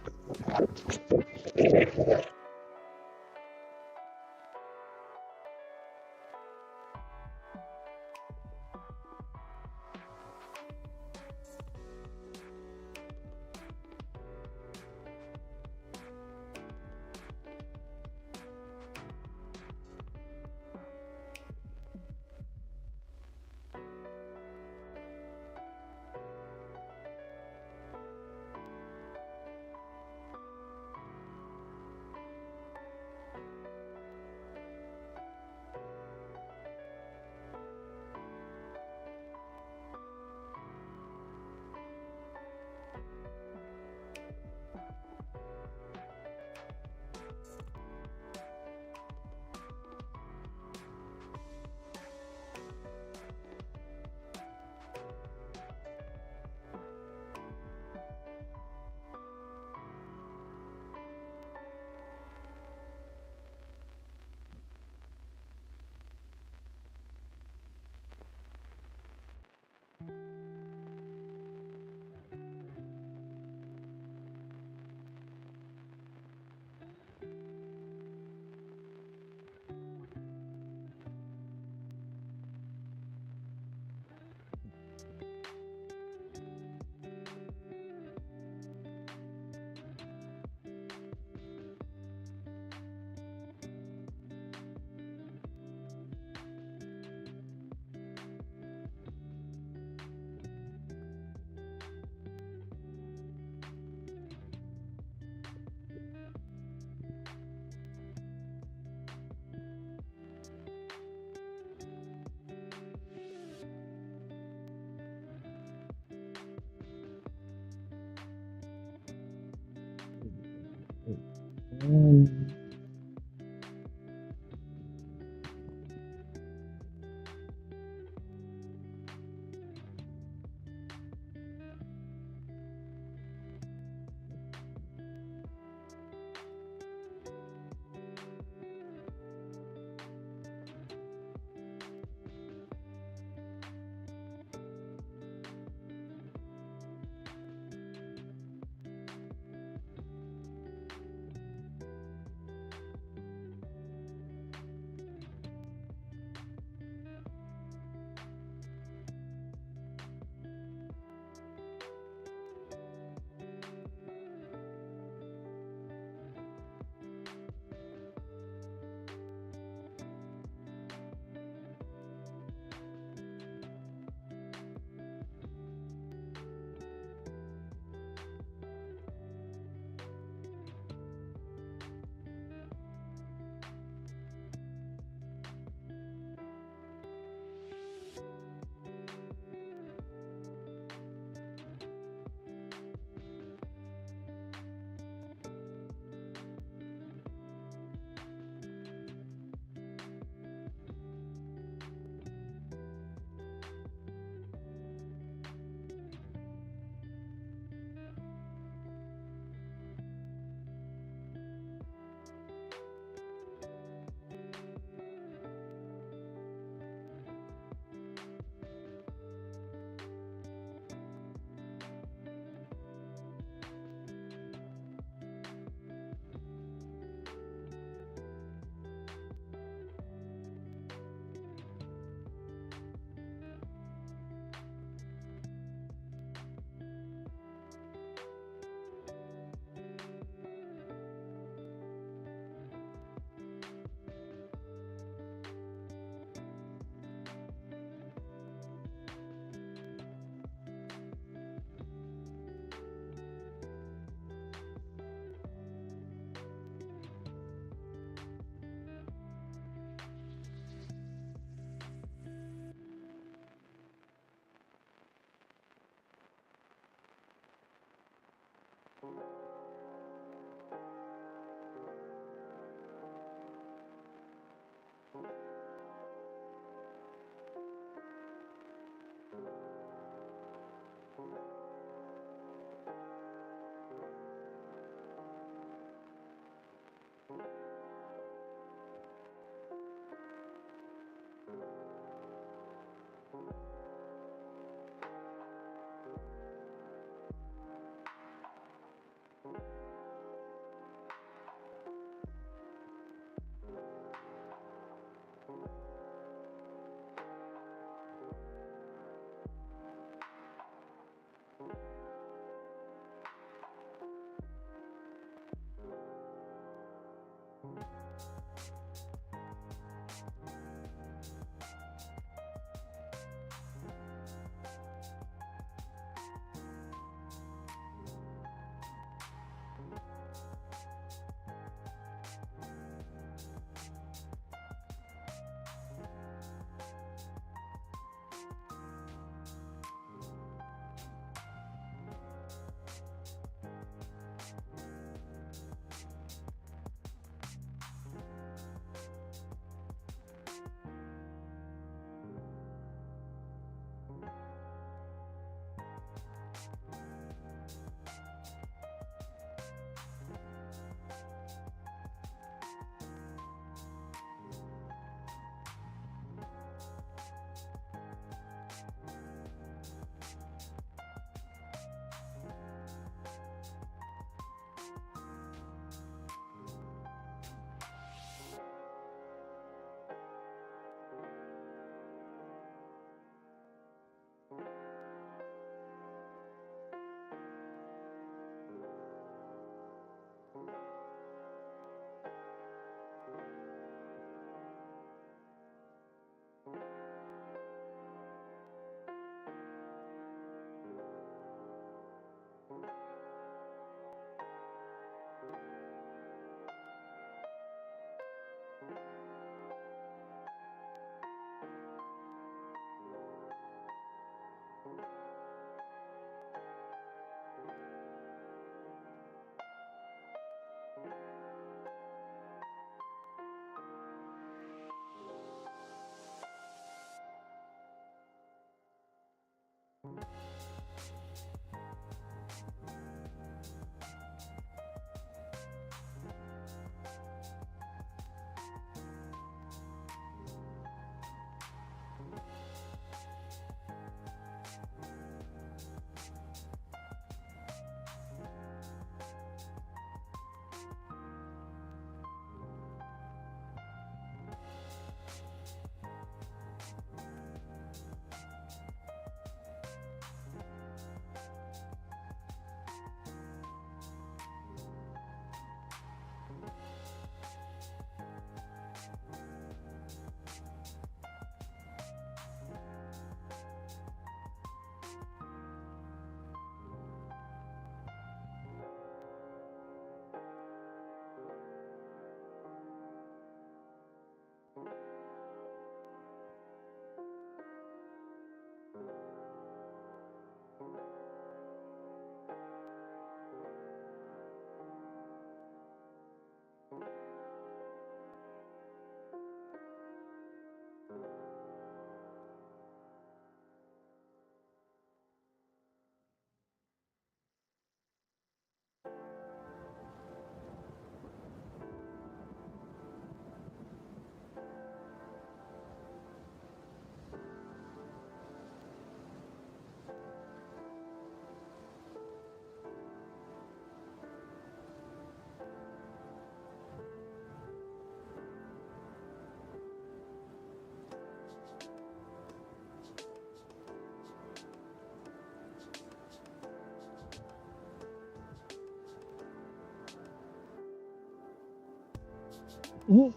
Ooh.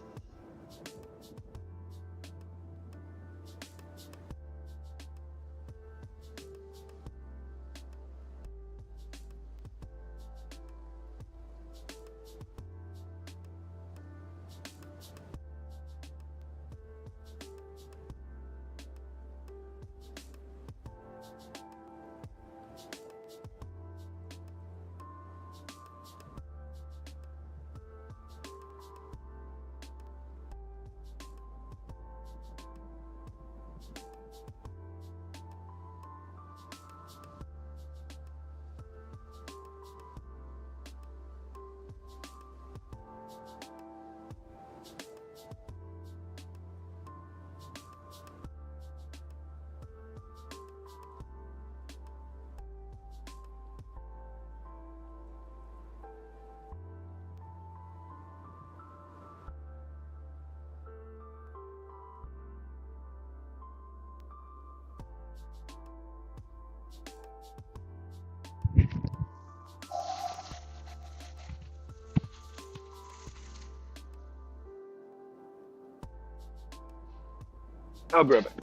I'll be right back.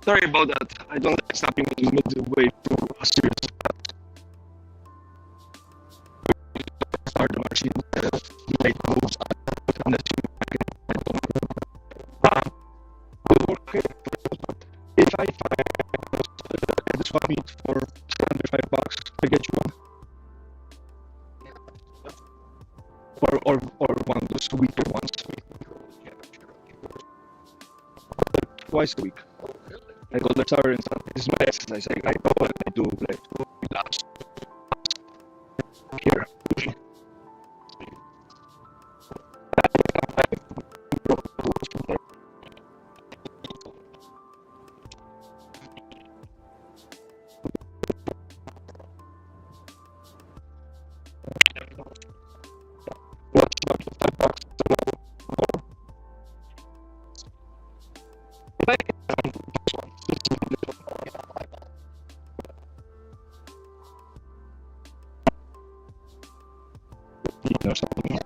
Sorry about that. I don't like stopping midway through a serious start the machine. Late moves unless you okay. If I find the swap meet for under $5, I get you one. Or one of those weaker ones. Twice a week. I go to the shower and stuff. This is my exercise. I go and I do like 2 laps here. Or something.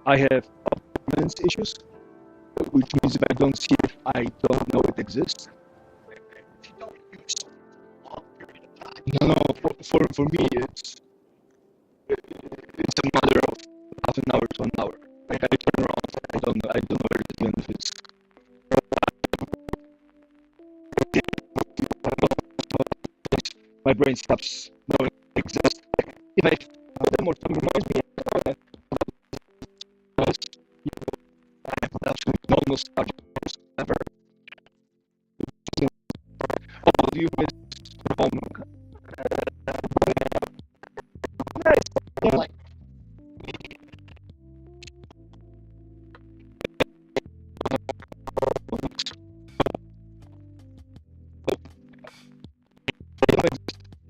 I have permanence issues, which means if I don't see it, I don't know it exists. No, for me, it's a matter of half an hour to an hour. Like I turn around, I don't know where it is, even if it's. My brain stops knowing it exists. If I them or something reminds me, I have absolutely no nostalgia ever. Oh, do you miss home? Nice. Yeah.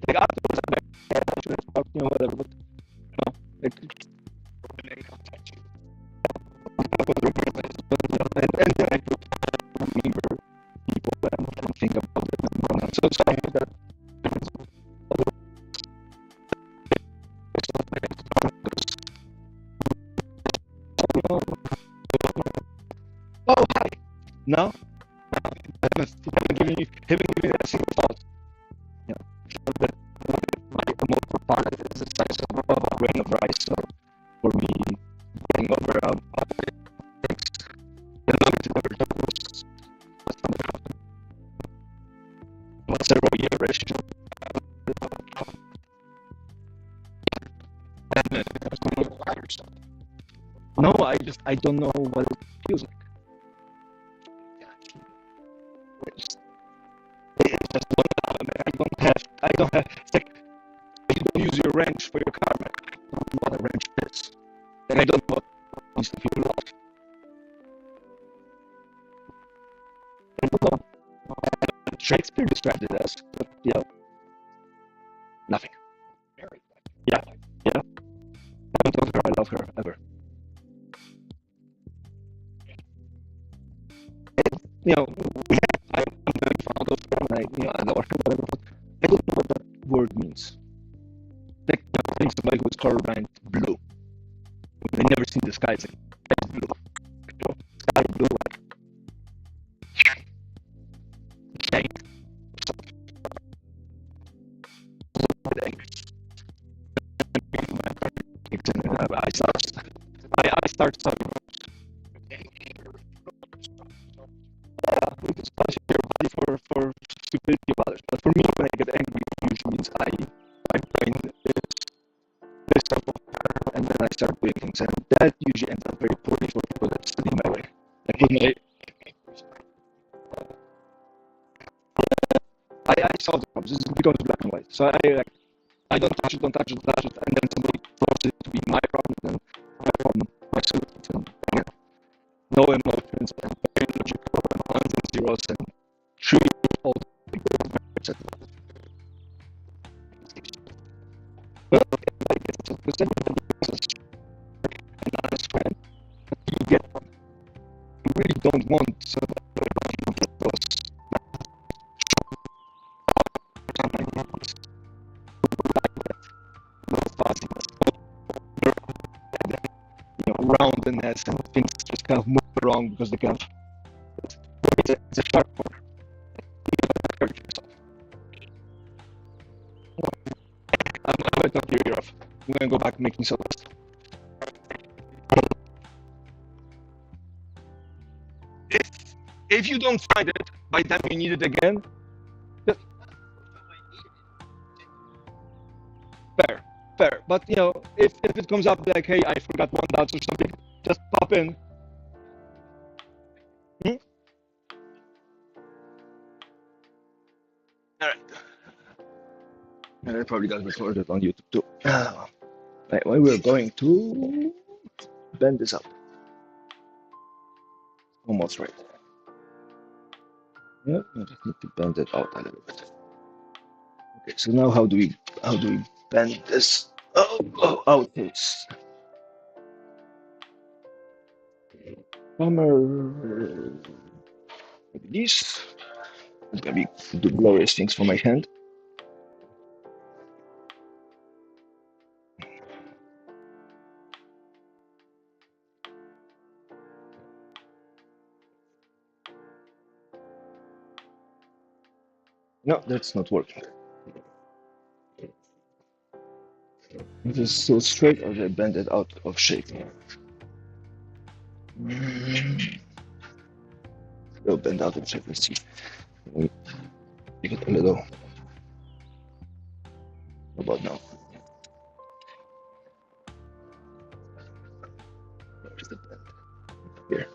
Like, afterwards, I'm like, yeah, I should have talked, whatever, but no, like, and then I could remember people and think about it. And so sorry that. Oh, hi. No? Haven't given me a single thought. Yeah. So that my motor part is the size of a grain of rice. So for me, getting over things, the knowledge never was a several year relationship. No, I don't know what it feels like. It's just I don't have, it's like, you don't use your wrench for your car, man. I don't know what a wrench is. And I don't know what it means to feel love. I don't know. Shakespeare described it as, but yeah, nothing. Yeah. I don't tell her I love her, ever. I'm very fond of her, and I adore her, whatever, but I don't know what that word means. Like, I think somebody who's colorblind blue. I never seen the sky, it's like, it's blue. Sky blue, like, shade. I start studying. Yeah, because punishing your body for stupidity of others. But for me, when I get angry, it usually means my brain is pissed off of her, and then I start doing things, and that usually ends up very poorly for people that study my way. Like with my, I saw the problems. This becomes black and white. So I don't touch it, don't touch it, don't touch it, and then somebody forces it to be my problem, then my problem, my solutions, and again, no emotions, and very logical, and ones and zeros, and true, all the good, etc. Well, I guess it's a percentage of the process, and not a friend, but you get one. You really don't want somebody to get those roundness and things just kind of move wrong because they kind of it's a sharp one. I'm gonna talk your ear off. I'm gonna go back making sodas. If you don't find it by the time you need it again, just fair. But you know, if it comes up like, hey, I forgot one dot or something, just pop in. Hmm? All right. And I probably got recorded on YouTube too. Right, well, we're going to bend this up. Almost right. Yeah, I just need to bend it out a little bit. Okay, so now how do we bend this? Out it's hammer like this. It's gonna be the glorious things for my hand. No, that's not working. It is so straight or I bend it out of shape. It'll bend out of shape. Let's see. Give it a little. How about now? Where's the bend? Here.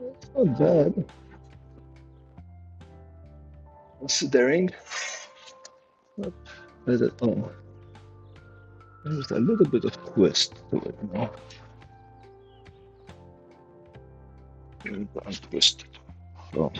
It's not bad. Considering. Not bad at all. There's a little bit of twist to it now. Untwist it. So.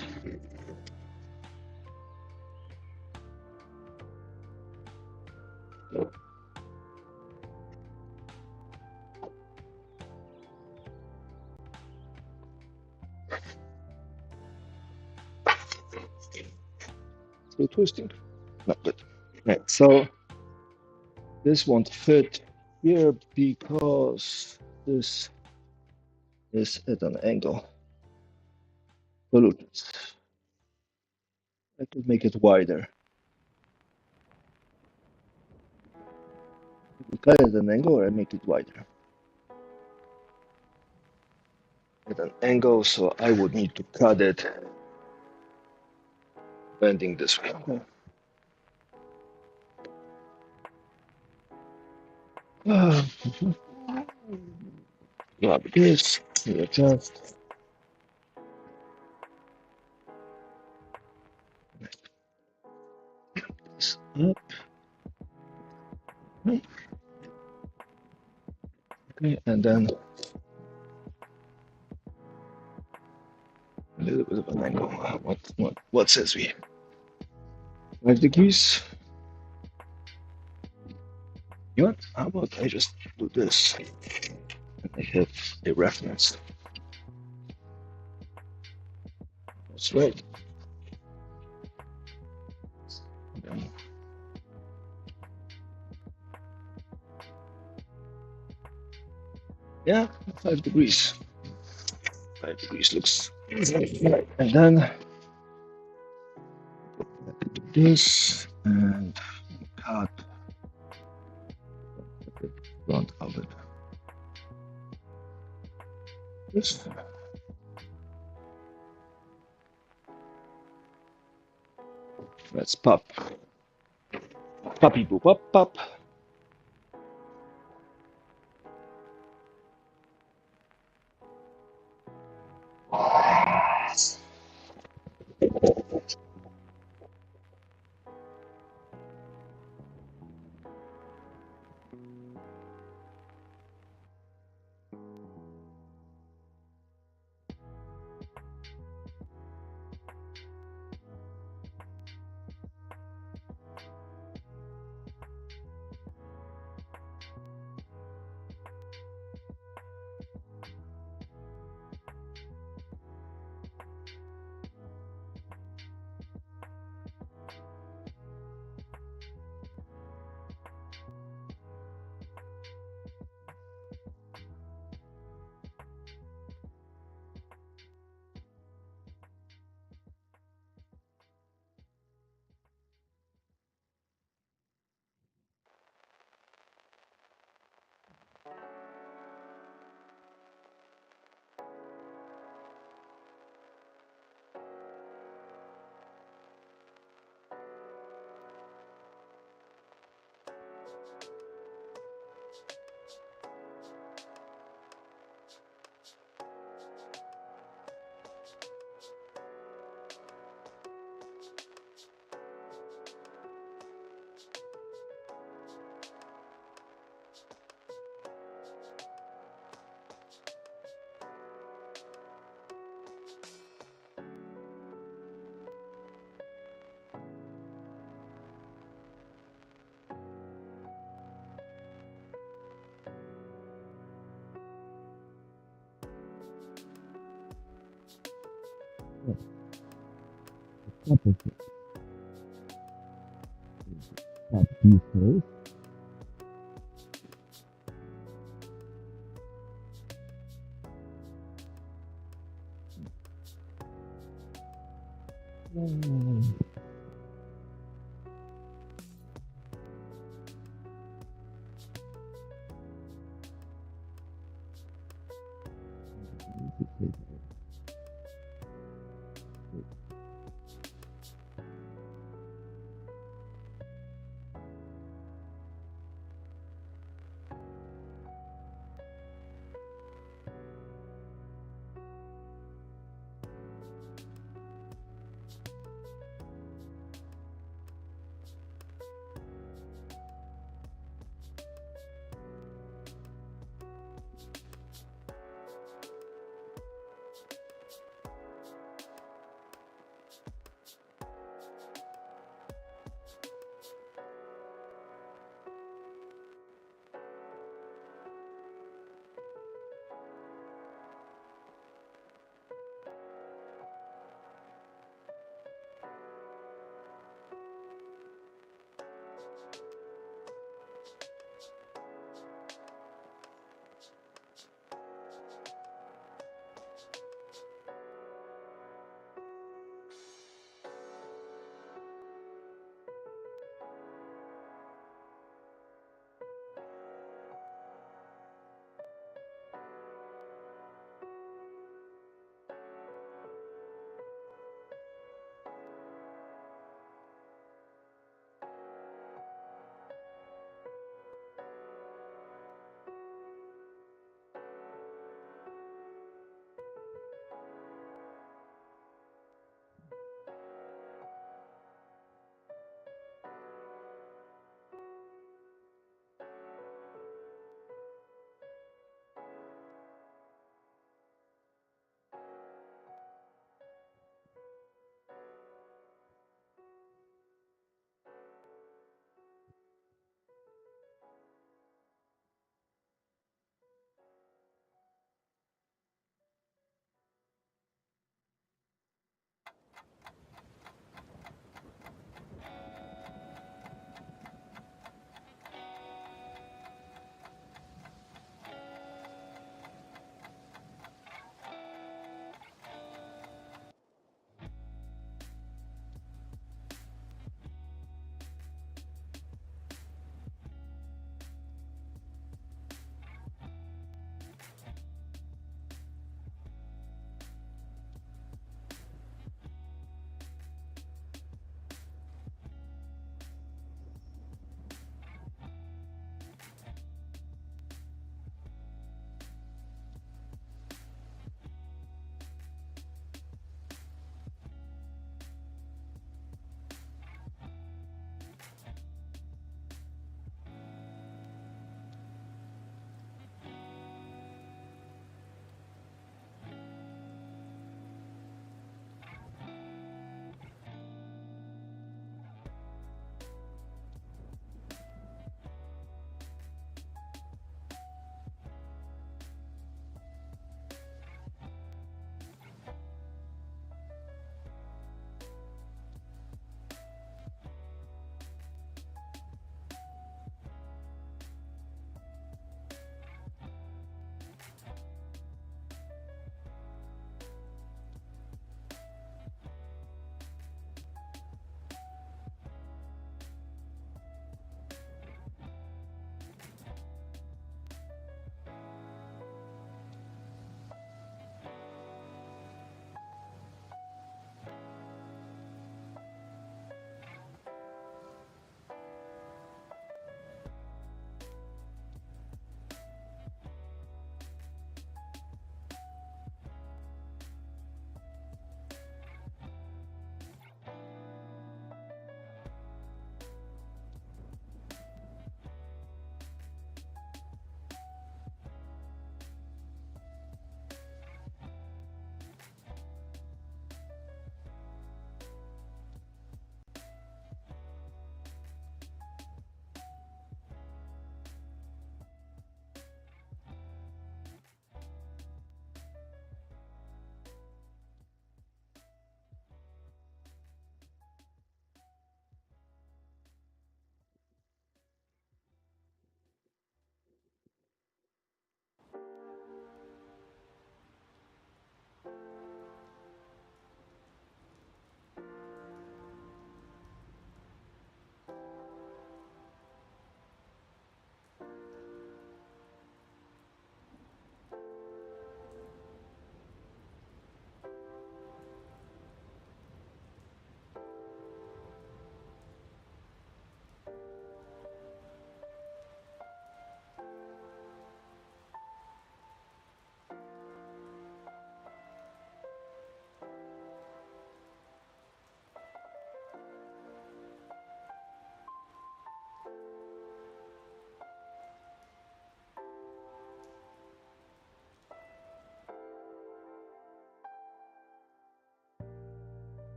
Still twisting. Not good. Right, so this won't fit here because this is at an angle. Solutions. I could make it wider. I cut it at an angle or I make it wider. At an angle, so I would need to cut it bending this way. Grab this, readjust. This up. Okay, and then a little bit of an angle. What says we? 5 degrees. You know what? How about I just do this? And I have a reference. That's right. Then, yeah, 5 degrees. 5 degrees looks right. And then do this and cut the front of it. This. Let's pop Puppy boop up pop.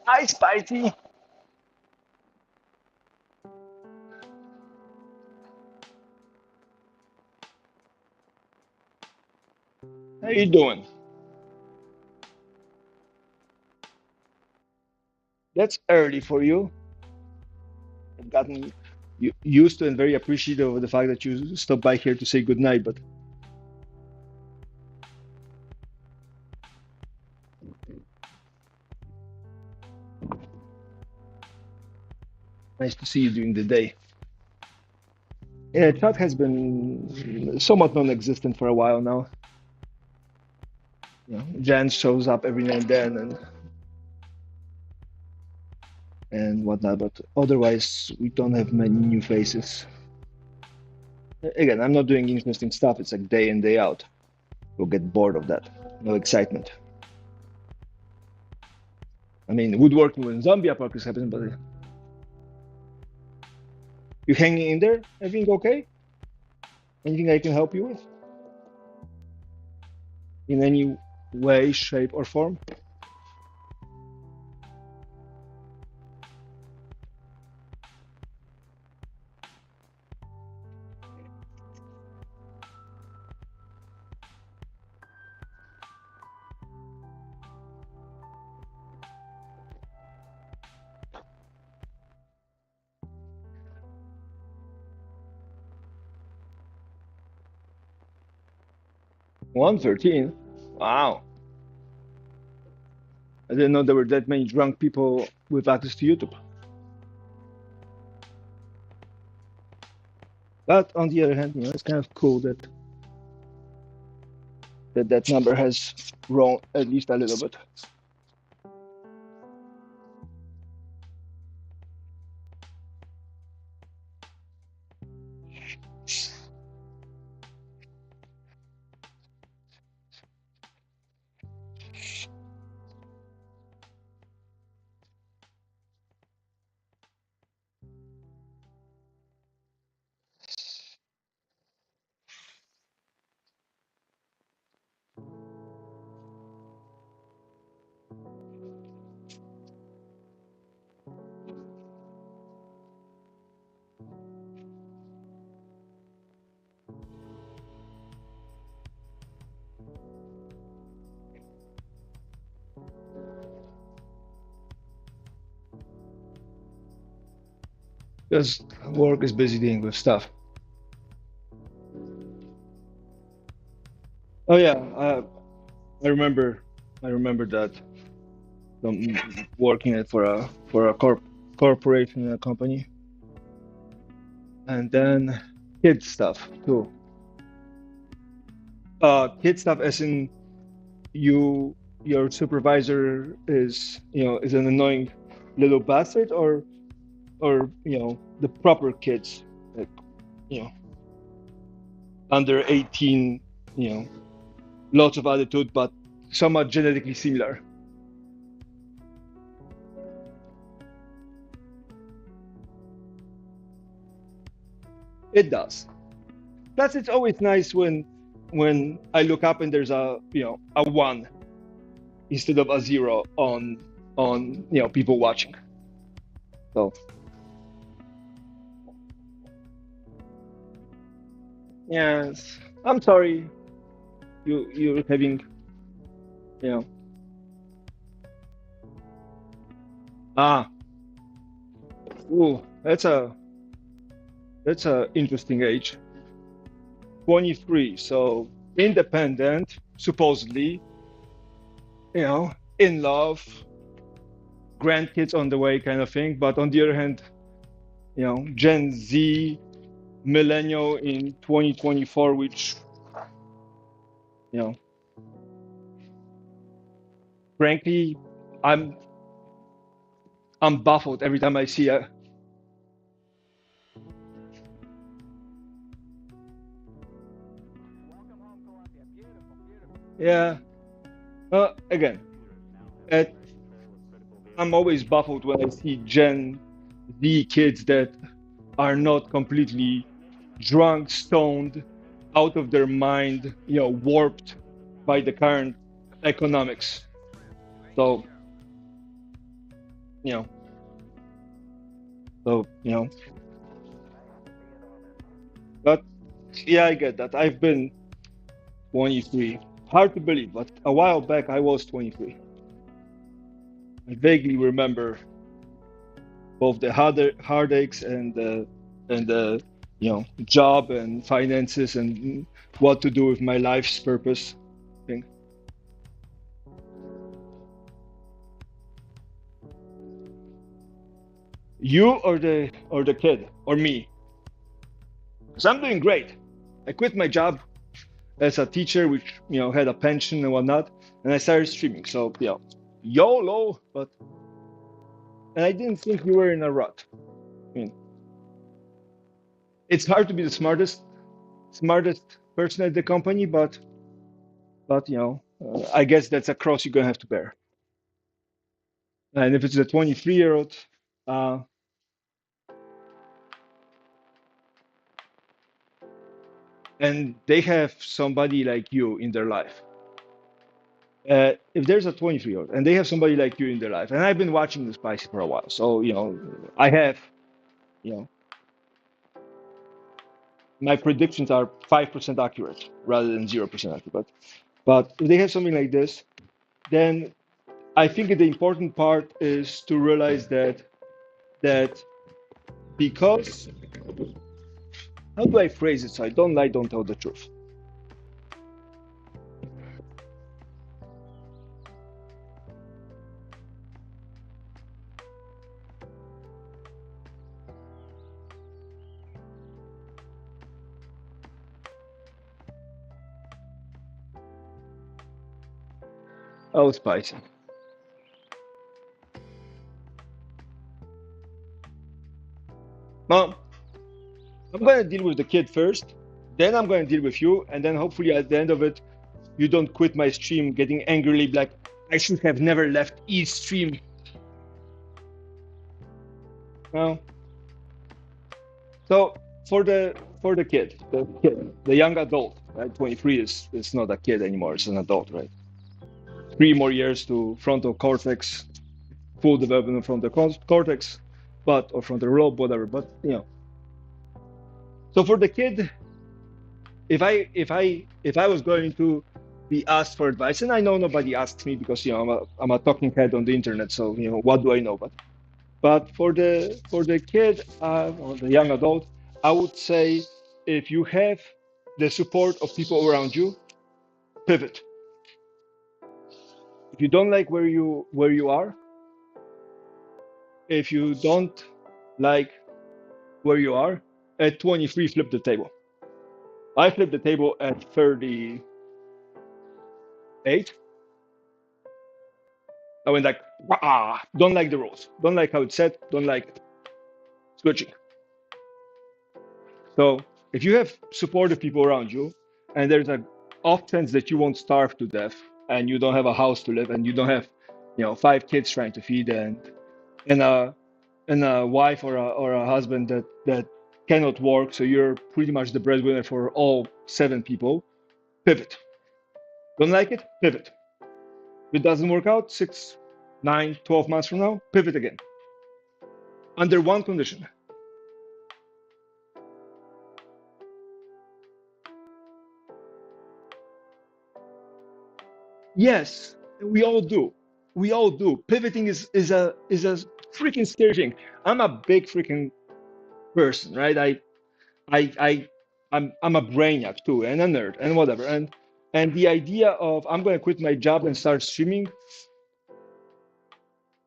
Hi, Spicy. How you doing? That's early for you. I've gotten used to and very appreciative of the fact that you stopped by here to say goodnight, but nice to see you during the day. Yeah, chat has been somewhat non-existent for a while now. Jan shows up every now and then and whatnot, but otherwise we don't have many new faces. Again, I'm not doing interesting stuff. It's like day in, day out. You'll get bored of that. No excitement. I mean, woodworking when zombie apocalypse happens, but you hanging in there? Everything okay? Anything I can help you with? In any way, shape, or form? One 13. Wow. I didn't know there were that many drunk people with access to YouTube. But on the other hand, it's kind of cool that number has grown at least a little bit. Because work is busy dealing with stuff. Oh yeah, I remember. I remember that working for a corporation and a company, and then kid stuff too. Kid stuff, as in your supervisor is an annoying little bastard, or the proper kids, like you know under 18, lots of attitude, but somewhat genetically similar. It does. Plus, it's always nice when I look up and there's a one instead of a zero on people watching. So Yes. I'm sorry you're having, you know. Ah, ooh, that's a interesting age. 23, so independent, supposedly, in love, grandkids on the way kind of thing. But on the other hand, Gen Z, millennial in 2024, which, you know, frankly, I'm I'm baffled every time I see a. Yeah. Again, at, I'm always baffled when I see Gen Z kids that are not completely drunk, stoned, out of their mind, warped by the current economics. So, you know, so, but yeah, I get that. I've been 23. Hard to believe, but a while back I was 23. I vaguely remember both the heartaches and the job and finances and what to do with my life's purpose thing. You or the kid or me? Because I'm doing great. I quit my job as a teacher, which had a pension and whatnot, and I started streaming. So YOLO. But and I didn't think you were in a rut. I mean, it's hard to be the smartest person at the company, but I guess that's a cross you're gonna have to bear. And if it's a 23-year-old, uh, and they have somebody like you in their life, if there's a 23-year-old and they have somebody like you in their life, and I've been watching the Spicy for a while, so I have, you know, my predictions are 5% accurate rather than 0% accurate. But if they have something like this, then I think the important part is to realize that because how do I phrase it so I don't lie, don't tell the truth. Oh, spicy. Well, I'm gonna deal with the kid first, then I'm gonna deal with you, and then hopefully at the end of it, you don't quit my stream getting angrily like I should have never left each stream. Well, so for the kid, the young adult, right? 23 is not a kid anymore; it's an adult, right? 3 more years to frontal cortex, full development of frontal cortex, but or frontal lobe, whatever. But so for the kid, if I was going to be asked for advice, and I know nobody asks me because I'm a talking head on the internet, so what do I know? But for the kid or the young adult, I would say if you have the support of people around you, pivot. If you don't like where you are, if you don't like where you are, at 23, flip the table. I flipped the table at 38. I went like, don't like the rules, don't like how it's set, don't like switching. So if you have supportive people around you, and there's a off chance that you won't starve to death, and you don't have a house to live, and you don't have, 5 kids trying to feed, and a wife or a husband that cannot work, so you're pretty much the breadwinner for all 7 people. Pivot. Don't like it? Pivot. If it doesn't work out 6, 9, 12 months from now, pivot again. Under one condition: Yes, we all do. We all do. Pivoting is a freaking scary thing. I'm a big freaking person, right? I I'm a brainiac too, and a nerd, and whatever. And the idea of I'm going to quit my job and start streaming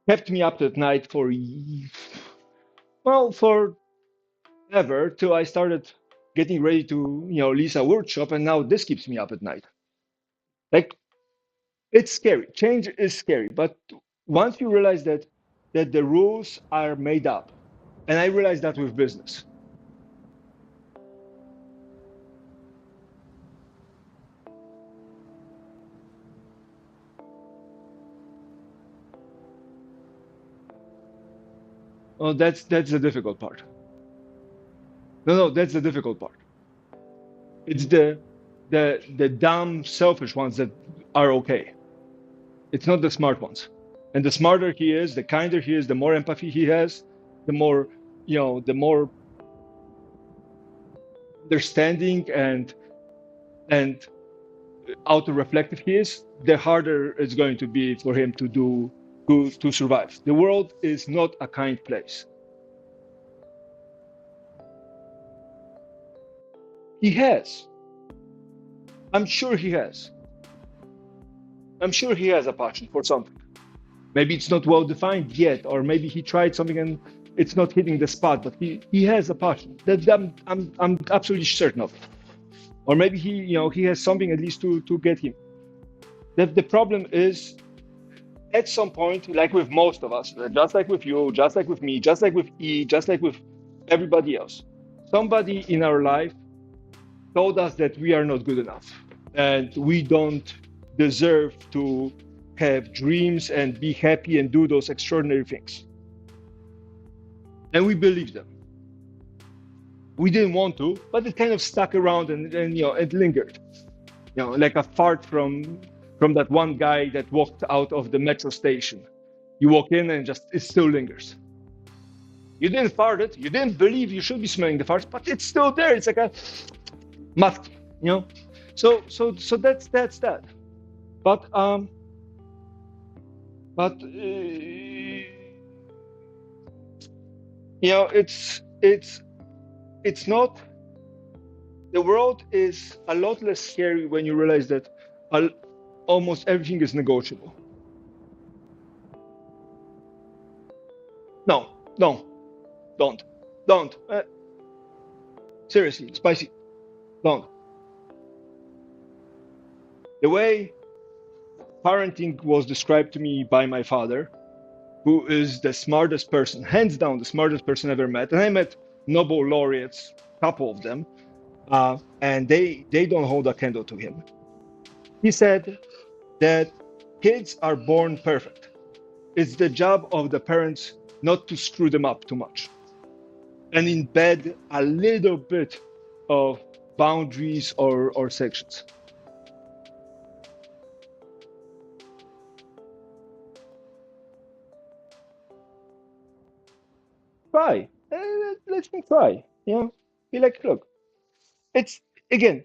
kept me up at night for well forever till I started getting ready to lease a workshop, and now this keeps me up at night. Like, it's scary. Change is scary, but once you realize that the rules are made up, and I realized that with business. Oh, that's the difficult part. No, that's the difficult part. It's the dumb, selfish ones that are okay. It's not the smart ones. And the smarter he is, the kinder he is, the more empathy he has, the more the more understanding and auto-reflective he is, the harder it's going to be for him to survive. The world is not a kind place. He has. I'm sure he has. I'm sure he has a passion for something. Maybe it's not well defined yet, or maybe he tried something and it's not hitting the spot, but he has a passion. That I'm absolutely certain of. Or maybe he has something at least to get him. The problem is at some point, like with most of us, just like with you, just like with me, just like with E, just like with everybody else, somebody in our life told us that we are not good enough and we don't deserve to have dreams and be happy and do those extraordinary things. And we believed them. We didn't want to, but it kind of stuck around and it lingered. Like a fart from that one guy that walked out of the metro station. You walk in and just it still lingers. You didn't fart it. You didn't believe you should be smelling the farts, but it's still there. It's like a must, So that's that. But it's not. The world is a lot less scary when you realize that almost everything is negotiable. No, no, don't. Seriously, spicy, don't. The way parenting was described to me by my father, who is the smartest person, hands down, the smartest person I ever met, and I met Nobel laureates, a couple of them, and they don't hold a candle to him. He said that kids are born perfect. It's the job of the parents not to screw them up too much and embed a little bit of boundaries or sections. Try. Let me try. Be like, look, it's again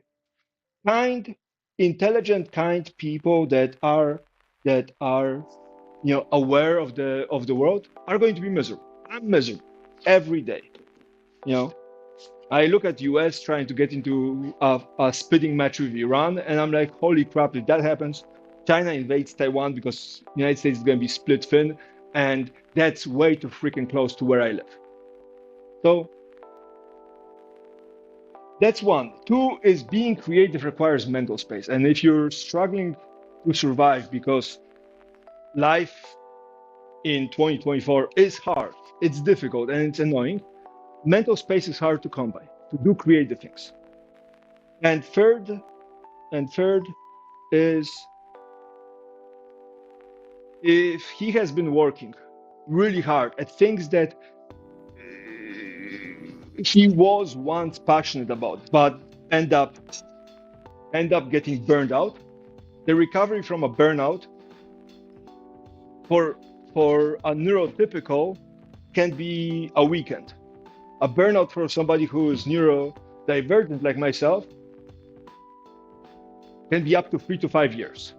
kind, intelligent, kind people that are aware of the world are going to be miserable. I'm miserable every day. You know, I look at US trying to get into a spitting match with Iran, and I'm like, holy crap! If that happens, China invades Taiwan because the United States is going to be split thin, and that's way too freaking close to where I live. So that's one. Two is being creative requires mental space, and if you're struggling to survive because life in 2024 is hard, it's difficult, and it's annoying, mental space is hard to come by to do creative things. And third is if he has been working really hard at things that he was once passionate about, but end up getting burned out. The recovery from a burnout for a neurotypical can be a weekend. A burnout for somebody who is neurodivergent like myself can be up to 3 to 5 years.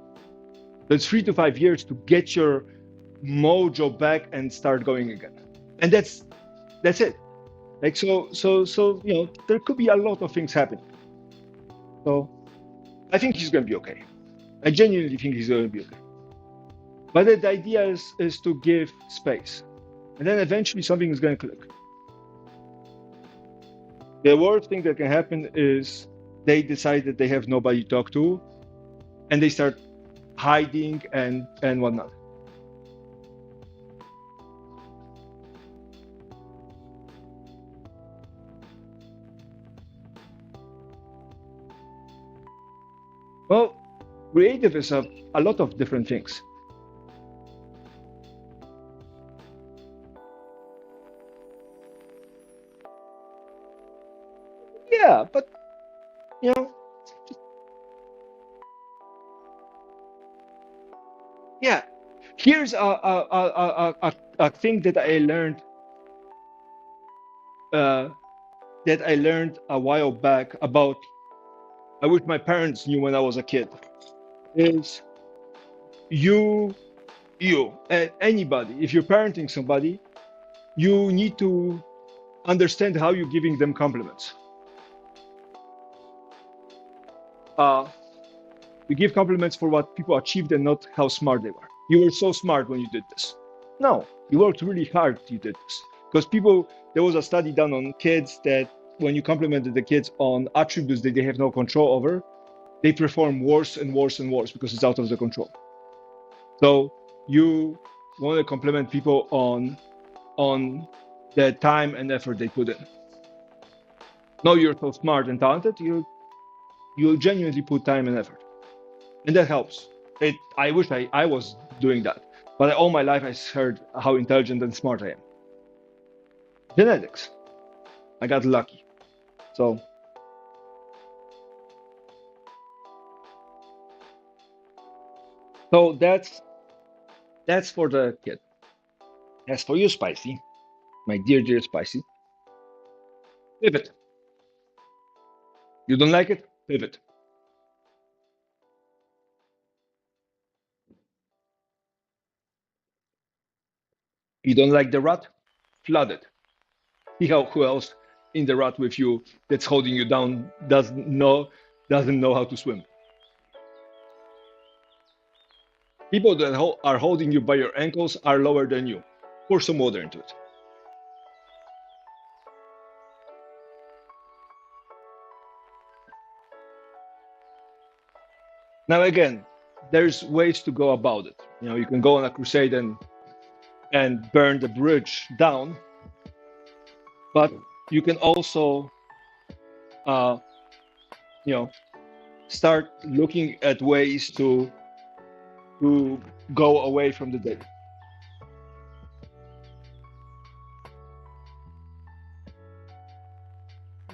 So it's 3 to 5 years to get your mojo back and start going again. And that's it. Like so there could be a lot of things happening. So I think he's gonna be okay. I genuinely think he's gonna be okay. But the idea is to give space. And then eventually something is gonna click. The worst thing that can happen is they decide that they have nobody to talk to and they start hiding and whatnot. Well, creative is a lot of different things. Yeah, but you know, yeah. Here's a thing uh, that I learned a while back about. I wish my parents knew when I was a kid. Is you and anybody, if you're parenting somebody, you need to understand how you're giving them compliments. Uh, you give compliments for what people achieved and not how smart they were. You were so smart when you did this. No, you worked really hard. You did this because people. There was a study done on kids that when you complimented the kids on attributes that they have no control over, they perform worse and worse and worse because it's out of their control. So you want to compliment people on the time and effort they put in. No, you're so smart and talented. You genuinely put time and effort, and that helps. I wish I was doing that, but all my life I heard how intelligent and smart I am. Genetics. I got lucky. So so that's for the kid. As for you, Spicy, my dear Spicy, pivot. You don't like it? Pivot. You don't like the rut? Flood it. See how who else in the rut with you that's holding you down doesn't know how to swim. People that are holding you by your ankles are lower than you. Pour some water into it. Now again, there's ways to go about it. You can go on a crusade and burn the bridge down, but you can also uh, you know start looking at ways to go away from the dead.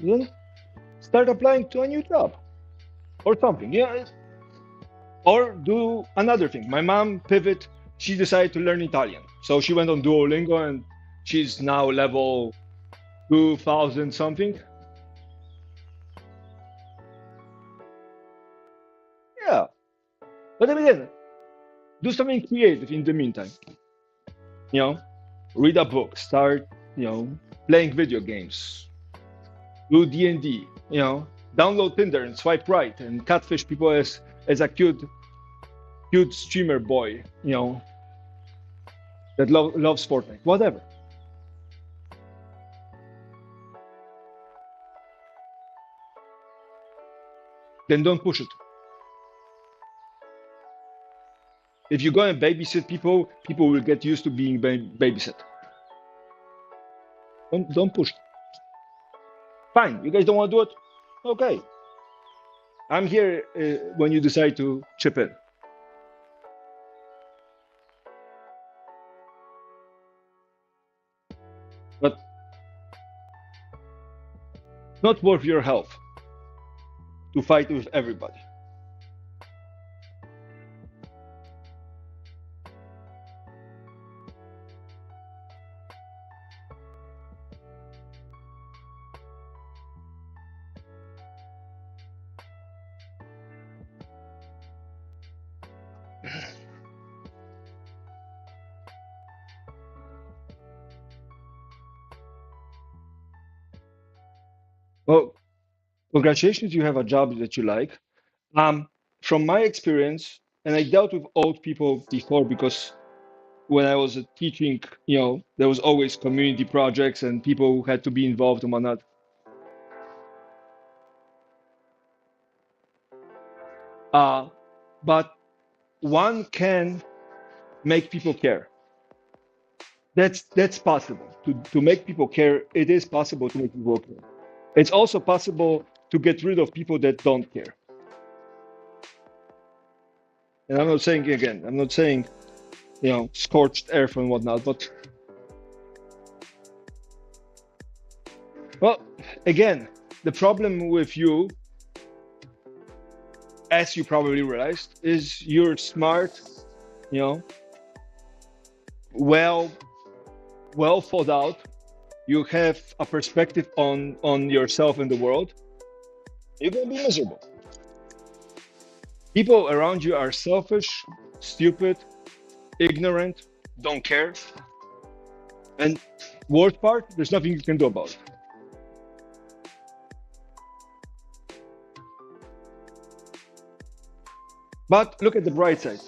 Then start applying to a new job or something. Yeah, or do another thing. My mom pivot. She decided to learn Italian, so she went on Duolingo and she's now level 2000 something. Yeah, but then again, do something creative in the meantime. You know, read a book, start playing video games, do D&D. Download Tinder and swipe right and catfish people as a cute streamer boy. That loves Fortnite. Whatever. Then don't push it. If you go and babysit people, people will get used to being babysit. Don't push it. Fine, you guys don't want to do it. Okay, I'm here when you decide to chip in. But not worth your health to fight with everybody. Well, congratulations, you have a job that you like. Um, from my experience, and I dealt with old people before because when I was teaching, there was always community projects and people who had to be involved and whatnot. But one can make people care. That's possible. To make people care, it is possible to make people care. It's also possible to get rid of people that don't care. And I'm not saying again, I'm not saying, scorched earth and whatnot, but well, again, the problem with you, as you probably realized, is you're smart, you know, well well thought out. You have a perspective on yourself and the world. You're gonna be miserable. People around you are selfish, stupid, ignorant, don't care, and worst part, there's nothing you can do about it. But look at the bright side.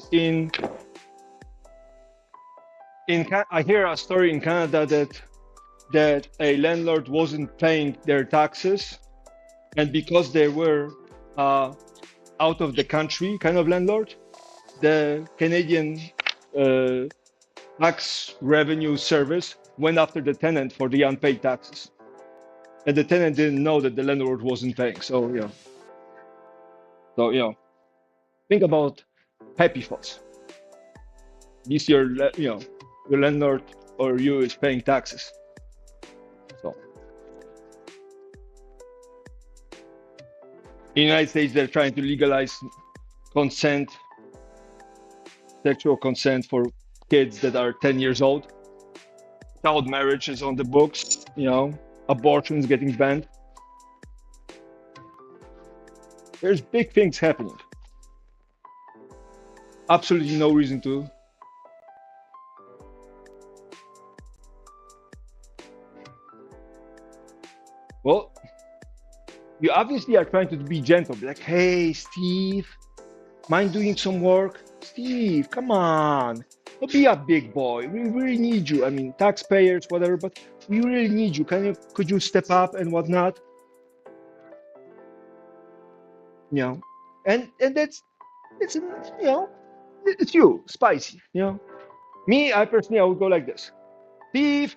I hear a story in Canada that a landlord wasn't paying their taxes, and because they were out of the country kind of landlord, the Canadian uh, tax revenue service went after the tenant for the unpaid taxes, and the tenant didn't know that the landlord wasn't paying. So think about happy thoughts. At least your landlord or you is paying taxes. So in the United States, they're trying to legalize consent, sexual consent for kids that are 10 years old. Child marriage is on the books. Abortions getting banned. There's big things happening. Absolutely no reason to. Well, you obviously are trying to be gentle. Be like, hey, Steve, mind doing some work? Steve, come on. Don't be a big boy. We really need you. I mean, taxpayers, whatever, but we really need you. Could you step up and whatnot? And it's you, spicy. Me, I personally, I would go like this. Steve,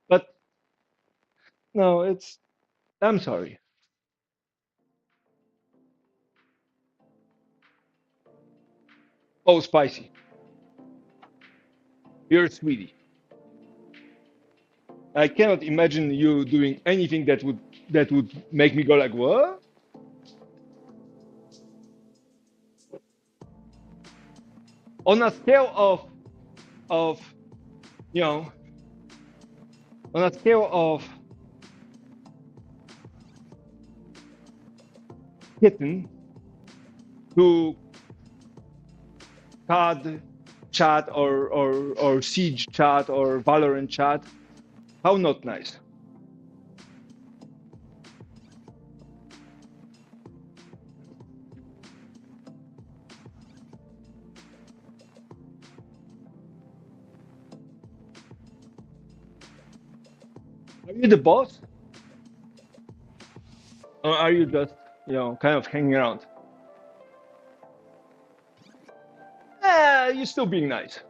but no, I'm sorry. Oh, spicy. You're a sweetie. I cannot imagine you doing anything that would make me go like, what? On a scale of you know on a scale of kitten to COD chat or Siege chat or Valorant chat, how not nice? Are you the boss, or are you just kind of hanging around? You're still being nice.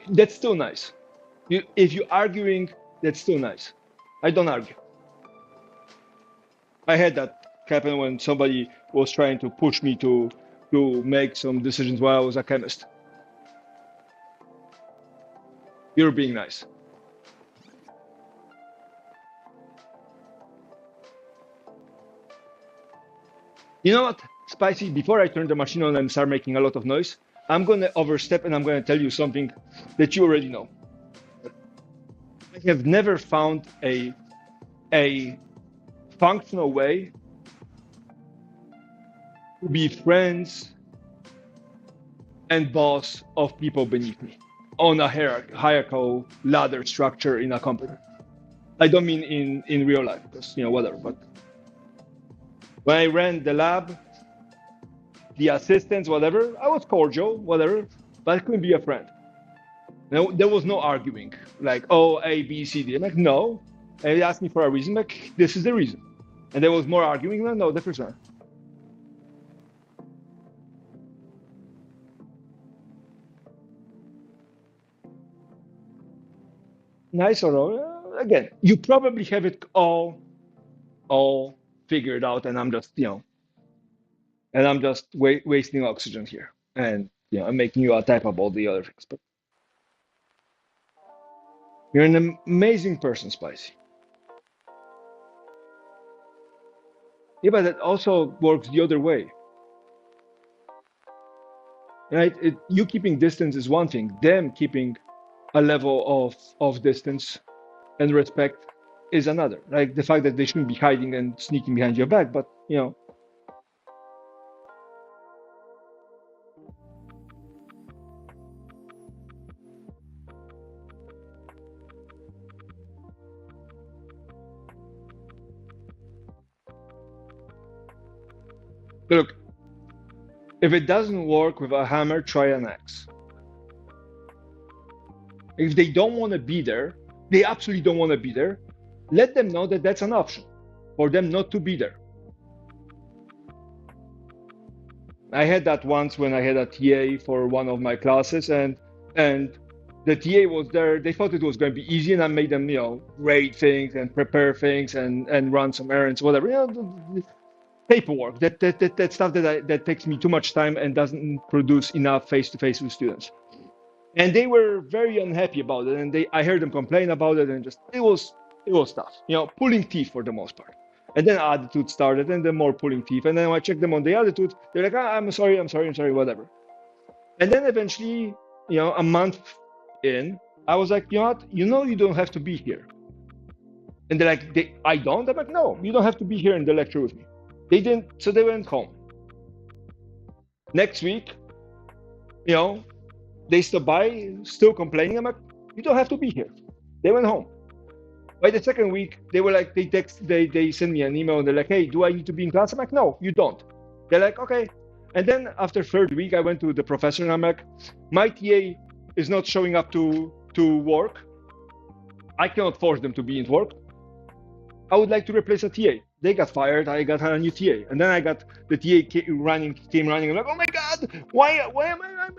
That's still nice. If you're arguing, that's still nice. I don't argue. I had that happen when somebody was trying to push me to make some decisions while I was a chemist. You're being nice. You know what, Spicy? Before I turn the machine on and start making a lot of noise, I'm gonna overstep and I'm gonna tell you something that you already know. I have never found a a functional way to be friends and boss of people beneath me on a hierarchical ladder structure in a company. I don't mean in real life, because whatever. But when I ran the lab, the assistants, whatever, I was cordial, whatever, but I couldn't be a friend. There was no arguing, like, oh, A, B, C, D. I'm like, no. And they asked me for a reason, like, this is the reason. And there was more arguing, no, the first one. Nice or again, you probably have it all figured out, and I'm just, wasting oxygen here, and I'm making you a type of all the other things. But you're an amazing person, Spicy. Yeah, but it also works the other way, right? You keeping distance is one thing. Them keeping a level of distance and respect is another. Like the fact that they shouldn't be hiding and sneaking behind your back, but look, if it doesn't work with a hammer, try an axe. If they don't want to be there, they absolutely don't want to be there, let them know that that's an option for them not to be there. I had that once when I had a TA for one of my classes, and the TA was there. They thought it was going to be easy, and I made them, rate things and prepare things and run some errands, whatever. Paperwork. That stuff that takes me too much time and doesn't produce enough face-to-face with students. And they were very unhappy about it, and I heard them complain about it, and just it was tough, pulling teeth for the most part. And then attitude started, and then more pulling teeth. And then when I checked them on the attitude, they're like, I'm sorry, whatever. And then eventually, a month in, I was like, you know what? You don't have to be here. And they're like, I don't? I'm like, no, you don't have to be here in the lecture with me. They didn't, so they went home. Next week, they stopped by, still complaining. I'm like, you don't have to be here. They went home. By the second week, they were like, they sent me an email, and they're like, hey, do I need to be in class? I'm like, no, you don't. They're like, okay. And then after third week, I went to the professor, and I'm like, my TA is not showing up to work. I cannot force them to be in work. I would like to replace a TA. They got fired. I got a new TA, and then I got the TA came running. I'm like, oh my god, why am I?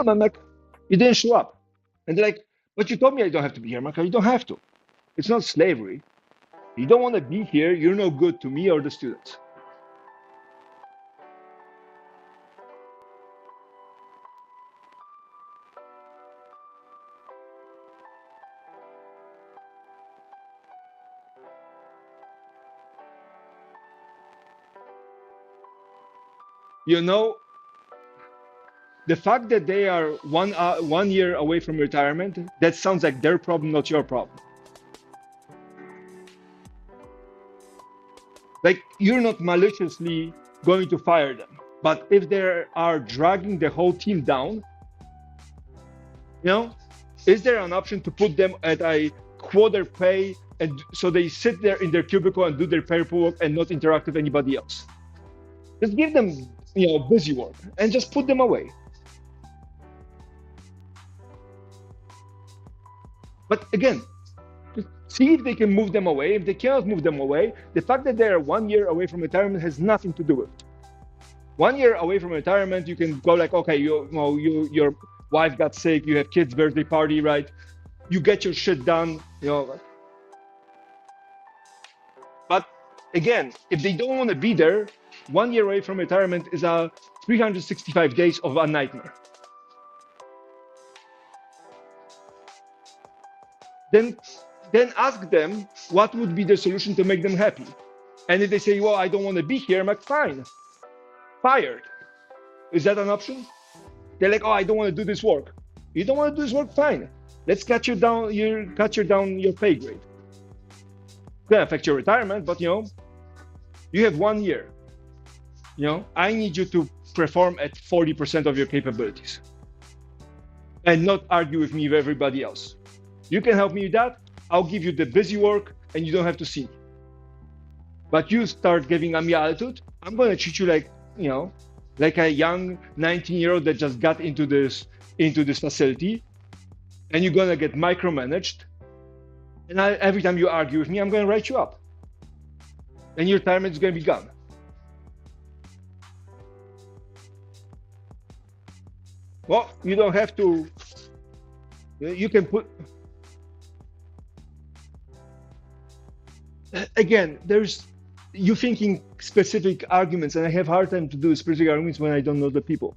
I'm like, you didn't show up, and they're like, but you told me I don't have to be here. I'm like, you don't have to. It's not slavery. You don't want to be here. You're no good to me or the students. The fact that they are 1 year away from retirement, that sounds like their problem, not your problem. Like, you're not maliciously going to fire them, but if they are dragging the whole team down, is there an option to put them at a quarter pay, and so they sit there in their cubicle and do their paperwork and not interact with anybody else? Just give them busy work and just put them away. But again, see if they can move them away. If they cannot move them away, the fact that they are 1 year away from retirement has nothing to do with it. 1 year away from retirement, you can go like, okay, your wife got sick, you have kids' birthday party, right? You get your shit done, But again, if they don't want to be there, 1 year away from retirement is a 365 days of a nightmare. Then ask them what would be the solution to make them happy. And if they say, well, I don't want to be here, I'm like, fine, fired. Is that an option? They're like, oh, I don't want to do this work. You don't want to do this work? Fine. Let's cut you down your pay grade. gonna affect your retirement, but you have 1 year. I need you to perform at 40% of your capabilities and not argue with me with everybody else. You can help me with that. I'll give you the busy work and you don't have to see me. But you start giving me attitude, I'm gonna treat you like a young 19-year-old that just got into this facility, and you're gonna get micromanaged. And every time you argue with me, I'm gonna write you up, and your retirement is gonna be gone. Well, you don't have to. You can put. Again, you thinking specific arguments, and I have a hard time to do specific arguments when I don't know the people.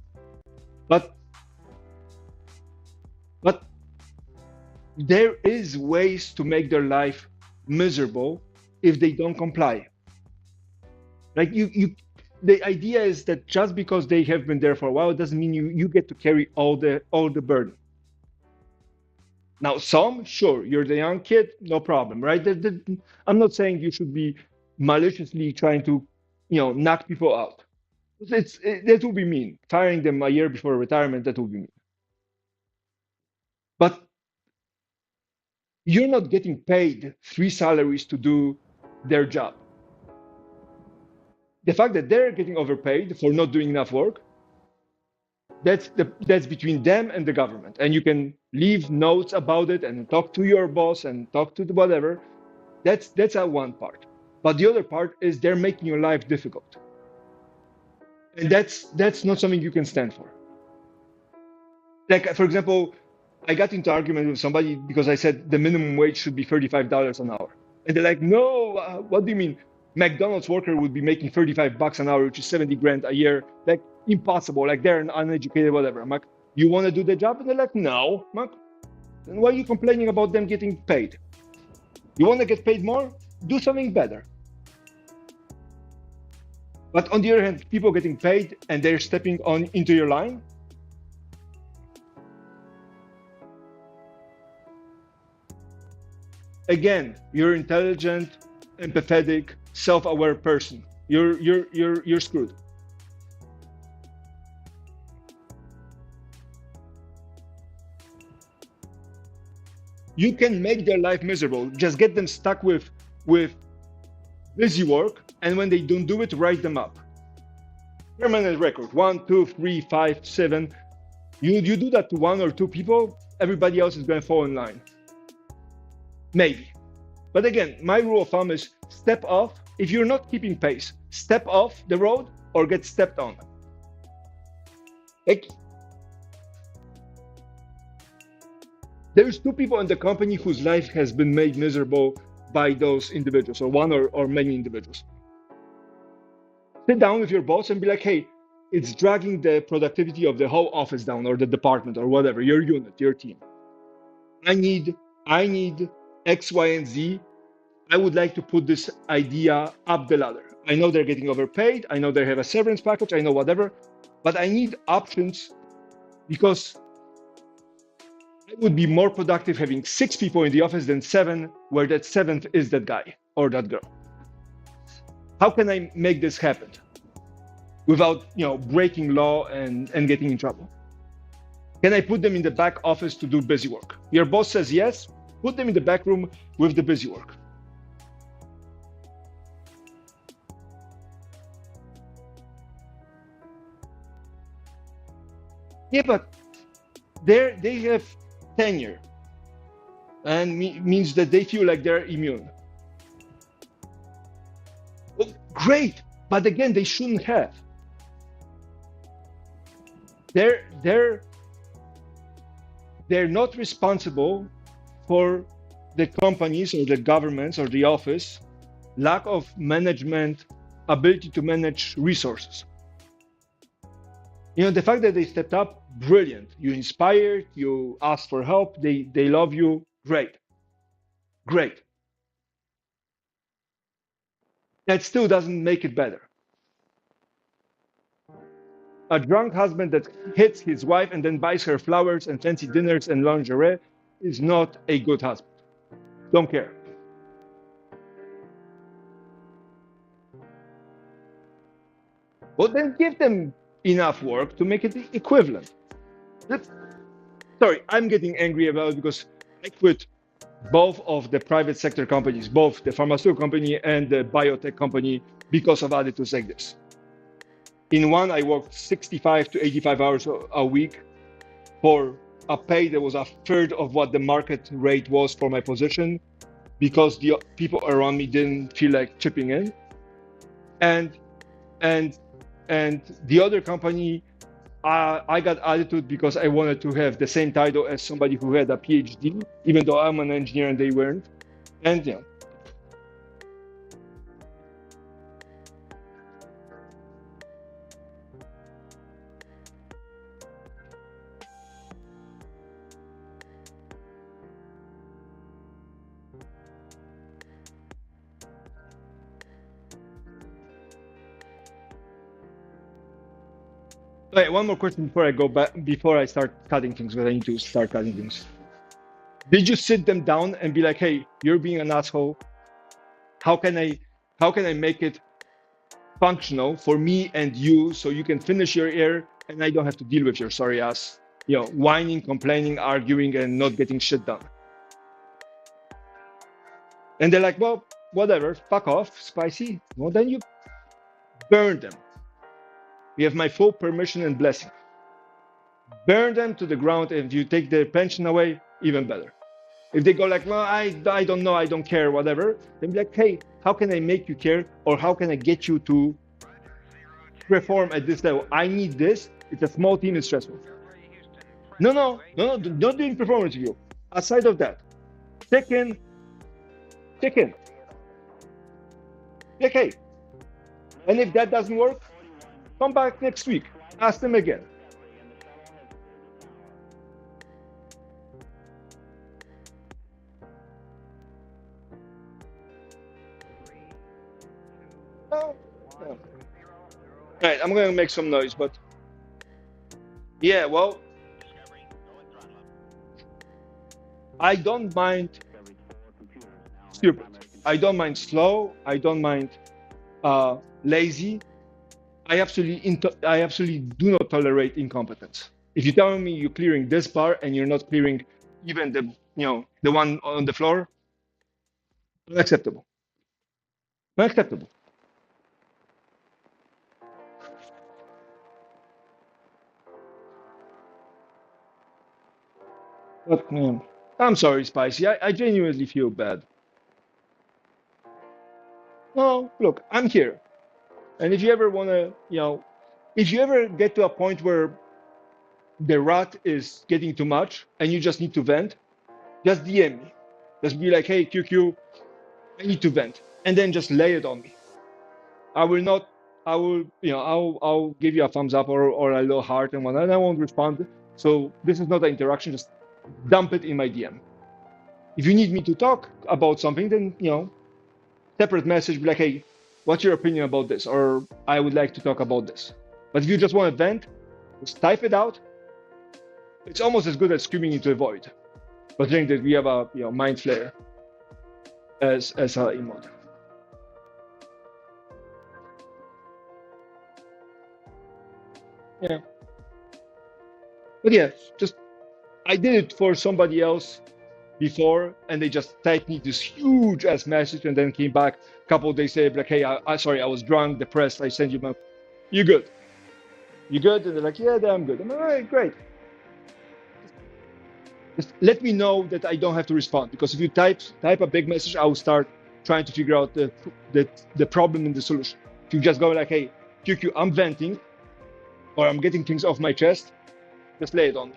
But there is ways to make their life miserable if they don't comply. Like the idea is that just because they have been there for a while, it doesn't mean you get to carry all the burden. Now, sure, you're the young kid, no problem, right? I'm not saying you should be maliciously trying to, knock people out. That would be mean. Firing them a year before retirement, that would be mean. But you're not getting paid 3 salaries to do their job. The fact that they're getting overpaid for not doing enough work, that's between them and the government. And you can leave notes about it and talk to your boss and talk to whatever. That's one part. But the other part is they're making your life difficult. And that's not something you can stand for. Like, for example, I got into argument with somebody because I said the minimum wage should be $35 an hour. And they're like, no, what do you mean? McDonald's worker would be making $35 an hour, which is 70 grand a year. Like, impossible. Like, they're uneducated, whatever. I'm like, you want to do the job? And they're like, no. I'm like, then why are you complaining about them getting paid? You want to get paid more? Do something better. But on the other hand, people getting paid and they're stepping into your line. Again, you're intelligent, empathetic, self-aware person. You're screwed. You can make their life miserable. Just get them stuck with busy work, and when they don't do it, write them up. Permanent record: 1, 2, 3, 5, 7. You do that to 1 or 2 people, everybody else is going to fall in line. Maybe. But again, my rule of thumb is step off. If you're not keeping pace, step off the road or get stepped on. Like, there's 2 people in the company whose life has been made miserable by those individuals, or 1 or many individuals. Sit down with your boss and be like, hey, it's dragging the productivity of the whole office down, or the department, or whatever, your unit, your team. I need X, Y, and Z. I would like to put this idea up the ladder. I know they're getting overpaid. I know they have a severance package. I know whatever, but I need options, because I would be more productive having 6 people in the office than 7, where that 7th is that guy or that girl. How can I make this happen without, breaking law and getting in trouble? Can I put them in the back office to do busy work? Your boss says yes, put them in the back room with the busy work. Yeah, but they have tenure, and means that they feel like they're immune. Well, great, but again, they shouldn't have. They're not responsible for the companies or the governments or the office lack of management ability to manage resources. The fact that they stepped up, brilliant. You inspired, you asked for help, they love you, great. That still doesn't make it better. A drunk husband that hits his wife and then buys her flowers and fancy dinners and lingerie is not a good husband. Don't care. Well, then give them enough work to make it equivalent. That's, sorry, I'm getting angry about it because I quit both of the private sector companies, both the pharmaceutical company and the biotech company, because of attitudes like this. In one, I worked 65 to 85 hours a week for a pay that was a third of what the market rate was for my position, because the people around me didn't feel like chipping in. And and and the other company, I got attitude because I wanted to have the same title as somebody who had a PhD, even though I'm an engineer and they weren't. And yeah. Wait, one more question before I go back, before I start cutting things, because I need to start cutting things. Did you sit them down and be like, "Hey, you're being an asshole. How can I, how can I make it functional for me and you, so you can finish your year and I don't have to deal with your sorry ass, whining, complaining, arguing, and not getting shit done." And they're like, "Well, whatever, fuck off, spicy." Well, then you burn them. You have my full permission and blessing. Burn them to the ground, and if you take their pension away, even better. If they go like, "Well, I don't know, I don't care, whatever," then be like, "Hey, how can I make you care, or how can I get you to perform at this level? I need this. It's a small team, it's stressful." No, not doing performance review. Aside of that, check in, check in. Like, hey, and if that doesn't work, come back next week. Ask them again. No. All right, I'm going to make some noise, but yeah, well, I don't mind stupid. I don't mind slow. I don't mind lazy. I absolutely do not tolerate incompetence. If you tell me you're clearing this bar and you're not clearing even the one on the floor, unacceptable. Unacceptable. But I'm sorry, Spicy. I genuinely feel bad. No, look, I'm here. And if you ever want to, if you ever get to a point where the rat is getting too much and you just need to vent, just DM me. Just be like, "Hey, QQ, I need to vent." And then just lay it on me. I will not, I will, I'll give you a thumbs up or a little heart and whatnot, and I won't respond. So this is not an interaction, just dump it in my DM. If you need me to talk about something, then, separate message, be like, "Hey, what's your opinion about this?" Or, "I would like to talk about this." But if you just want to vent, just type it out. It's almost as good as screaming into the void. Considering that we have a mind flare as a emote. Yeah. But yeah, just I did it for somebody else before, and they just typed me this huge ass message, and then came back a couple of days later, like, "Hey, I sorry, I was drunk, depressed. I sent you my, you good? You good?" And they're like, "Yeah, I'm good." I'm like, "All right, great. Just let me know that I don't have to respond, because if you type a big message, I will start trying to figure out the problem and the solution. If you just go like, 'Hey, QQ, I'm venting, or I'm getting things off my chest,' just lay it on me.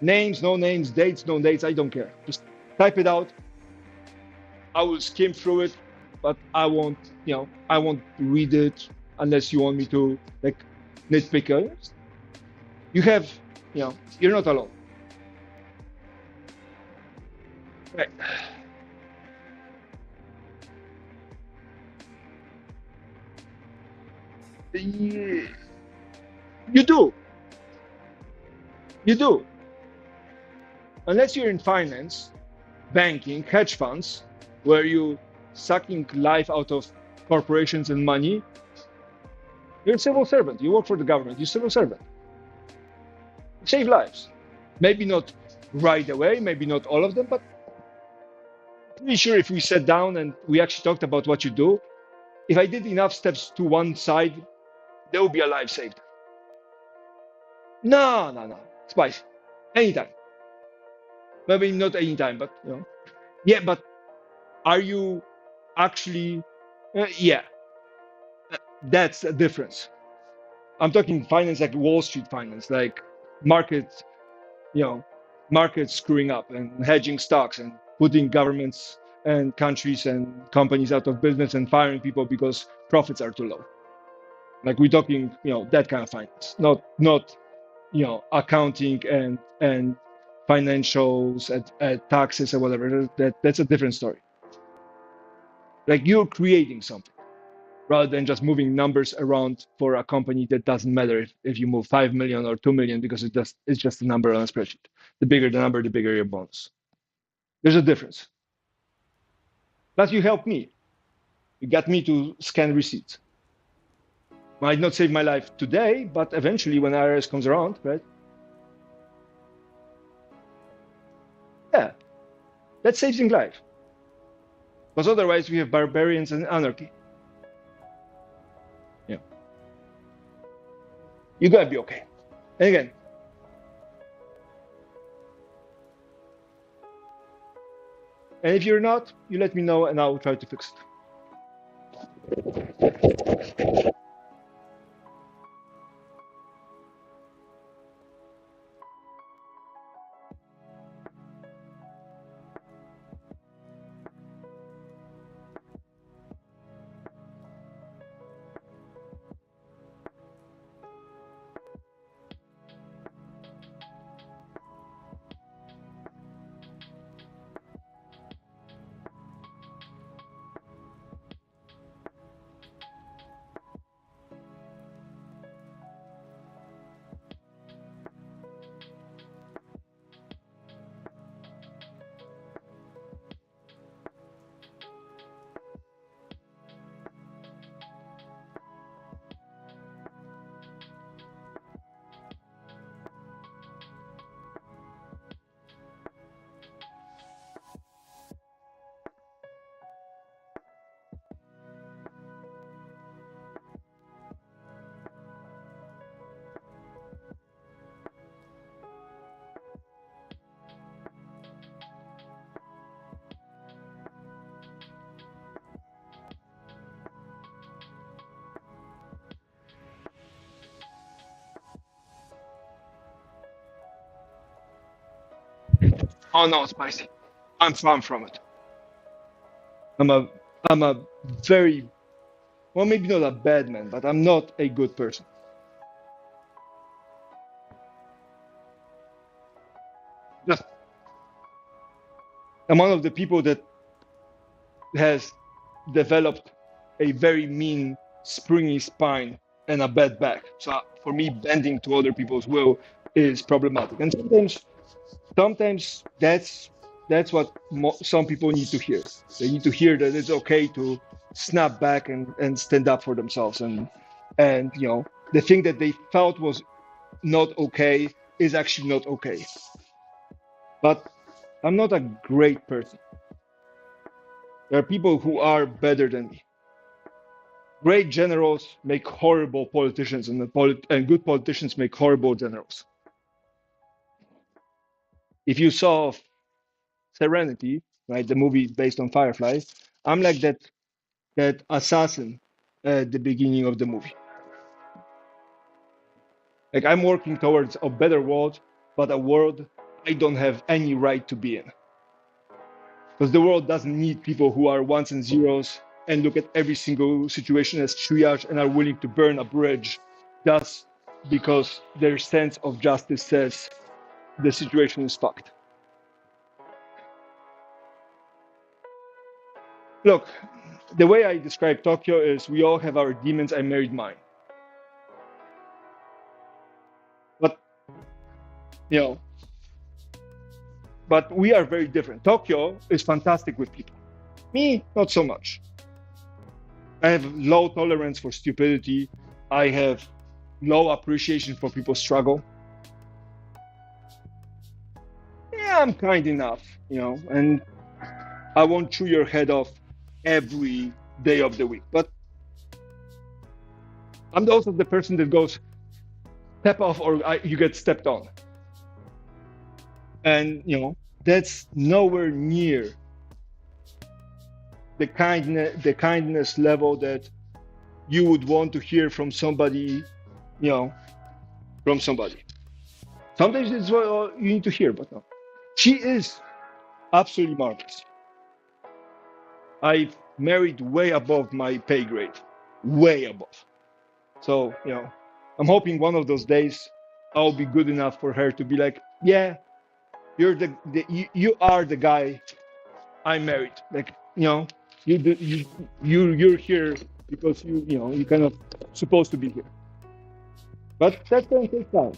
Names, no names, dates, no dates, I don't care. Just type it out. I will skim through it, but I won't read it unless you want me to like nitpick it. You have, you're not alone. Right. You do. You do. Unless you're in finance, banking, hedge funds, where you sucking life out of corporations and money, You're a civil servant. You work for the government. You're a civil servant. Save lives. Maybe not right away, maybe not all of them, but pretty sure if we sat down and we actually talked about what you do, if I did enough steps to one side, there will be a life saved. No, no, no. Spicy. Anytime. Maybe not anytime, but yeah, but are you actually yeah, that's a difference. I'm talking finance like Wall Street finance, like market, you know, markets screwing up and hedging stocks and putting governments and countries and companies out of business and firing people because profits are too low. Like we're talking, that kind of finance, not accounting and financials at taxes or whatever. That's a different story. Like you're creating something rather than just moving numbers around for a company that doesn't matter if you move 5 million or 2 million because it's just a number on a spreadsheet. The bigger the number, the bigger your bonus. There's a difference. Plus, you helped me. You got me to scan receipts. Might not save my life today, but eventually when IRS comes around, right? Yeah, that saves in life. Because otherwise we have barbarians and anarchy. Yeah. You gotta be okay. And again, and if you're not, you let me know and I'll try to fix it. Oh no, spicy. I'm far from it. I'm a I'm a very well, maybe not a bad man, but I'm not a good person. Just I'm one of the people that has developed a very mean, springy spine and a bad back. So for me, bending to other people's will is problematic. And sometimes that's what some people need to hear. They need to hear that it's okay to snap back and stand up for themselves. And the thing that they felt was not okay is actually not okay. But I'm not a great person. There are people who are better than me. Great generals make horrible politicians, and good politicians make horrible generals. If you saw Serenity, right, the movie based on Firefly, I'm like that assassin at the beginning of the movie. Like I'm working towards a better world, but a world I don't have any right to be in. Because the world doesn't need people who are ones and zeros and look at every single situation as triage and are willing to burn a bridge just because their sense of justice says the situation is fucked. Look, the way I describe Tokyo is we all have our demons, I married mine. But, you know, but we are very different. Tokyo is fantastic with people. Me, not so much. I have low tolerance for stupidity. I have low appreciation for people's struggle. Yeah, I'm kind enough, and I won't chew your head off every day of the week. But I'm also the person that goes step off or you get stepped on. And, that's nowhere near the kindness level that you would want to hear from somebody, you know, from somebody. Sometimes it's what you need to hear, but no. She is absolutely marvelous. I married way above my pay grade, way above. So, I'm hoping one of those days I'll be good enough for her to be like, yeah, you are the guy I married. Like, you do, you're here because you kind of supposed to be here. But that's going to take time.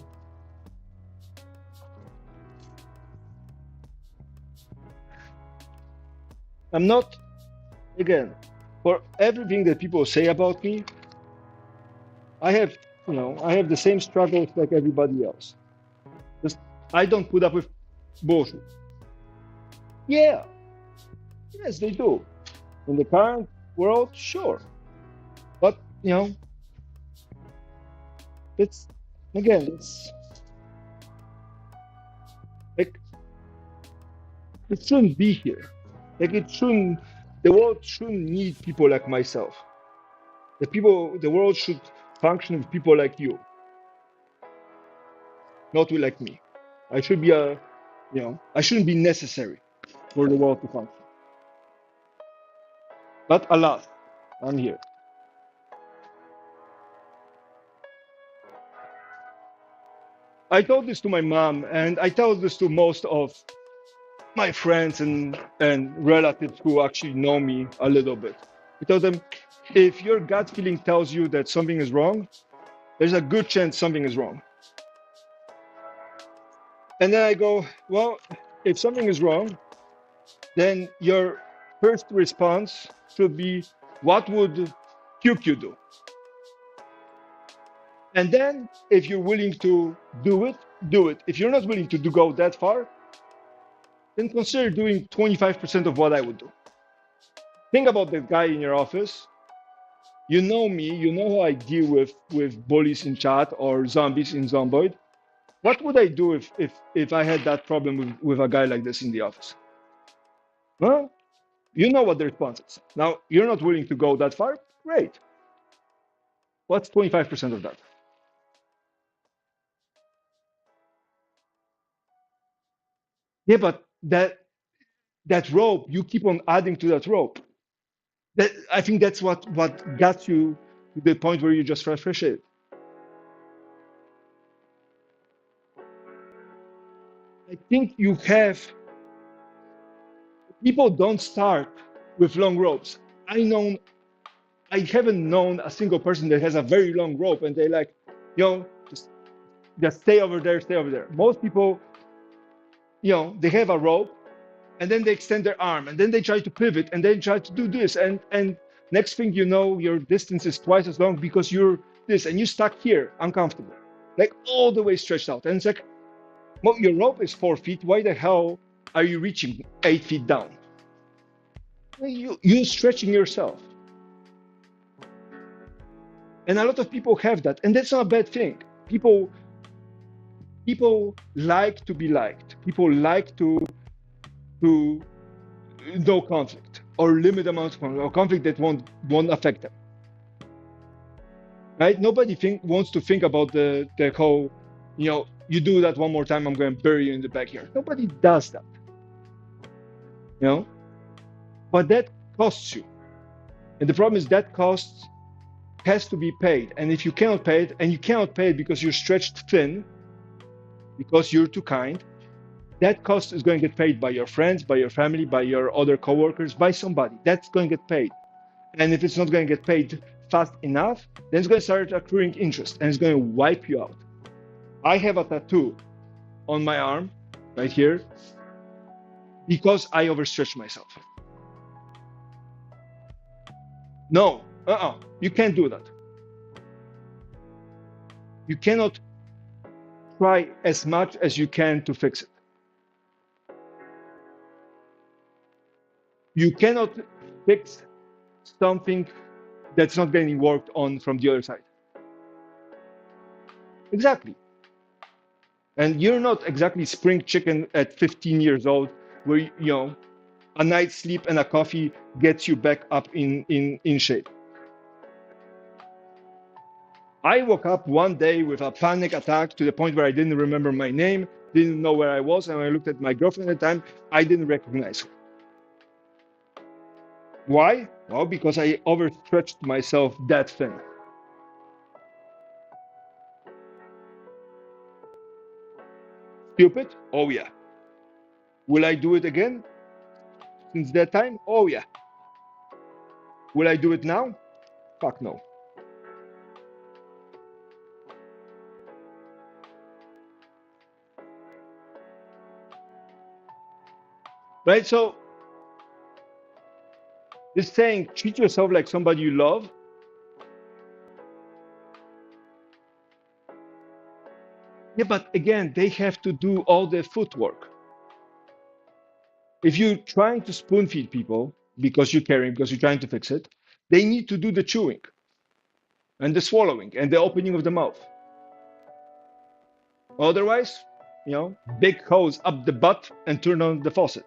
I'm not, again, for everything that people say about me, I have, I have the same struggles like everybody else. Just I don't put up with bullshit. Yeah, yes, they do. In the current world, sure. But, it's, again, it's like, it shouldn't be here. Like, the world shouldn't need people like myself. The world should function with people like you, not with like me. I should be I shouldn't be necessary for the world to function. But alas, I'm here. I told this to my mom, and I tell this to most of my friends and relatives who actually know me a little bit. I tell them, if your gut feeling tells you that something is wrong, there's a good chance something is wrong. And then I go, well, if something is wrong, then your first response should be, what would QQ do? And then, if you're willing to do it, do it. If you're not willing to go that far, then consider doing 25% of what I would do. Think about the guy in your office. You know me, you know how I deal with bullies in chat or zombies in Zomboid. What would I do if I had that problem with a guy like this in the office? Well, you know what the response is. Now, you're not willing to go that far? Great. What's 25% of that? Yeah, but that rope, you keep on adding to that rope. I think that's what got you to the point where you just refresh it. I think you have people don't start with long ropes. I haven't known a single person that has a very long rope and they like, just stay over there, stay over there. Most people, they have a rope and then they extend their arm and then they try to pivot and then try to do this and next thing you know, your distance is twice as long because you're this and you stuck here, uncomfortable, like all the way stretched out. And it's like, well, your rope is 4 feet. Why the hell are you reaching 8 feet down? You're stretching yourself. And a lot of people have that, and that's not a bad thing. People like to be liked. People like to no conflict or limit amount of conflict or conflict that won't affect them. Right? Nobody wants to think about the whole, you do that one more time, I'm going to bury you in the backyard. Nobody does that. But that costs you, and the problem is that cost has to be paid. And if you cannot pay it, and you cannot pay it because you're stretched thin, because you're too kind, that cost is going to get paid by your friends, by your family, by your other coworkers, by somebody. That's going to get paid. And if it's not going to get paid fast enough, then it's going to start accruing interest and it's going to wipe you out. I have a tattoo on my arm right here because I overstretched myself. No, you can't do that. You cannot try as much as you can to fix it. You cannot fix something that's not getting worked on from the other side. Exactly. And you're not exactly spring chicken at 15 years old, where a night's sleep and a coffee gets you back up in shape. I woke up one day with a panic attack to the point where I didn't remember my name, didn't know where I was, and when I looked at my girlfriend at the time, I didn't recognize her. Why? Well, because I overstretched myself that thin. Stupid? Oh yeah. Will I do it again since that time? Oh yeah. Will I do it now? Fuck no. Right? So this saying, treat yourself like somebody you love. Yeah, but again, they have to do all the footwork. If you're trying to spoon feed people because you're caring, because you're trying to fix it, they need to do the chewing and the swallowing and the opening of the mouth. Otherwise, big hose up the butt and turn on the faucet.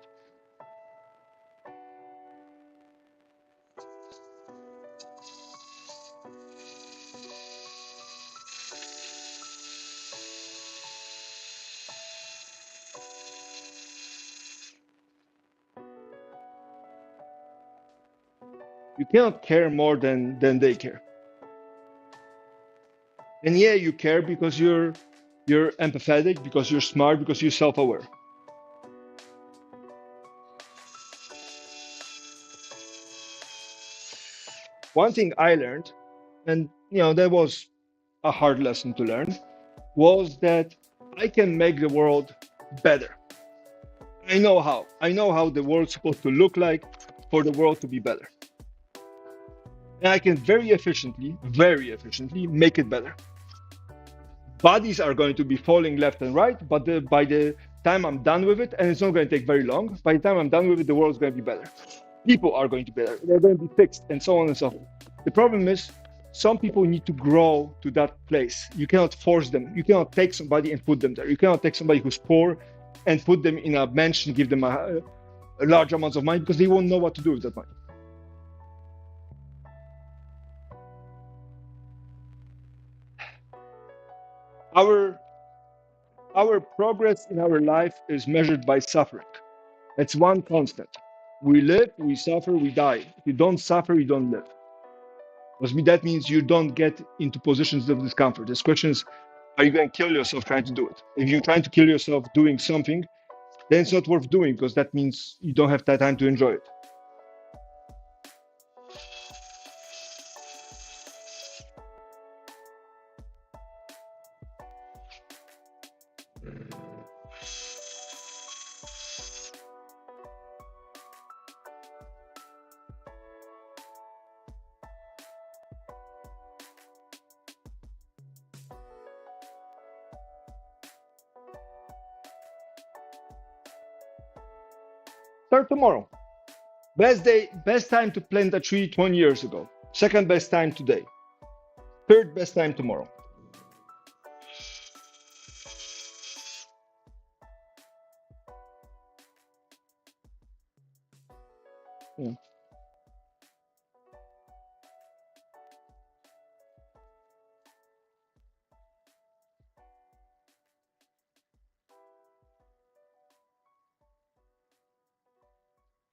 You cannot care more than they care. And yeah, you care because you're empathetic, because you're smart, because you're self-aware. One thing I learned, and that was a hard lesson to learn, was that I can make the world better. I know how. I know how the world's supposed to look like for the world to be better. And I can very efficiently make it better. Bodies are going to be falling left and right, but by the time I'm done with it, and it's not going to take very long, by the time I'm done with it, the world's going to be better. People are going to be better. They're going to be fixed, and so on and so forth. The problem is, some people need to grow to that place. You cannot force them. You cannot take somebody and put them there. You cannot take somebody who's poor and put them in a mansion, give them a large amounts of money, because they won't know what to do with that money. Our our progress in our life is measured by suffering. It's one constant. We live, we suffer, we die. If you don't suffer, you don't live. Because that means you don't get into positions of discomfort. This question is, are you going to kill yourself trying to do it? If you're trying to kill yourself doing something, then it's not worth doing, because that means you don't have that time to enjoy it. Start tomorrow. Best time to plant a tree 20 years ago. Second best time today. Third best time tomorrow. Yeah.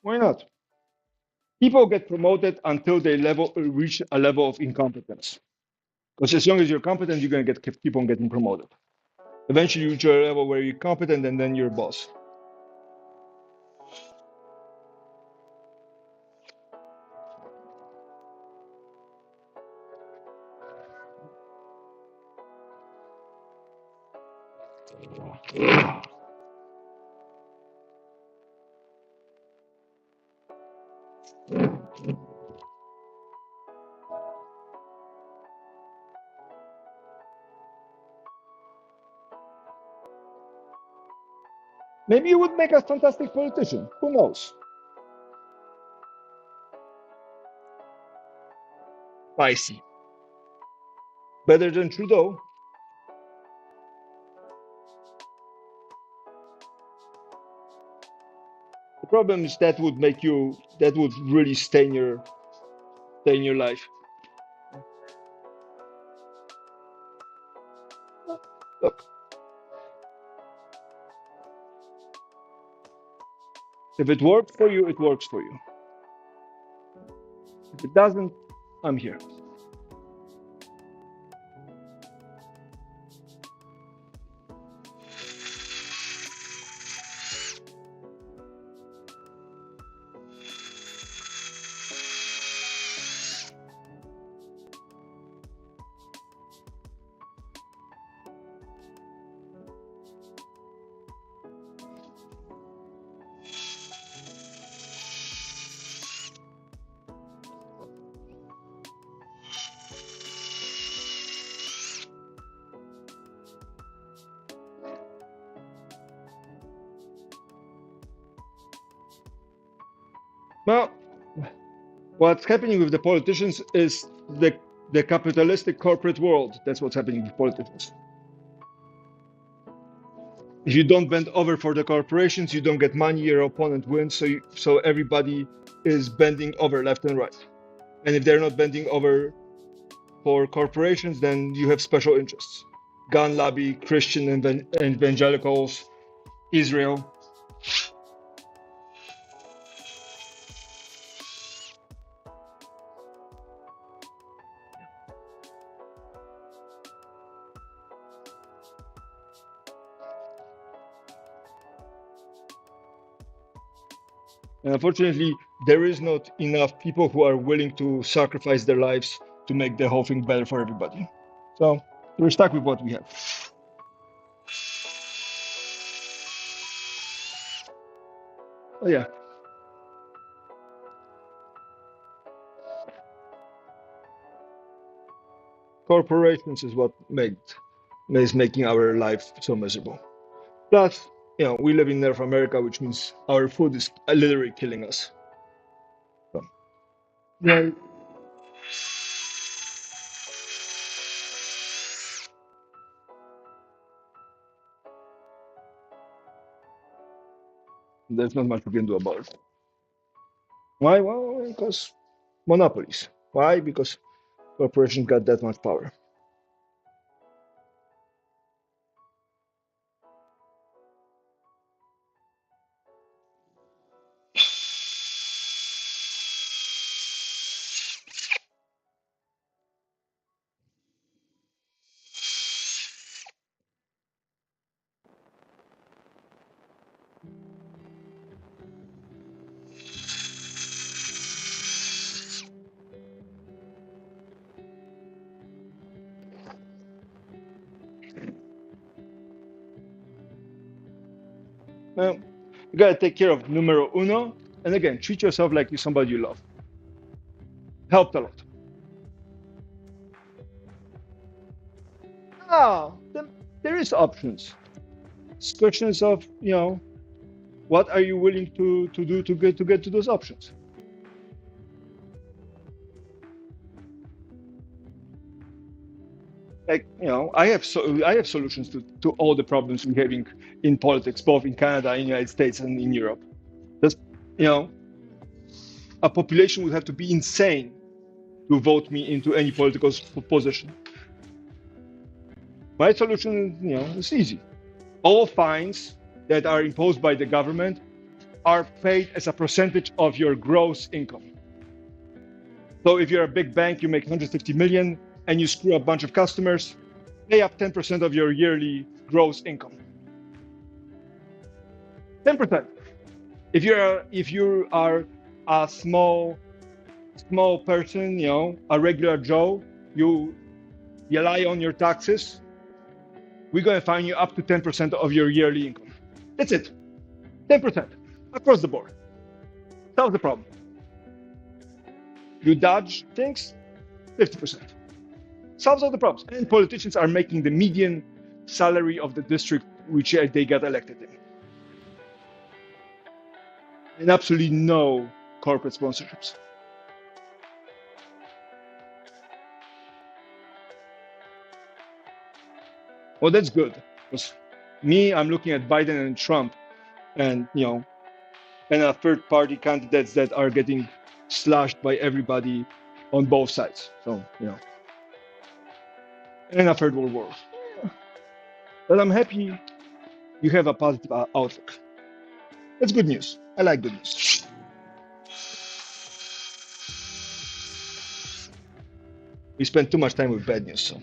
Why not? People get promoted until they reach a level of incompetence. Because as long as you're competent, you're going to keep on getting promoted. Eventually, you reach a level where you're competent, and then you're a boss. Maybe you would make a fantastic politician. Who knows? Spicy. Better than Trudeau. The problem is that would make you, that would really stay in your life. Look, if it works for you, it works for you. If it doesn't, I'm here. Well, what's happening with the politicians is the capitalistic corporate world. That's what's happening with politicians. If you don't bend over for the corporations, you don't get money. Your opponent wins. So everybody is bending over left and right. And if they're not bending over for corporations, then you have special interests: gun lobby, Christian evangelicals, Israel. And unfortunately, there is not enough people who are willing to sacrifice their lives to make the whole thing better for everybody. So we're stuck with what we have. Oh yeah, corporations is what is making our life so miserable. Plus, we live in North America, which means our food is literally killing us. So, yeah, there's not much we can do about it. Why? Well, because monopolies. Why? Because corporations got that much power. Now, you gotta take care of numero uno, and again, treat yourself like you're somebody you love. Helped a lot. Then there is options. It's questions of, what are you willing to do to get to those options? Like, I have solutions to all the problems we're having in politics, both in Canada, in the United States, and in Europe. Just, you know, a population would have to be insane to vote me into any political position. My solution, is easy. All fines that are imposed by the government are paid as a percentage of your gross income. So if you're a big bank, you make 150 million and you screw a bunch of customers, pay up 10% of your yearly gross income. 10%. If you are a small person, a regular Joe, you rely on your taxes, we're going to fine you up to 10% of your yearly income. That's it. 10% across the board. Solve the problem. You dodge things, 50%. Solves all the problems. And politicians are making the median salary of the district which they got elected in. and absolutely no corporate sponsorships. Well, that's good. Because me, I'm looking at Biden and Trump, and and third party candidates that are getting slashed by everybody on both sides. So and a third world war. But I'm happy you have a positive outlook. That's good news. I like good news. We spend too much time with bad news. So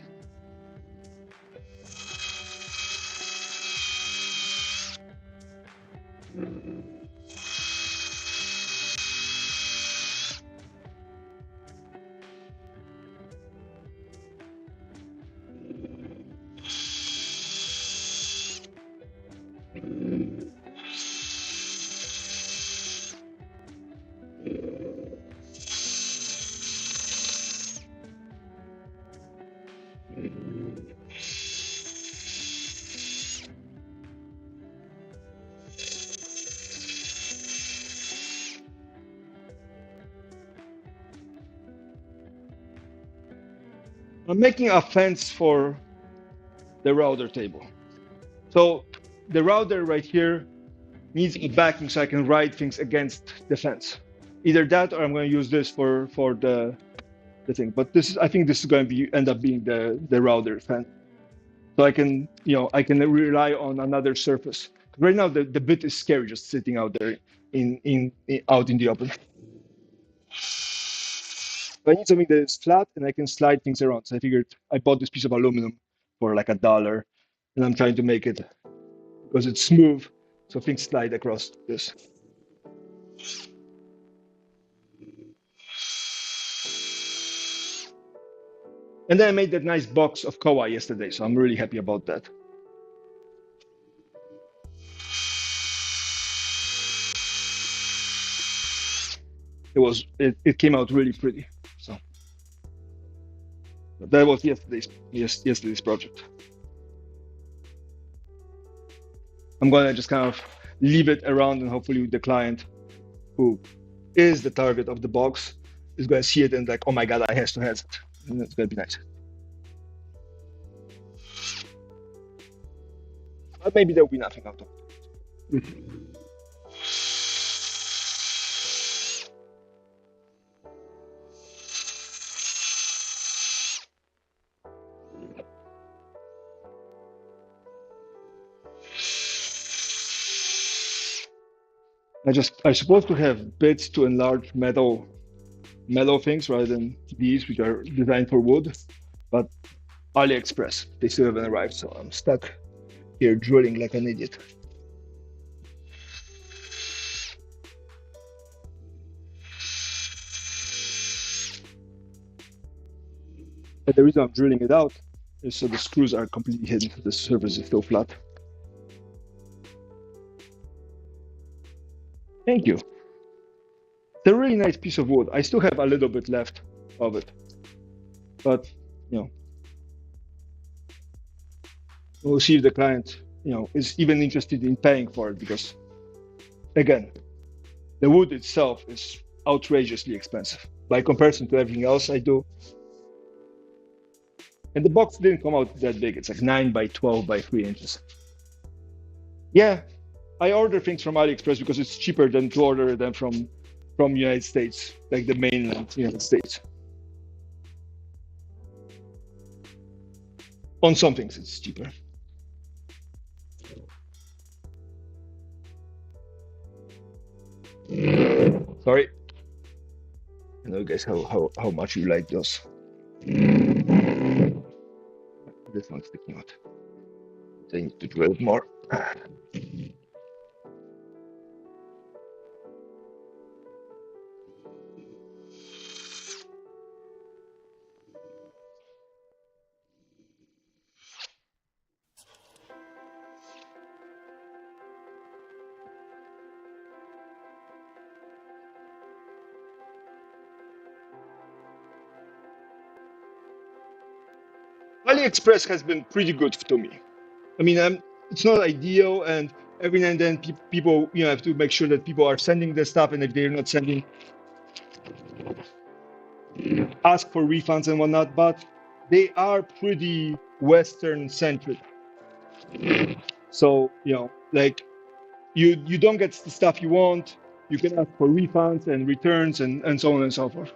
I'm making a fence for the router table. So the router right here needs a backing so I can write things against the fence. Either that or I'm going to use this for the thing. But this is I think this is going to be end up being the router fence. So I can I can rely on another surface. Right now the bit is scary just sitting out there in out in the open. So I need something that is flat and I can slide things around. So I figured I bought this piece of aluminum for like $1, and I'm trying to make it because it's smooth, so things slide across this. And then I made that nice box of koa yesterday, so I'm really happy about that. It came out really pretty. So that was yesterday's project. I'm gonna just kind of leave it around, and hopefully the client who is the target of the box is gonna see it and like, oh my god, I has to have it, and it's gonna be nice. But maybe there will be nothing out of it. I'm supposed to have bits to enlarge metal things rather than these, which are designed for wood. But AliExpress, they still haven't arrived, so I'm stuck here drilling like an idiot. But the reason I'm drilling it out is so the screws are completely hidden, so the surface is still flat. Thank you. It's a really nice piece of wood. I still have a little bit left of it, but we'll see if the client, is even interested in paying for it, because again, the wood itself is outrageously expensive by comparison to everything else I do. And the box didn't come out that big. It's like 9 by 12 by 3 inches. Yeah, I order things from AliExpress because it's cheaper than to order them from United States, like the mainland United States. On some things, it's cheaper. Sorry. I know, guys, how much you like those. This one's sticking out. So I need to drill it more. AliExpress has been pretty good to me. I mean, it's not ideal, and every now and then people have to make sure that people are sending the stuff, and if they're not sending, ask for refunds and whatnot. But they are pretty Western centric, so like you don't get the stuff you want, you can ask for refunds and returns and so on and so forth.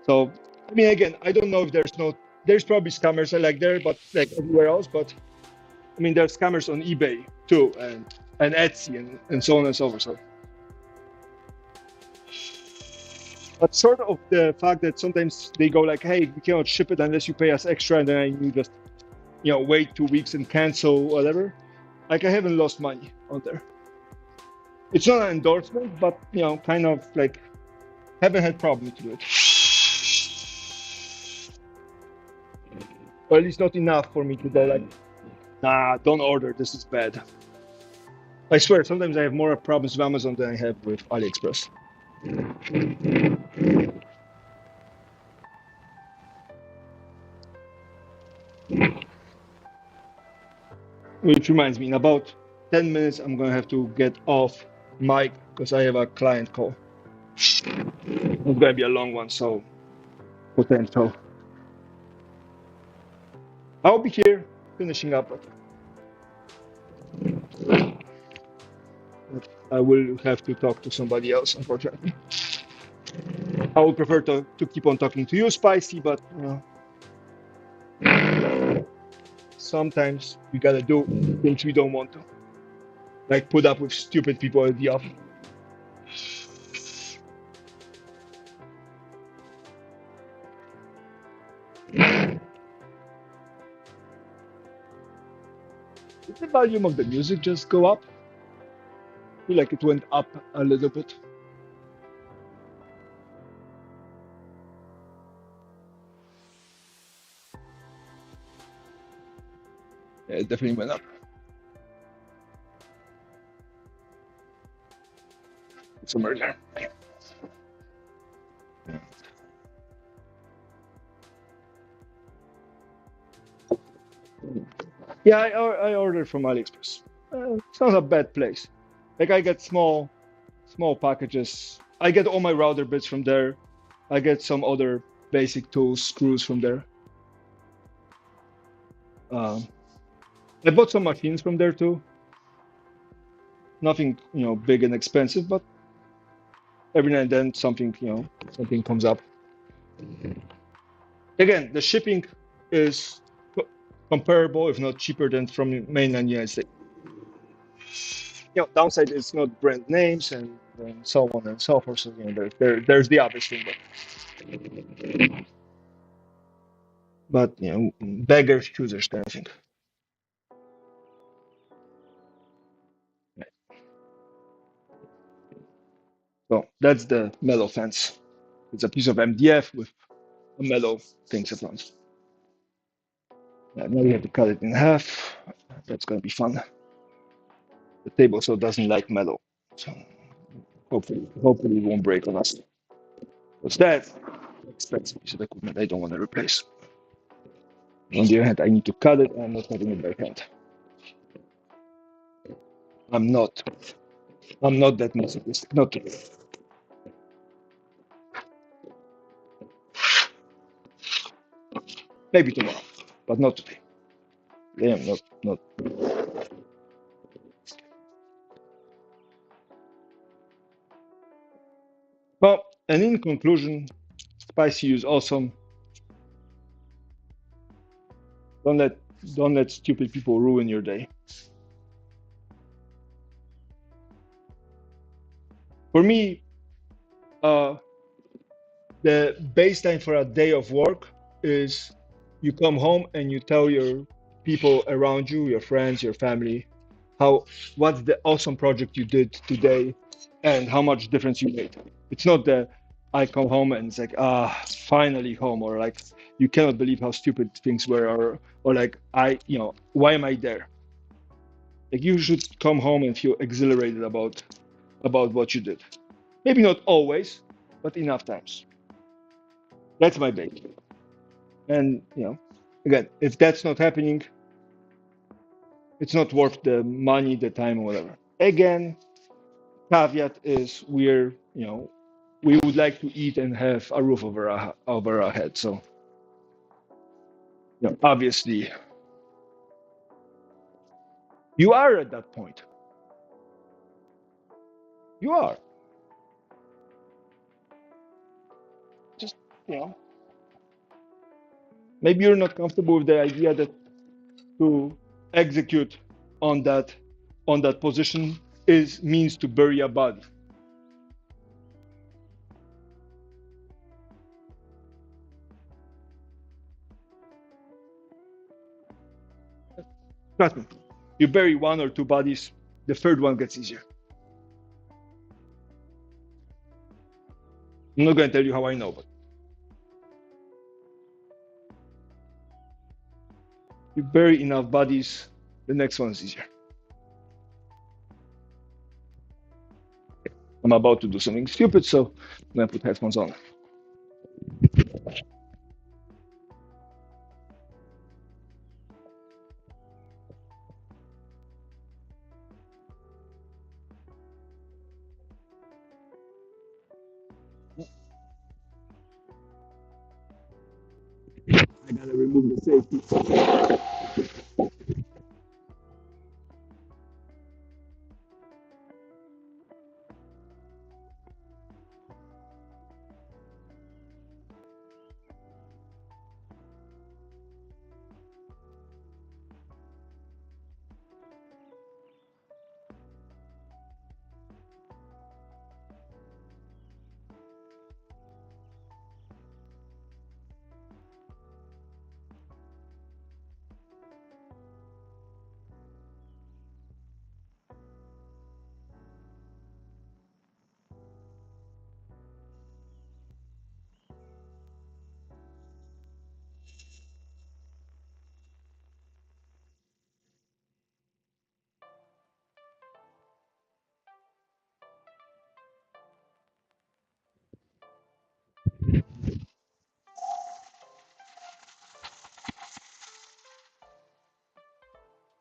So I mean, again, I don't know if there's probably scammers like there, but like everywhere else. But I mean, there's scammers on eBay too, and Etsy and so on and so forth. So, but sort of the fact that sometimes they go like, hey, we cannot ship it unless you pay us extra, and then you just wait 2 weeks and cancel whatever. Like I haven't lost money on there. It's not an endorsement, but kind of like haven't had problems to do it, or at least not enough for me to go like, nah, don't order. This is bad. I swear, sometimes I have more problems with Amazon than I have with AliExpress. Which reminds me, in about 10 minutes, I'm gonna have to get off mic because I have a client call. It's gonna be a long one, so potential. I'll be here finishing up, but I will have to talk to somebody else, unfortunately. I would prefer to keep on talking to you, Spicy, but sometimes we gotta do things we don't want to, like put up with stupid people at the office. Did the volume of the music just go up? I feel like it went up a little bit. Yeah, it definitely went up. It's a merger. Yeah, I ordered from AliExpress. It's not a bad place. Like I get small packages. I get all my router bits from there. I get some other basic tools, screws from there. Um, I bought some machines from there too. Nothing, big and expensive, but every now and then something comes up. Again, the shipping is comparable, if not cheaper, than from mainland United States. Downside is not brand names and so on and so forth. So there's the obvious thing, but beggars choosers kind of thing. So that's the mellow fence. It's a piece of MDF with a mellow things at once. Now we have to cut it in half. That's gonna be fun. The table so doesn't like mellow, so hopefully it won't break on us. What's that? Expensive piece of equipment I don't want to replace. On the other hand, I need to cut it. I'm not having it by hand. I'm not. I'm not that masochistic. Not today. Maybe tomorrow, but not today. Yeah, not. Well, and in conclusion, spicy is awesome. Don't let don't let stupid people ruin your day. For me, uh, the baseline for a day of work is you come home and you tell your people around you, your friends, your family, how what's the awesome project you did today and how much difference you made. It's not that I come home and it's like, finally home, or like you cannot believe how stupid things were, or like why am I there? Like you should come home and feel exhilarated about what you did. Maybe not always, but enough times. That's my base. And again, if that's not happening, It's not worth the money, the time, or whatever. Again, caveat is we would like to eat and have a roof over our head. So obviously you are at that point. You are just you know maybe you're not comfortable with the idea that to execute on that position is means to bury a body. Trust me, you bury one or two bodies, the third one gets easier. I'm not going to tell you how I know, but you bury enough bodies, the next one is easier. I'm about to do something stupid, so I'm going to put headphones on. I gotta remove the safety.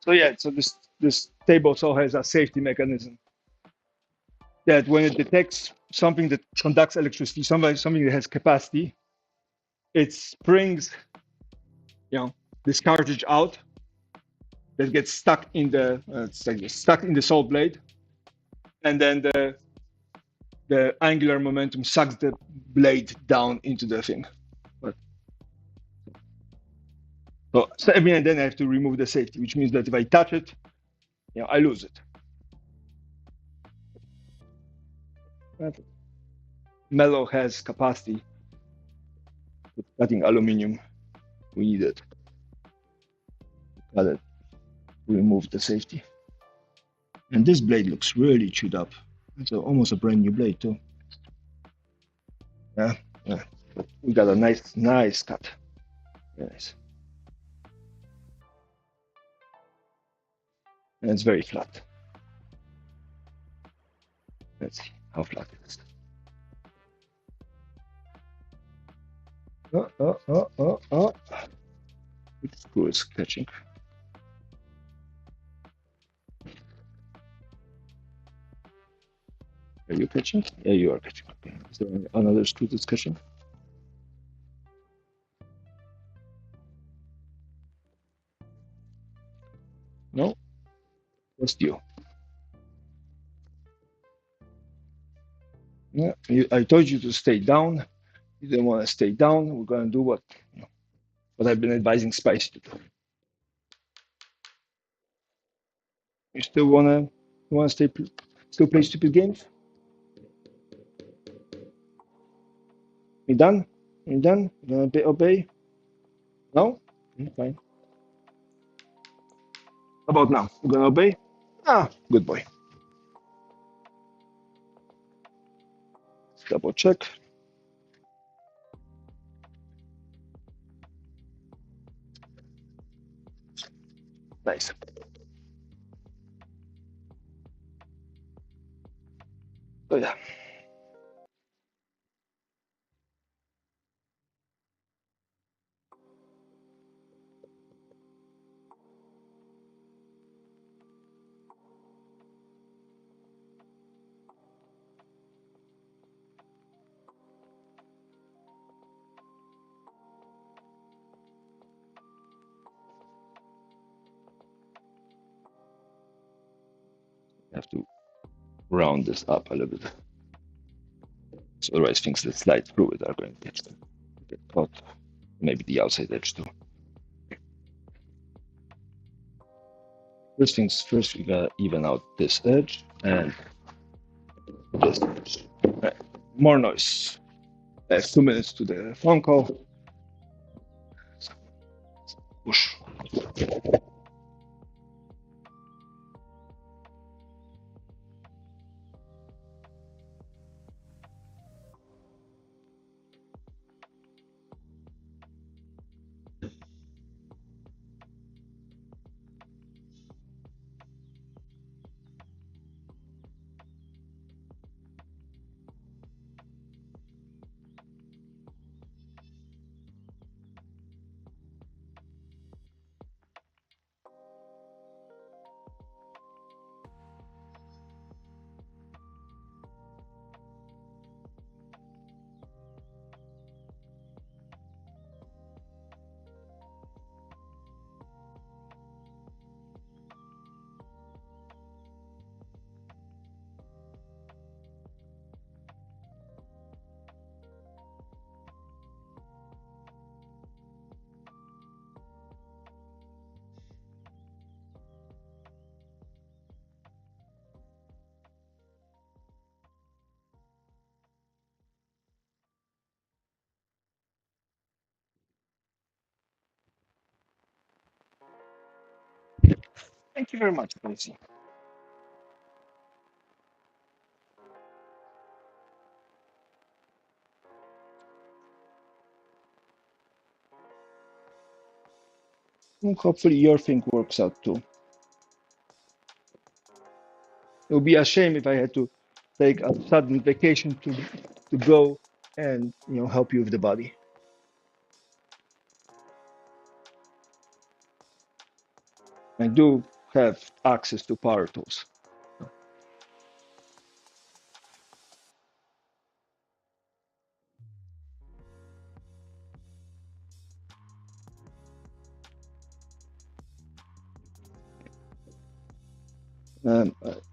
So yeah, so this table also has a safety mechanism that when it detects something that conducts electricity, something that has capacity, it springs, this cartridge out that gets stuck in the stuck in the saw blade, and then the angular momentum sucks the blade down into the thing. But, so every and then I have to remove the safety, which means that if I touch it, I lose it. Mellow has capacity. With cutting aluminium, we need it. Got it. Remove the safety. And this blade looks really chewed up. It's almost a brand new blade too. Yeah, yeah. We got a nice cut. Very nice. And it's very flat. Let's see how flat it is. Oh. Which screw is catching? Are you catching? Yeah, you are catching. Okay. Is there another screw that's catching? No? Just you. Yeah, I told you to stay down. You didn't want to stay down. We're going to do what I've been advising Spice to do. You still wanna still play stupid games? You done? You done? You gonna obey? No? Fine. How about now? You gonna obey? Ah, good boy. Let's double check. Nice. So yeah. have to round this up a little bit. So otherwise things that slide through it are going to get caught. Maybe the outside edge too. First things first, we gotta even out this edge and this edge. Right. More noise. 2 minutes to the phone call. Push. Thank you very much, Tracy. And hopefully your thing works out too. It would be a shame if I had to take a sudden vacation to go and help you with the body. I do have access to power tools.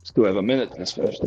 Still have a minute. Let's finish.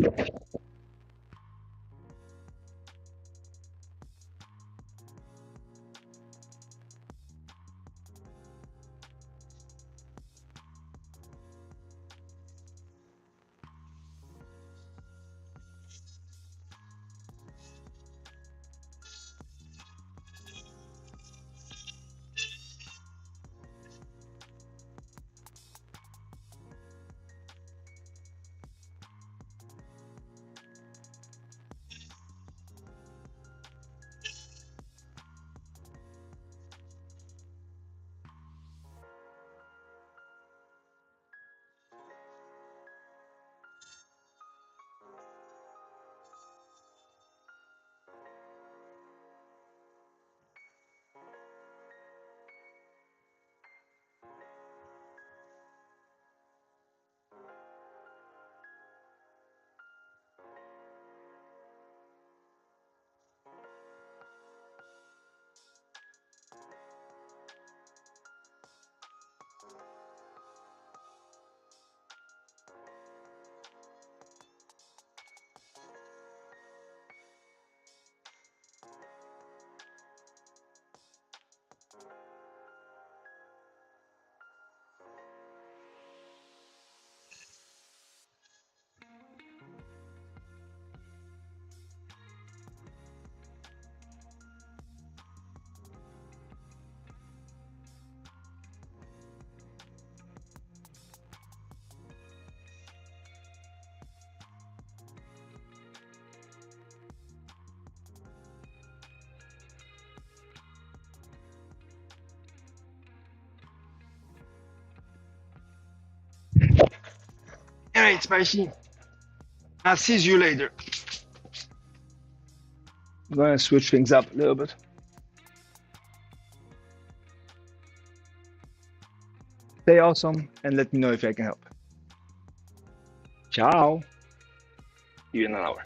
All right, Spicy. I'll see you later. I'm gonna switch things up a little bit. Stay awesome and let me know if I can help. Ciao. See you in an hour.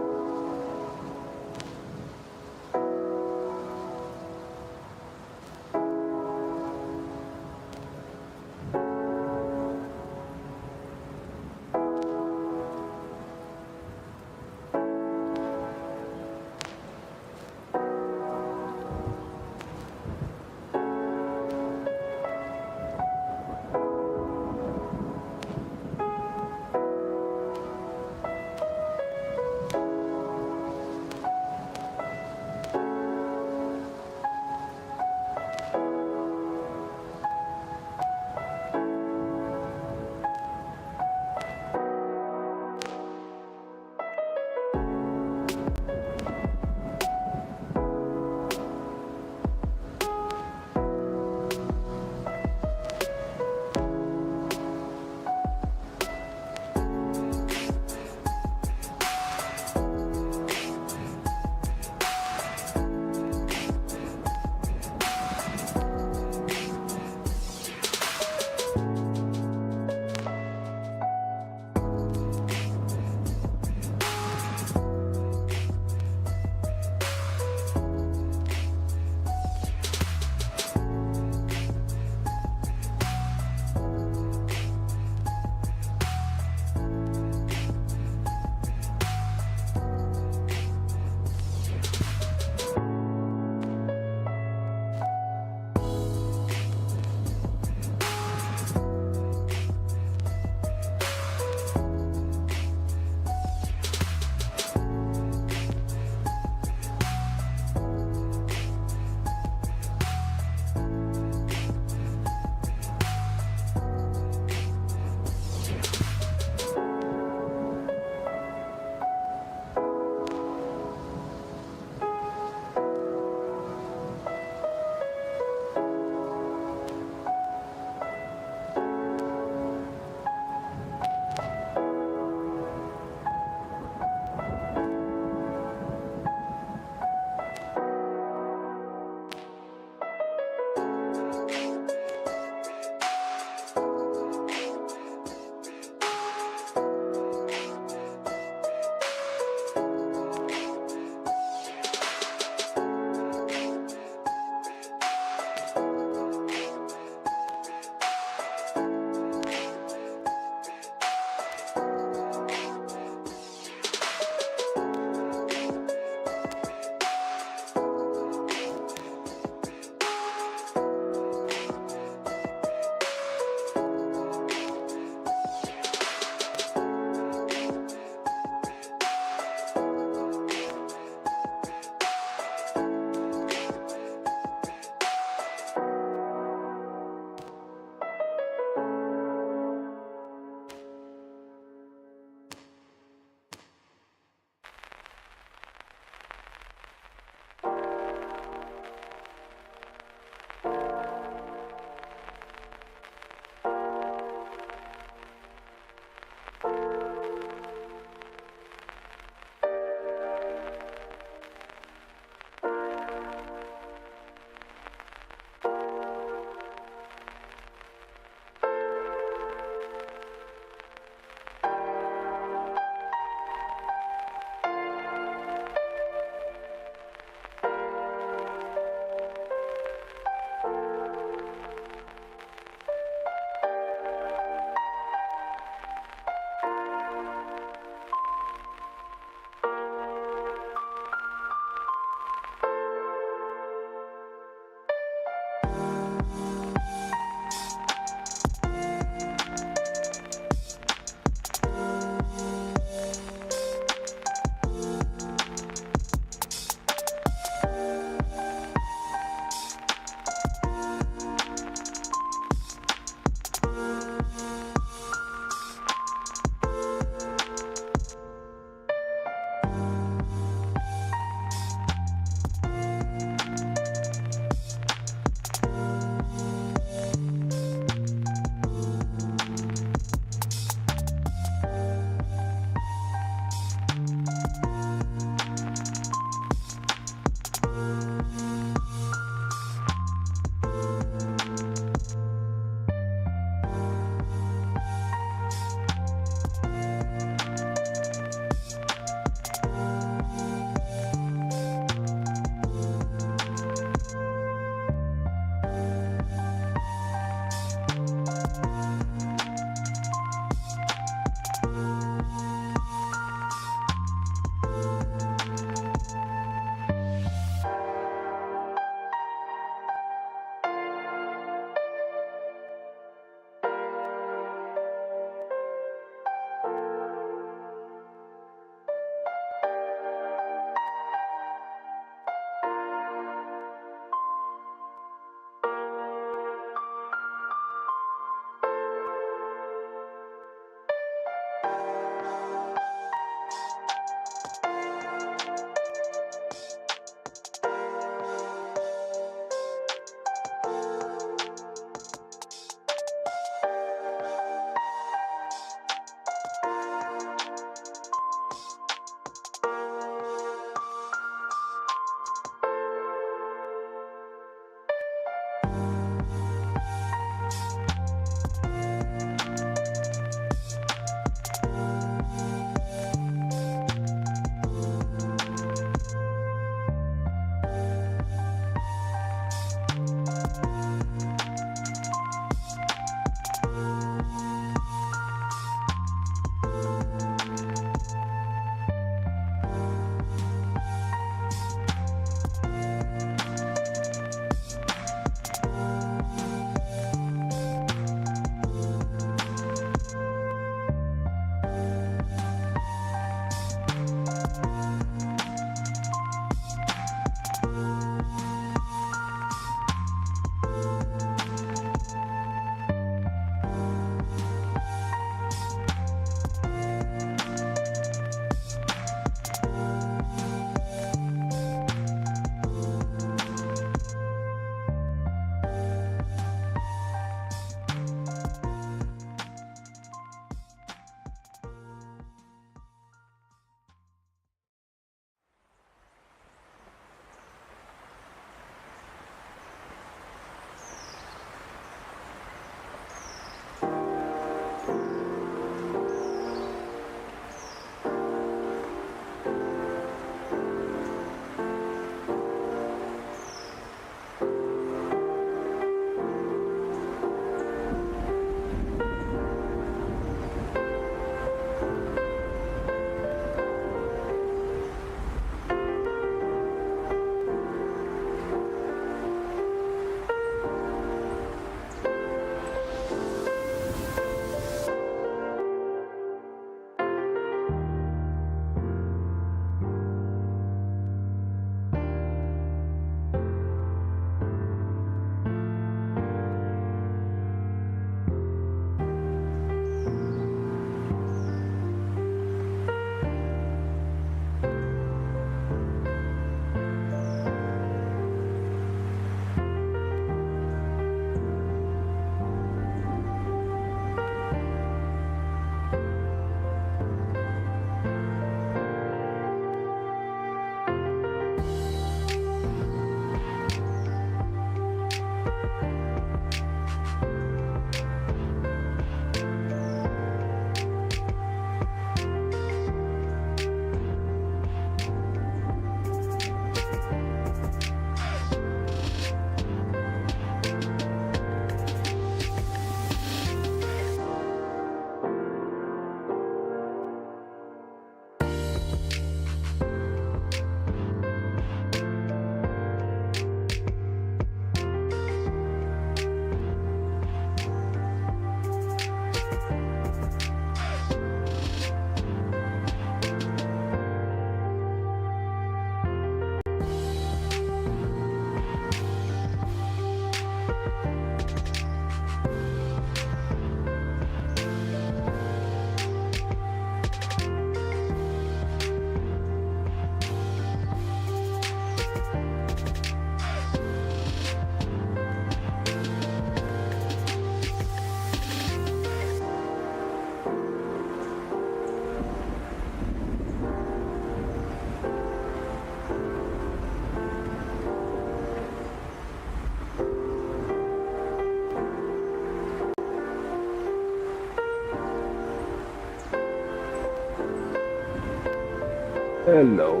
Hello.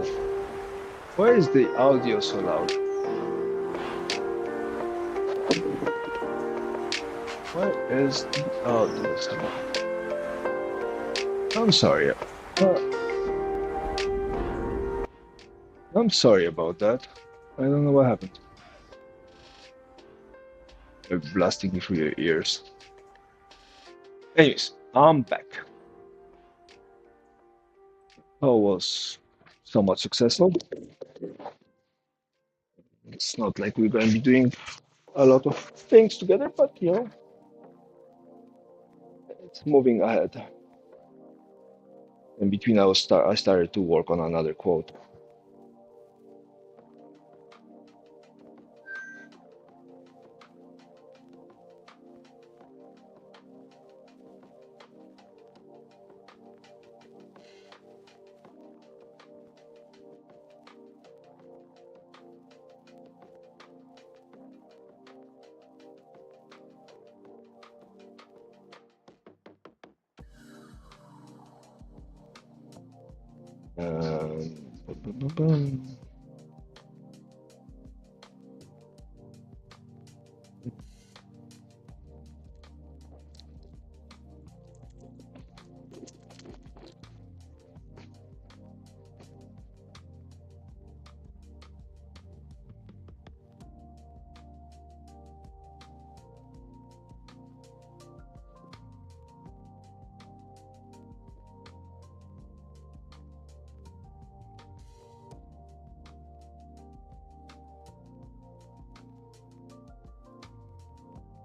Why is the audio so loud? Why is the audio so loud? I'm sorry. I'm sorry about that. I don't know what happened. They're blasting me through your ears. Anyways, I'm back. I was somewhat successful. It's not like we're going to be doing a lot of things together, but it's moving ahead. In between, I started to work on another quote. Um,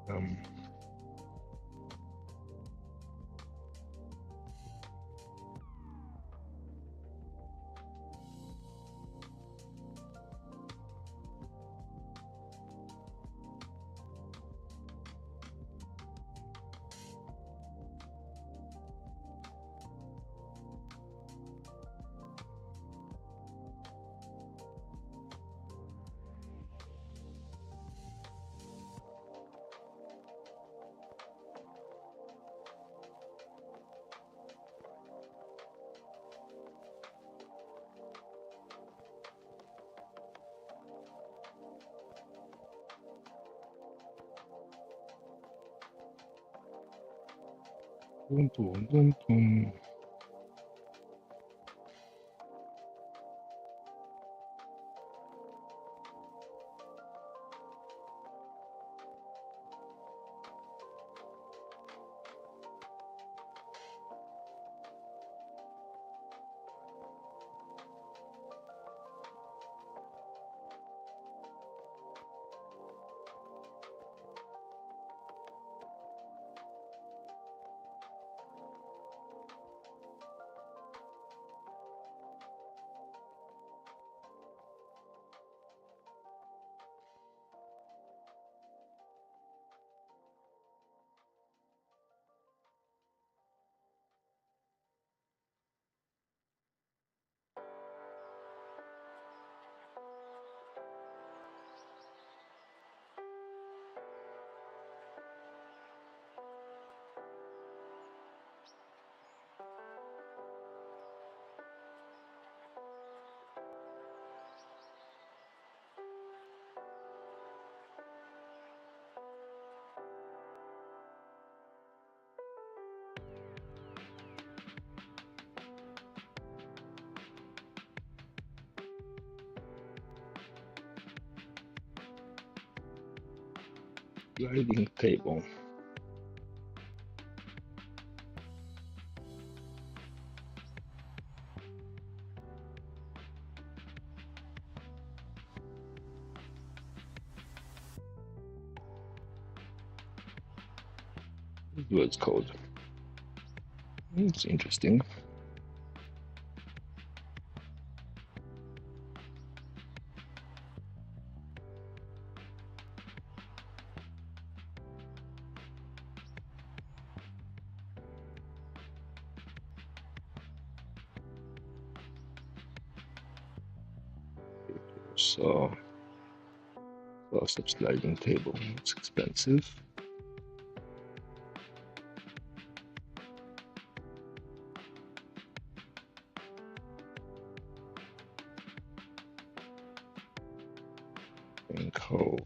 um, Dum, dum, dum, dum. Sliding table. What's called? It's interesting. So, cost of sliding table. It's expensive. think how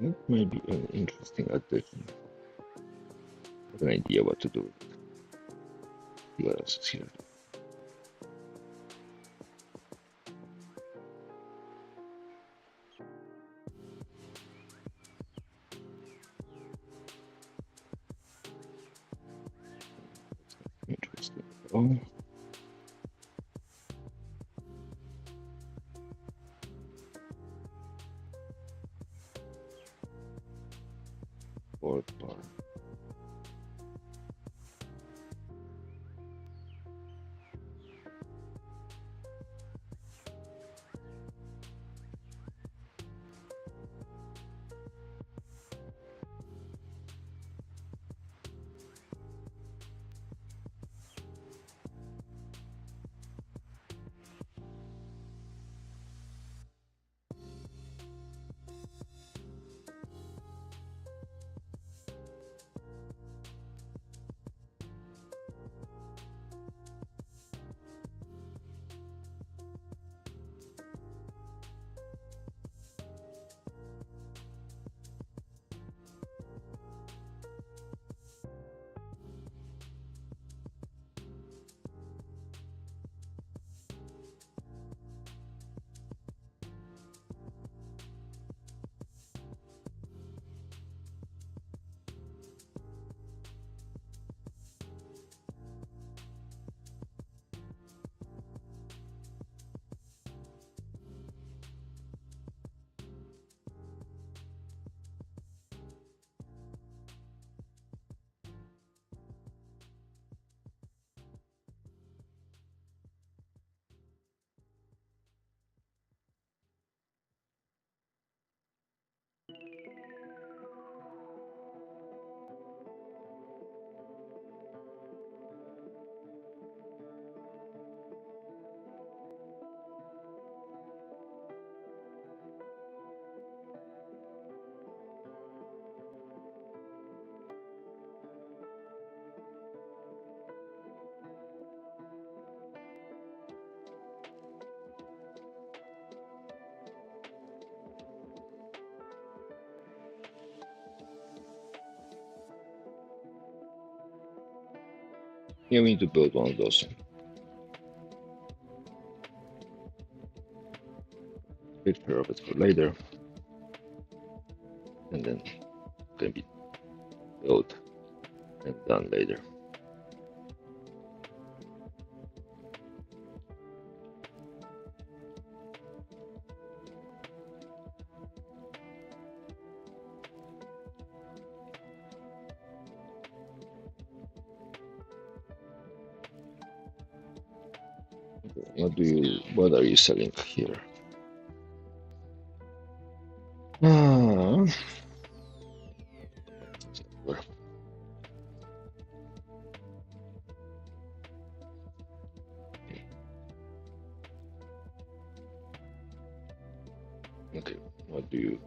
that might be an interesting addition. I have an idea what to do with it. What else is here? Interesting. Oh, board bar. Yeah, we need to build one of those. Picture of it for later, and then can be built and done later. What are you selling here? Ah, okay, what do you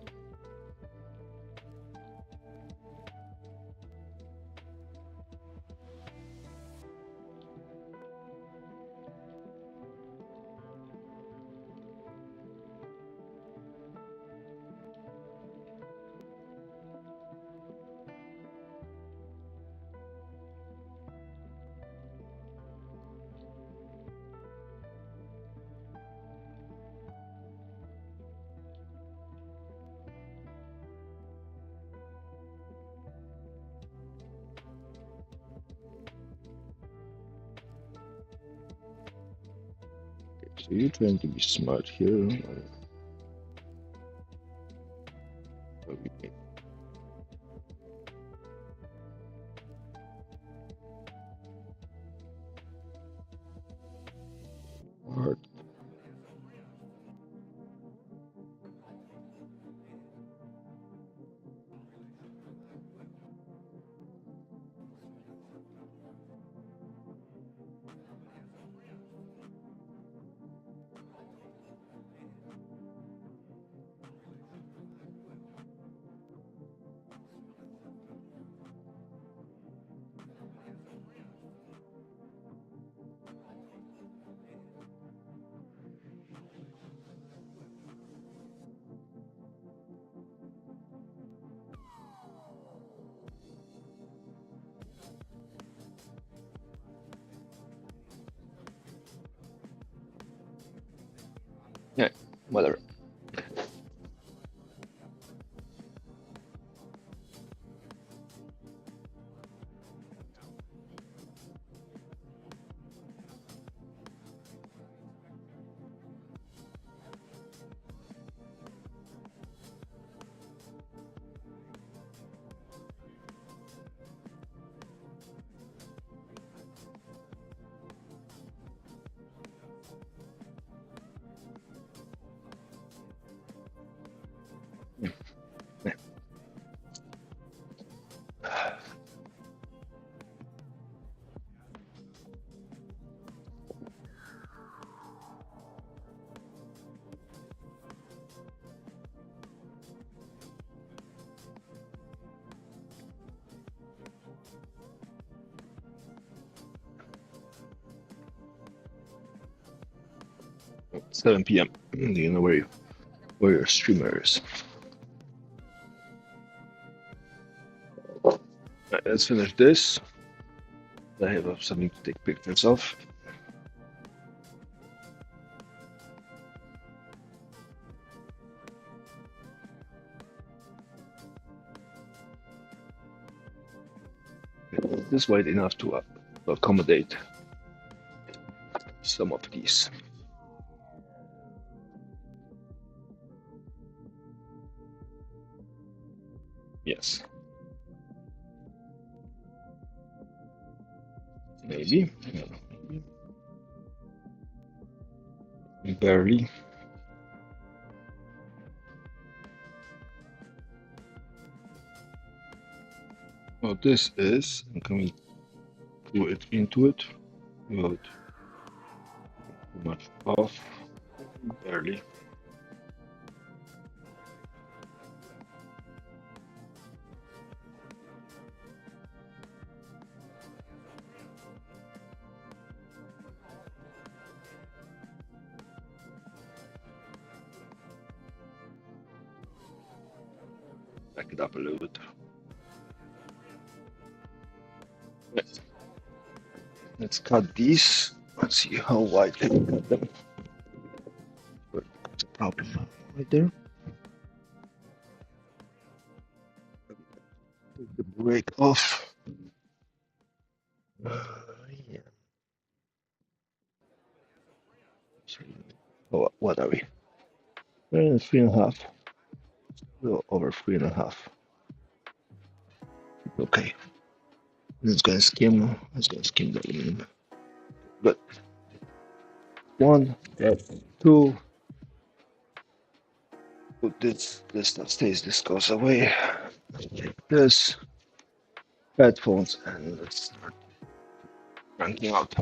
so you're trying to be smart here? Hard whatever. Yeah. 7 p.m. Do you know where your streamer is? Right, let's finish this. I have something to take pictures of. This wide enough to accommodate some of these. Yes. Maybe. Barely. What this is, I'm coming to it into it without too much off. Barely. Back it up a little bit. Let's cut these. Let's see how wide I can cut them. That's a problem right there. Take the brake off. Yeah. Oh, what are we? 3.5. A little over 3.5. Okay. It's gonna skim. It's gonna skim the aluminum. But 1, 2. Put this stuff stays. This goes away. Take this. Headphones, and let's start cranking out.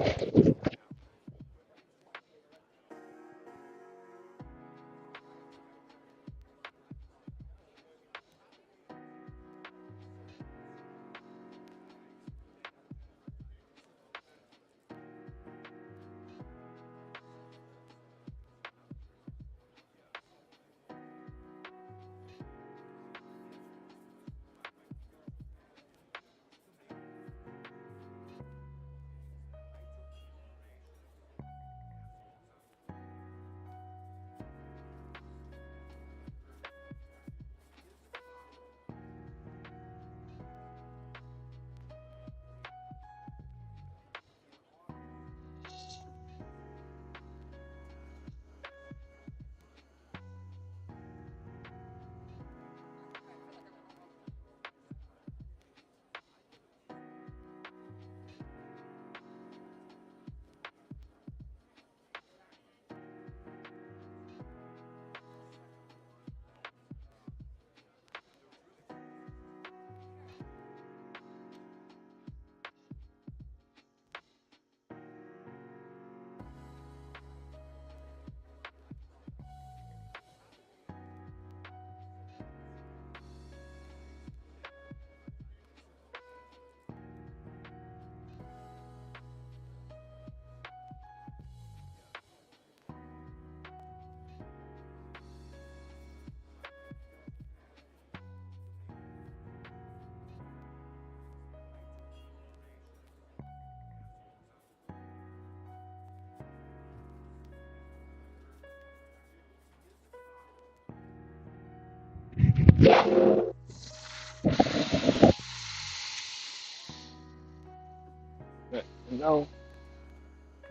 Now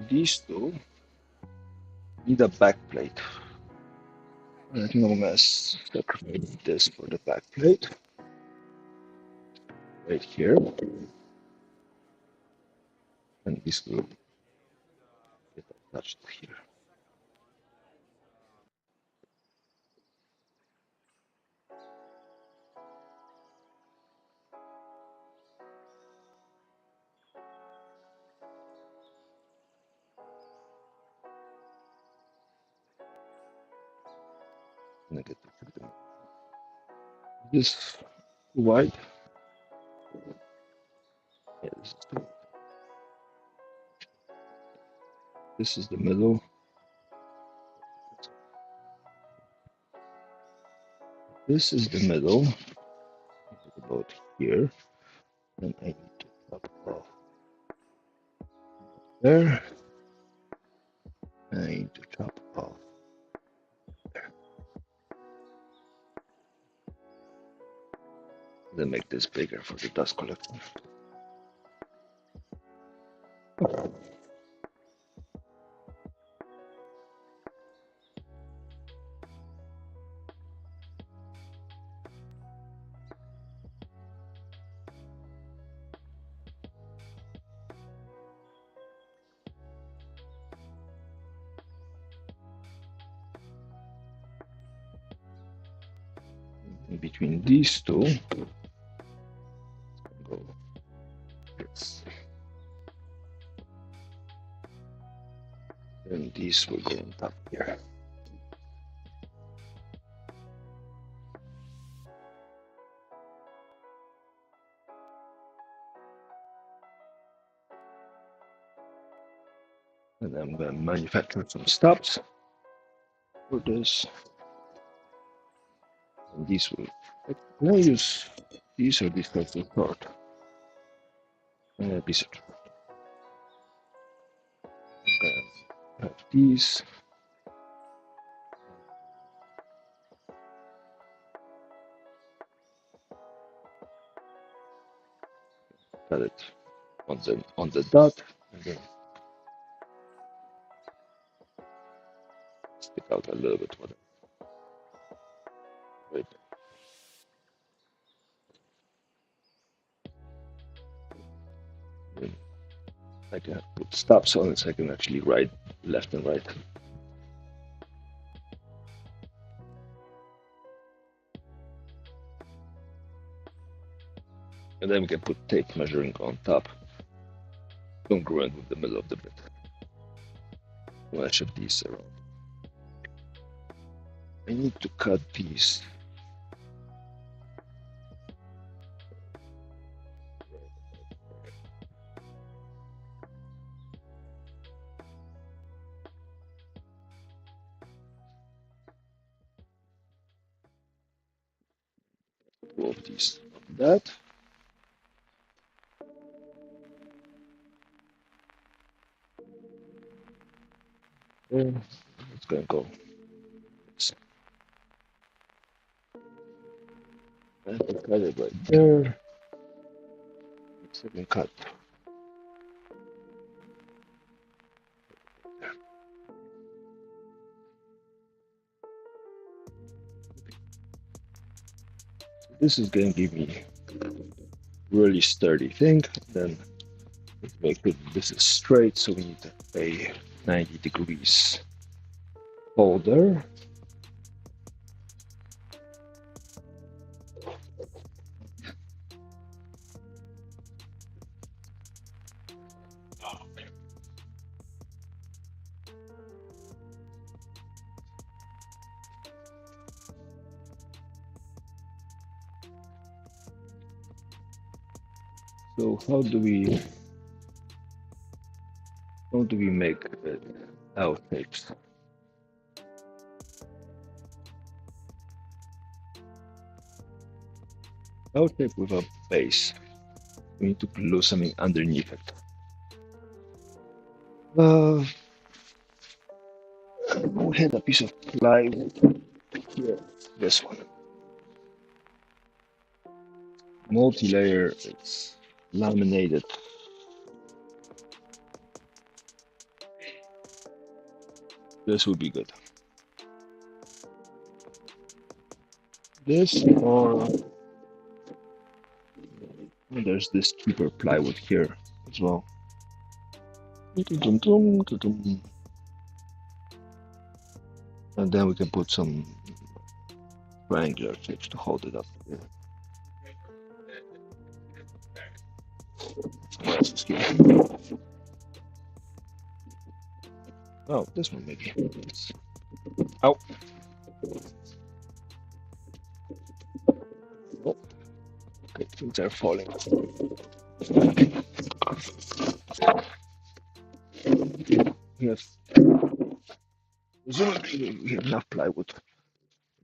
these two need a back plate. I think I'm gonna sacrifice this for the back plate right here, and this will get attached here. I'm gonna get this wide. Yeah, this is the middle. This is the middle. About here, and I need to top off there. I need to chop off there. Then make this bigger for the dust collection. In between these two, go this. And these will go on top here. And I'm going to manufacture some stops for this. And these will, I'm going to use these or these types of short. These are short. I'm going to have these. Cut it on the dot, and then stick out a little bit with it. Right there. I can put stops on it so I can actually write left and right. And then we can put tape measuring on top, congruent with the middle of the bit. I'm gonna shift these around. I need to cut these. Two of these like that. And it's gonna go. And I cut it right there. Second cut. This is gonna give me really sturdy thing. Then make it this is straight, so we need a 90 degrees holder. So how do we make our tapes? Our tape with a base. We need to glue something underneath it. We had a piece of plywood here. This one. Multi-layer. It's laminated. This would be good. This or there's this cheaper plywood here as well. And then we can put some triangular chips to hold it up. What else is here? Oh, this one maybe. Ow. Oh, okay, things are falling. Yes. Presumably we have enough plywood to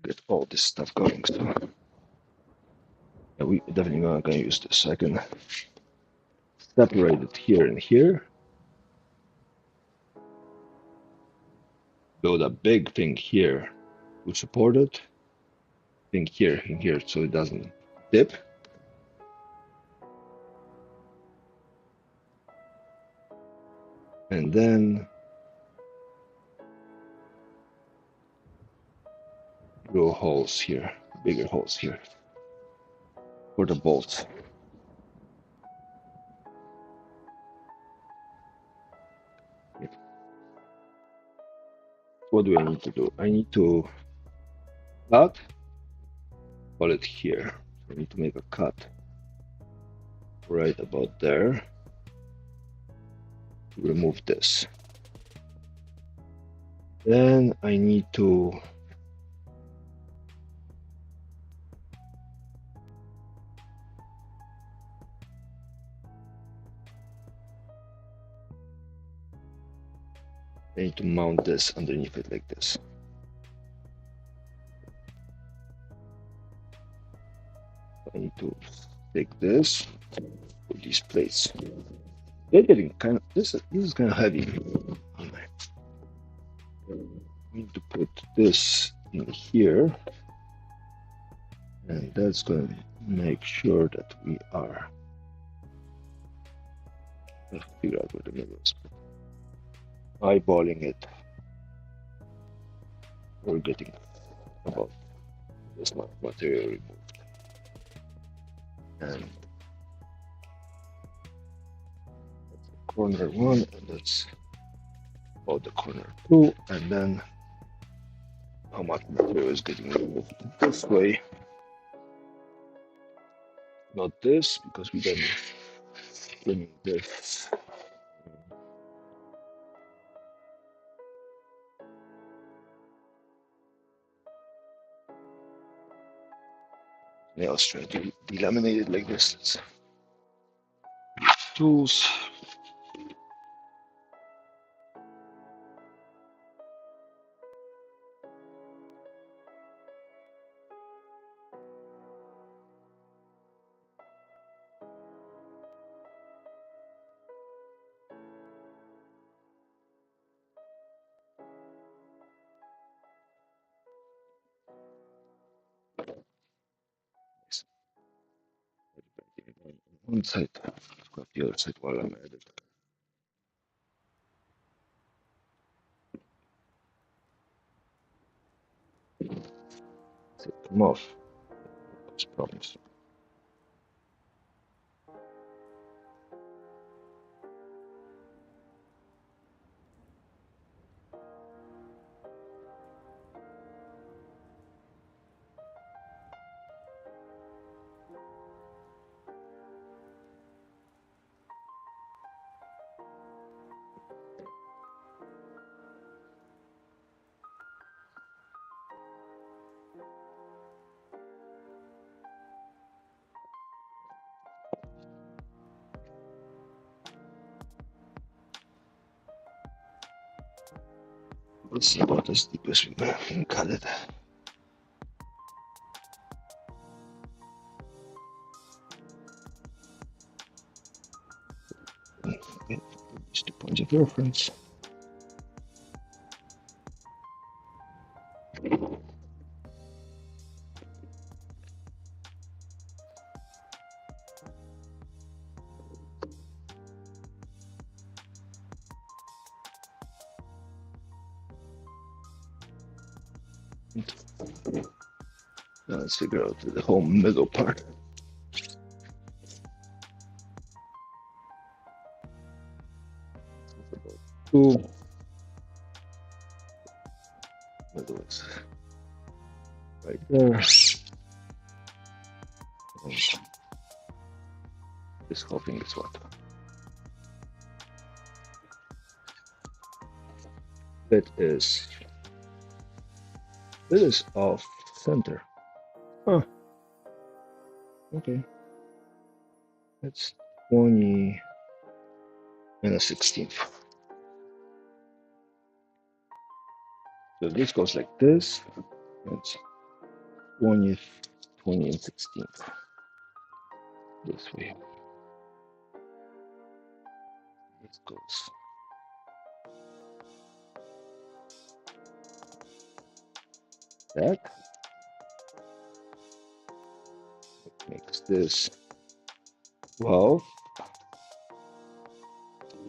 get all this stuff going. So yeah, we definitely are going to use this. I can separate it here and here. Build a big thing here to support it. Thing here and here so it doesn't dip. And then drill holes here, bigger holes here for the bolts. What do I need to do? I need to cut, call it here. I need to make a cut right about there to remove this. Then I need to mount this underneath it like this. I need to take this, put these plates. They're getting kind of this is kind of heavy. I need to put this in here, and that's going to make sure that we are. Let's figure out where the middle is. Eyeballing it. We're getting about this much material removed. And that's the corner one, and that's about the corner two, and then how much material is getting removed this way. Not this, because we didn't bring this. Now let's try to delaminate it like this. Let's use tools. One side, got the other side while I'm at it. So come off. That's promise. Let's see about as deep as we can cut it. Okay, these 2 points of reference. Now let's figure out the whole middle part. Two. Middle is right there. And this whole thing is what? It is off center. Huh. Okay. That's 20 and a 16th. So this goes like this. It's 20th, 20 and 16th. This way. This goes. That makes this 12.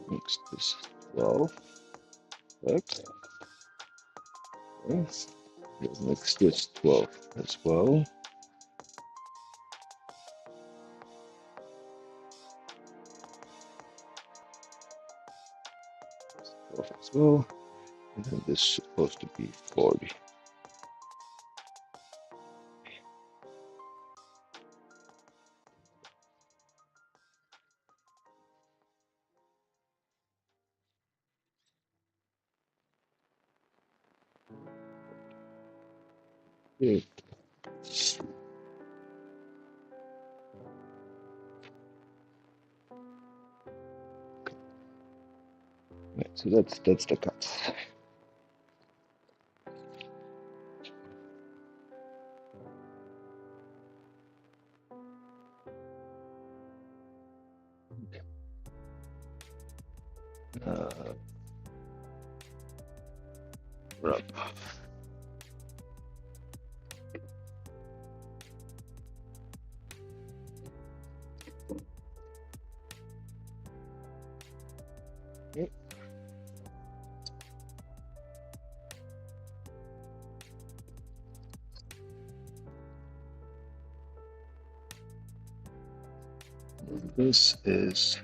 Makes this 12. That makes this 12 as well. 12 as well. And then this is supposed to be 40. Okay. Right, so that's the cut. Rub. Okay. This is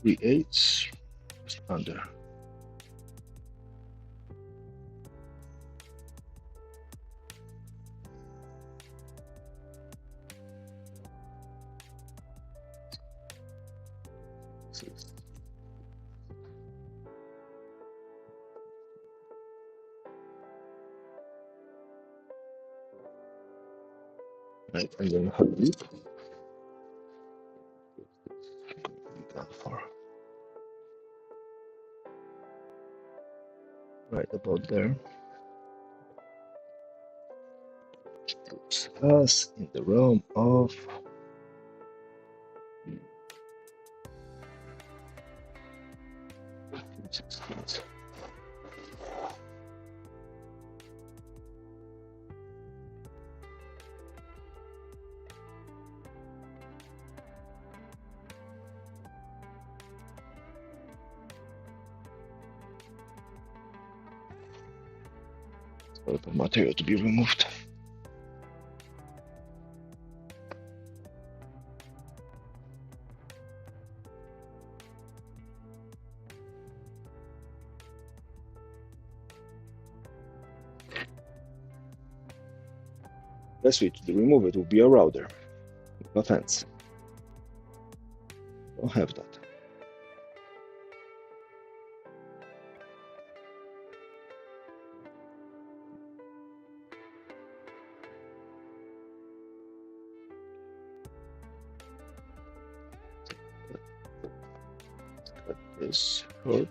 3/8, just under. Right, and then hurry. Down for right about there. Puts us in the realm of the material to be removed. Best way to remove it will be a router. No offense. Don't have that. Cut this short.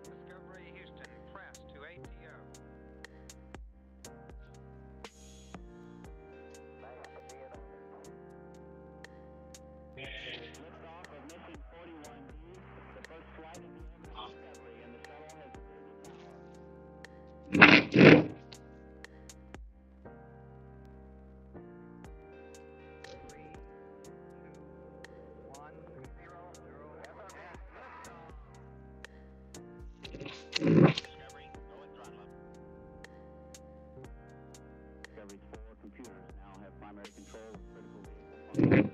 Discovery Houston, press to ATO. Liftoff of mission 41D, the first flight of the orbit Discovery, and the shuttle has cleared its power. 3, 2, 1, 0, 0. Discovery, go and throttle up. Discovery's 4 computers now have primary control of critical vehicle functions.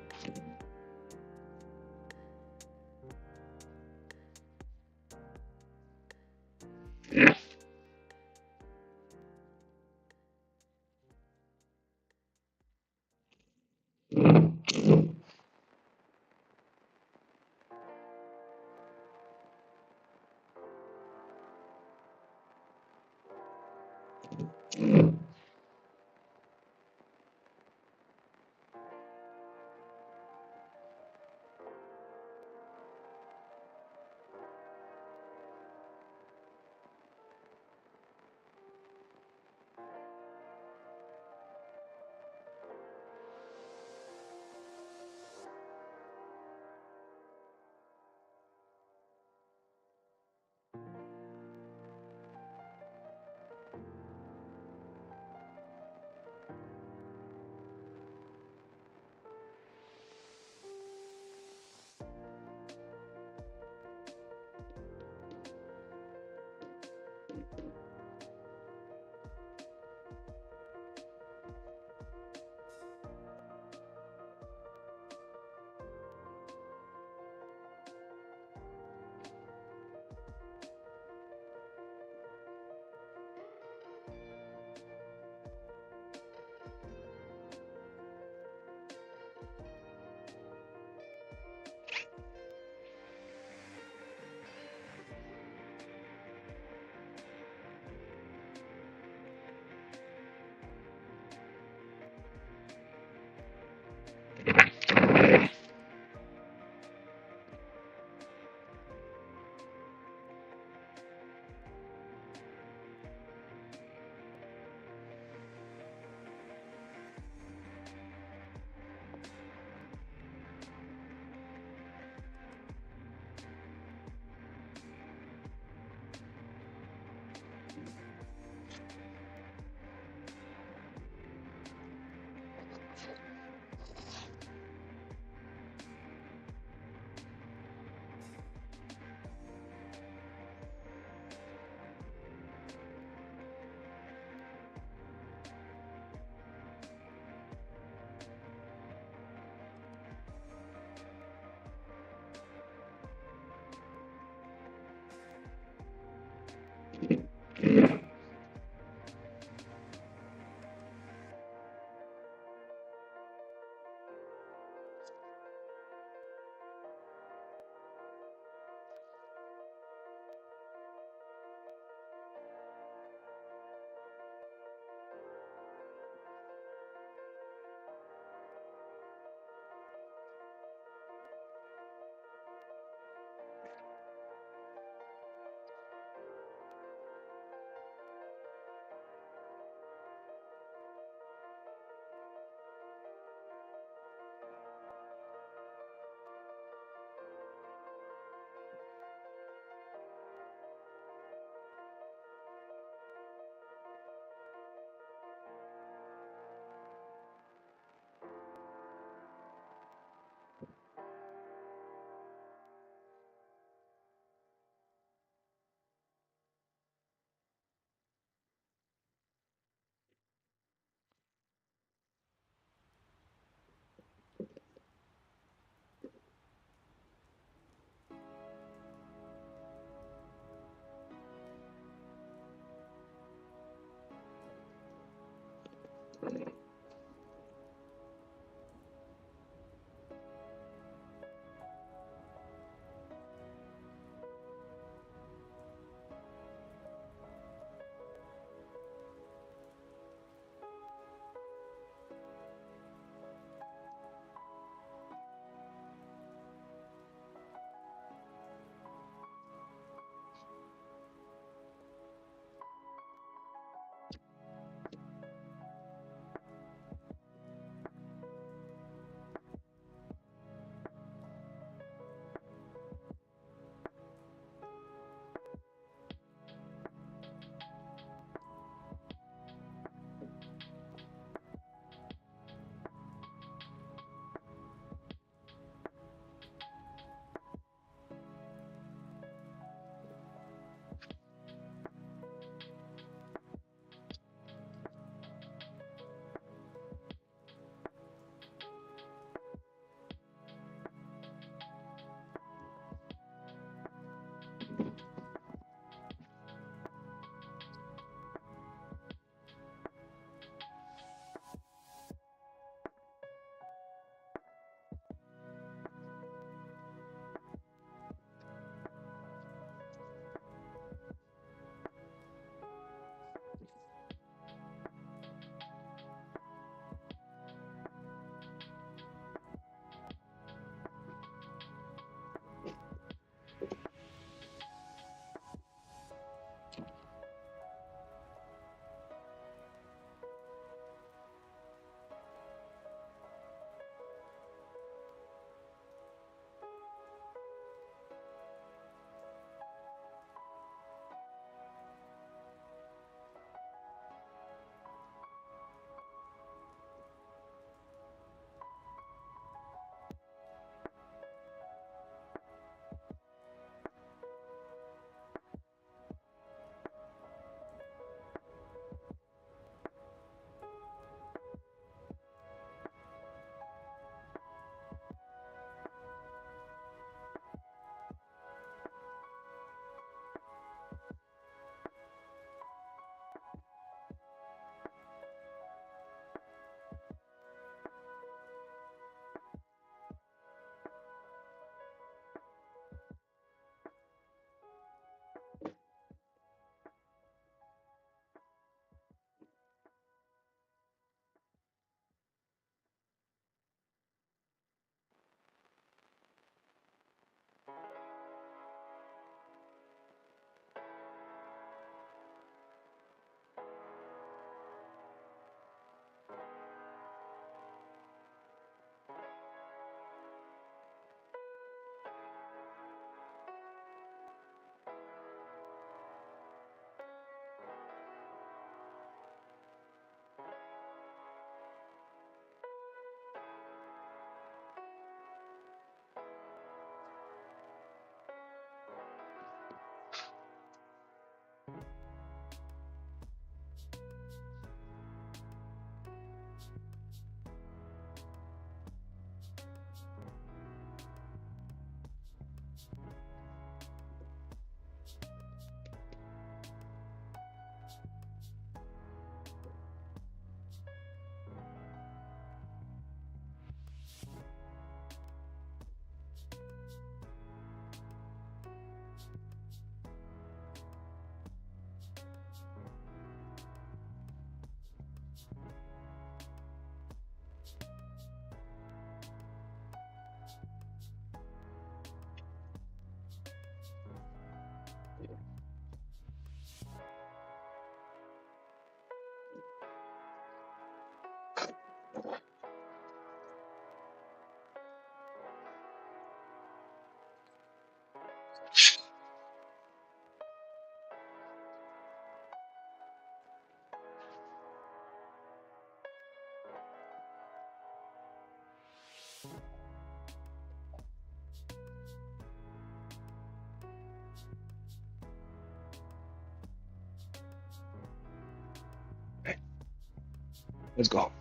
Let's go.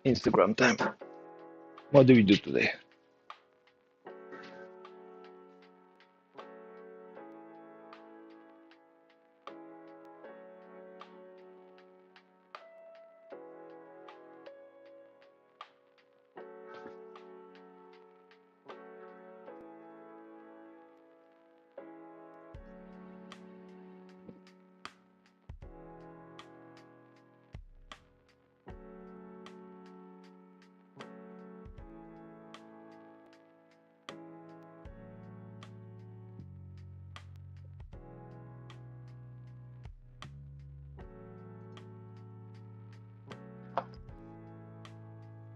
Instagram time. What do we do today?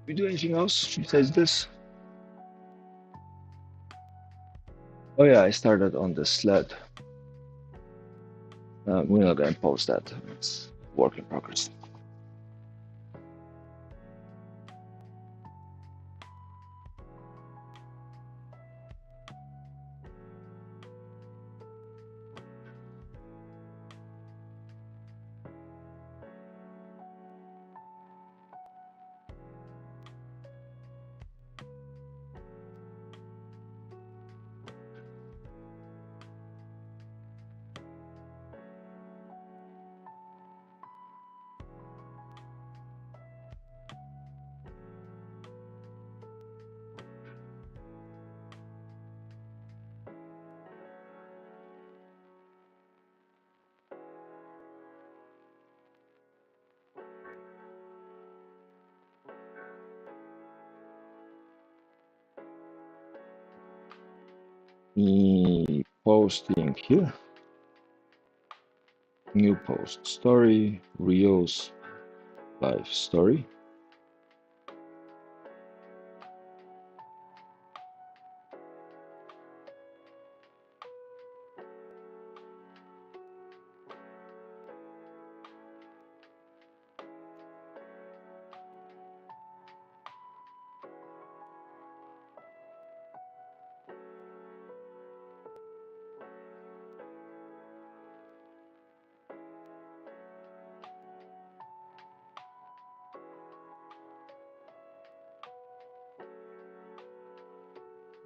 We do anything else besides this? Oh yeah, I started on the sled. We're not gonna post that. It's work in progress. me posting here. New post, story, reels, live story.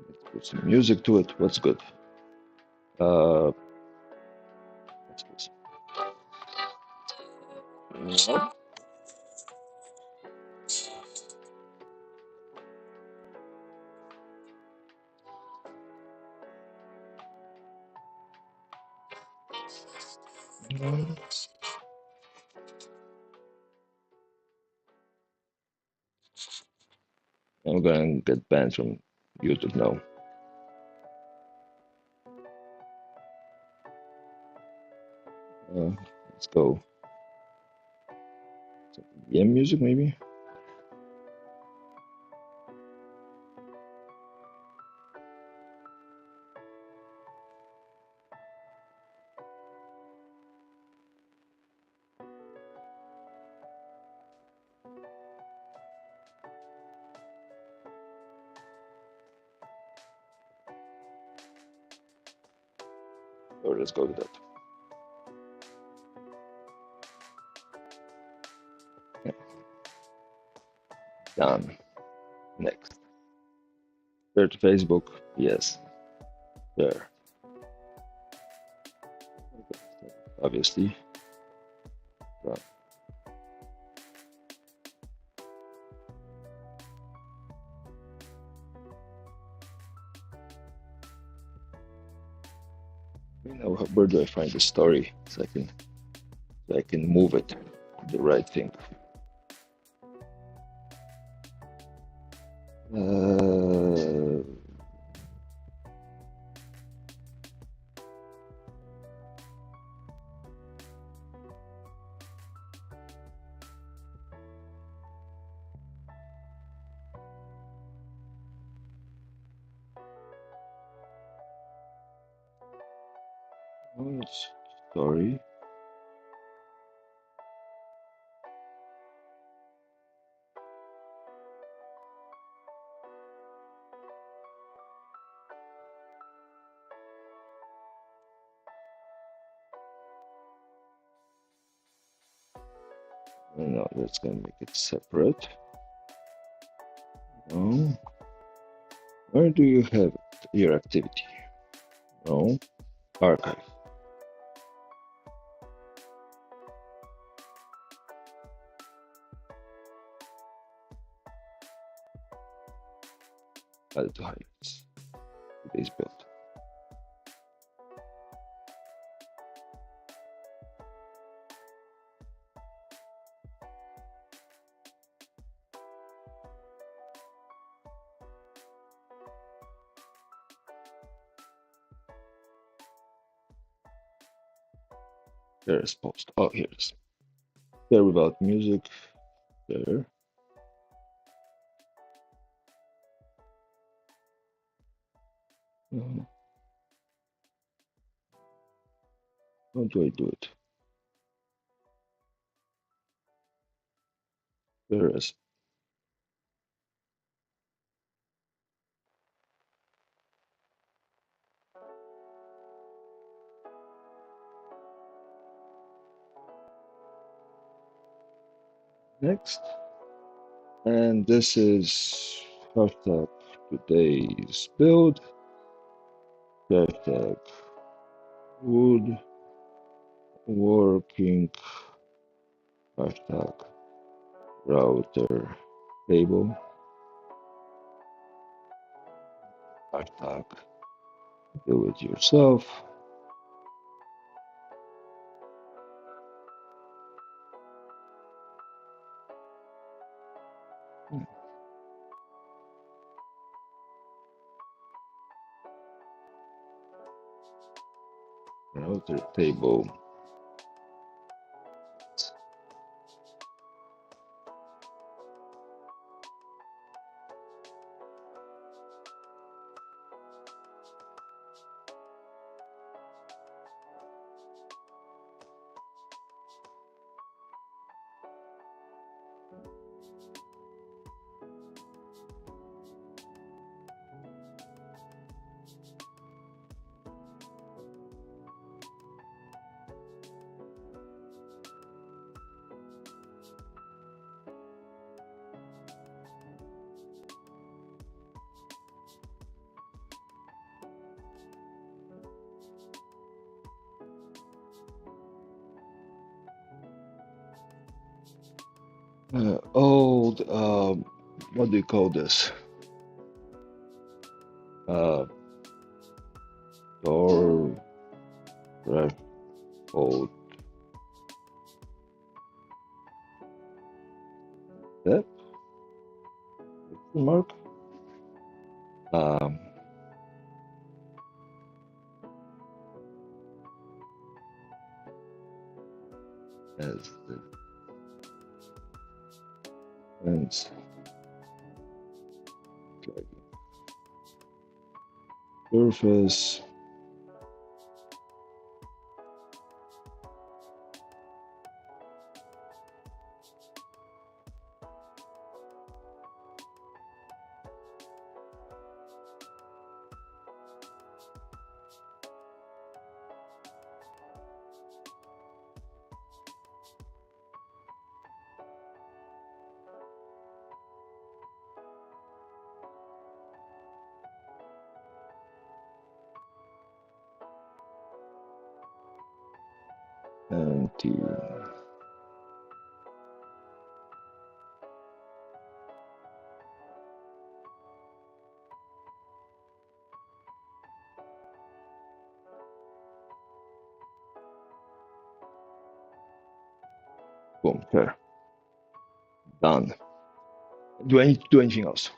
Let's put some music to it. What's good? What's this? Nope. I'm gonna get banned from YouTube now. Let's go. Yeah, music maybe. Or let's go with that. Yeah. Done. Next. Share to Facebook. Yes. There. Obviously. Done. Where do I find the story so I can move it to the right thing? Uh, story. No, that's gonna make it separate. No. Where do you have your activity? No. Archive. Add to highlights. Today's build. There's post. Oh, here's. There without music. There. How do I do it? There is. Next. And this is hashtag today's build. Hashtag wood working. Hashtag router table. Hashtag do it yourself. router table. Old, what do you call this? Uh, door threshold step? Mark? Um, as the fence surface. And boom, there, done. Do I need to do anything else?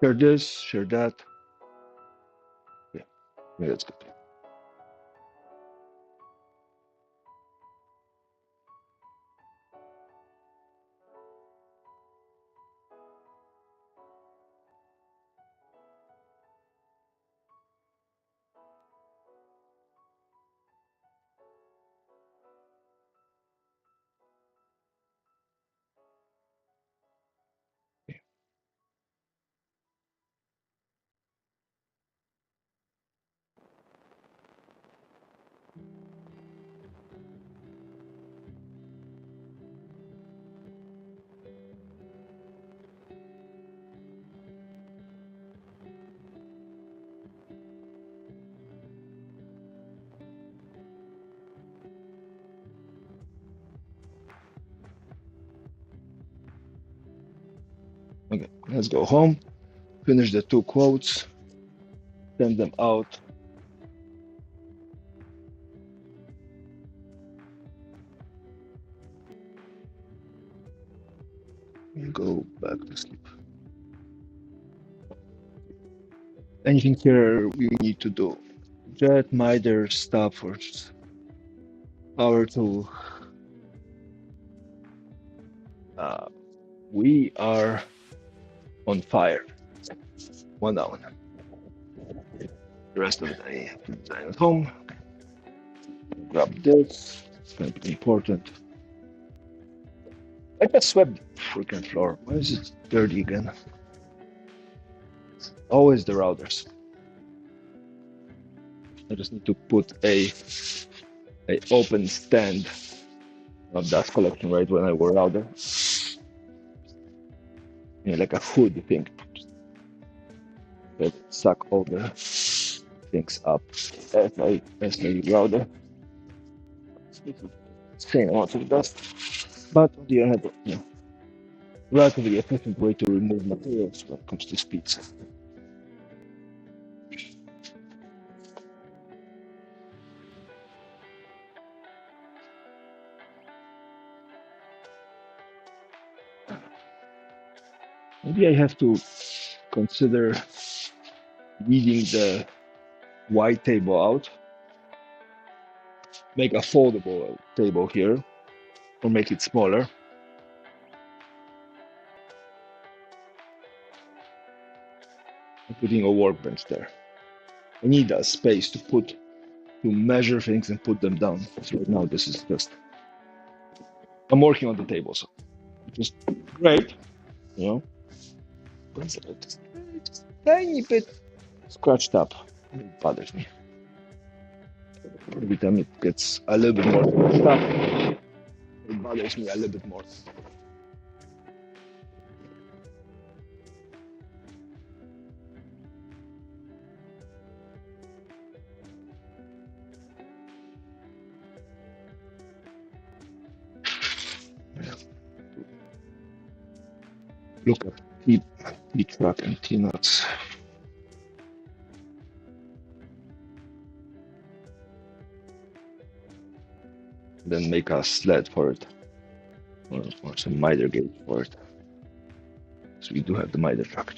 Share this, share that. Yeah, that's good. Okay, let's go home. Finish the two quotes. Send them out. And go back to sleep. Anything here we need to do? Jet, miter, stop for power to. We are on fire. 1 hour. The rest of the day, design at home. Grab this. It's going to be important. I just swept the freaking floor. Why is it dirty again? Always the routers. I just need to put a open stand of dust collection right when I were out there. You know, like a hood thing that suck all the things up as I router. Insane amounts of dust. But on the other hand, you know, relatively efficient way to remove materials when it comes to speeds. Maybe I have to consider reading the white table out make a foldable table here, or make it smaller. I'm putting a workbench there. I need a space to measure things and put them down. So right now this is just I'm working on the table, so just great, you know. Just tiny bit scratched up. It bothers me. Every time it gets a little bit more scratched up, it bothers me a little bit more. Look at T-track and T-nuts. Then make a sled for it, or some miter gauge for it. So we do have the miter track.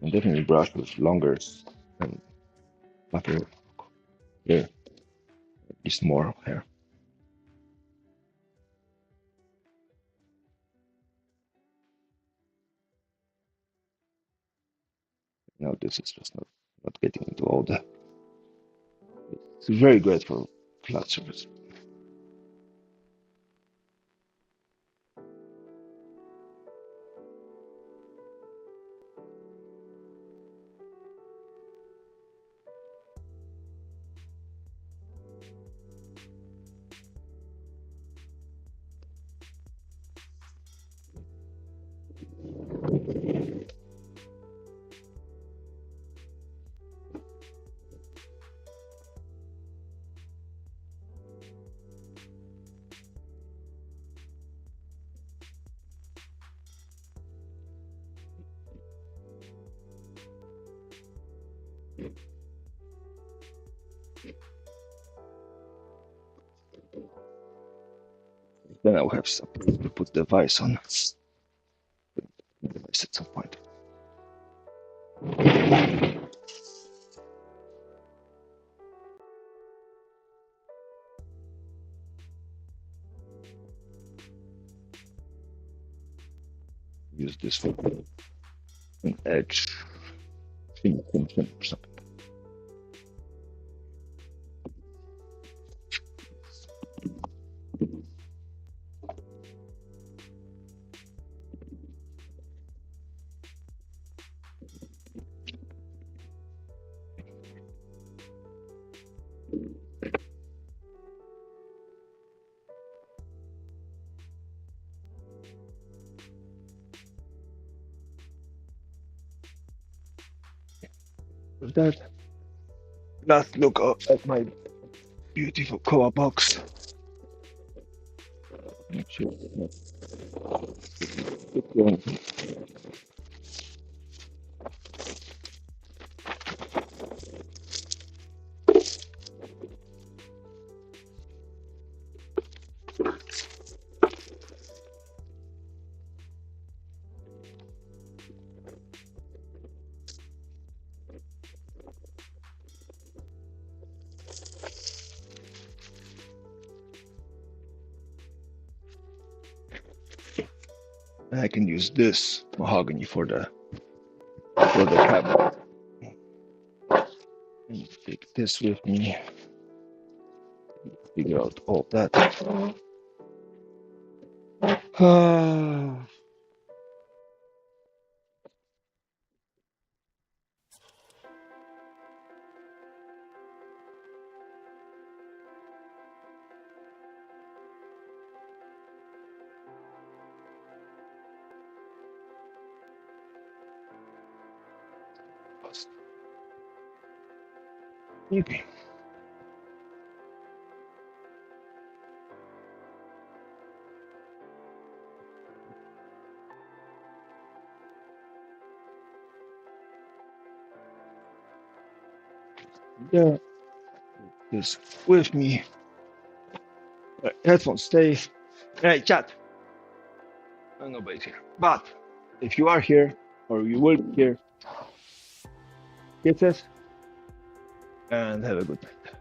And definitely brush with longer and flatter hair, at least more hair. Now this is just not getting into all the. It's very great for flat surface. Then I will have to put the vise on. The vise at some point. Use this for an edge. Trim or something. With that, last look at my beautiful Koa box. Make sure it's not and I can use this mahogany for the cabinet. And take this with me. Figure out all that. Okay. Yeah. is with me. Headphones stay. Hey, chat. Nobody's here. But if you are here or you will be here, kisses and have a good night.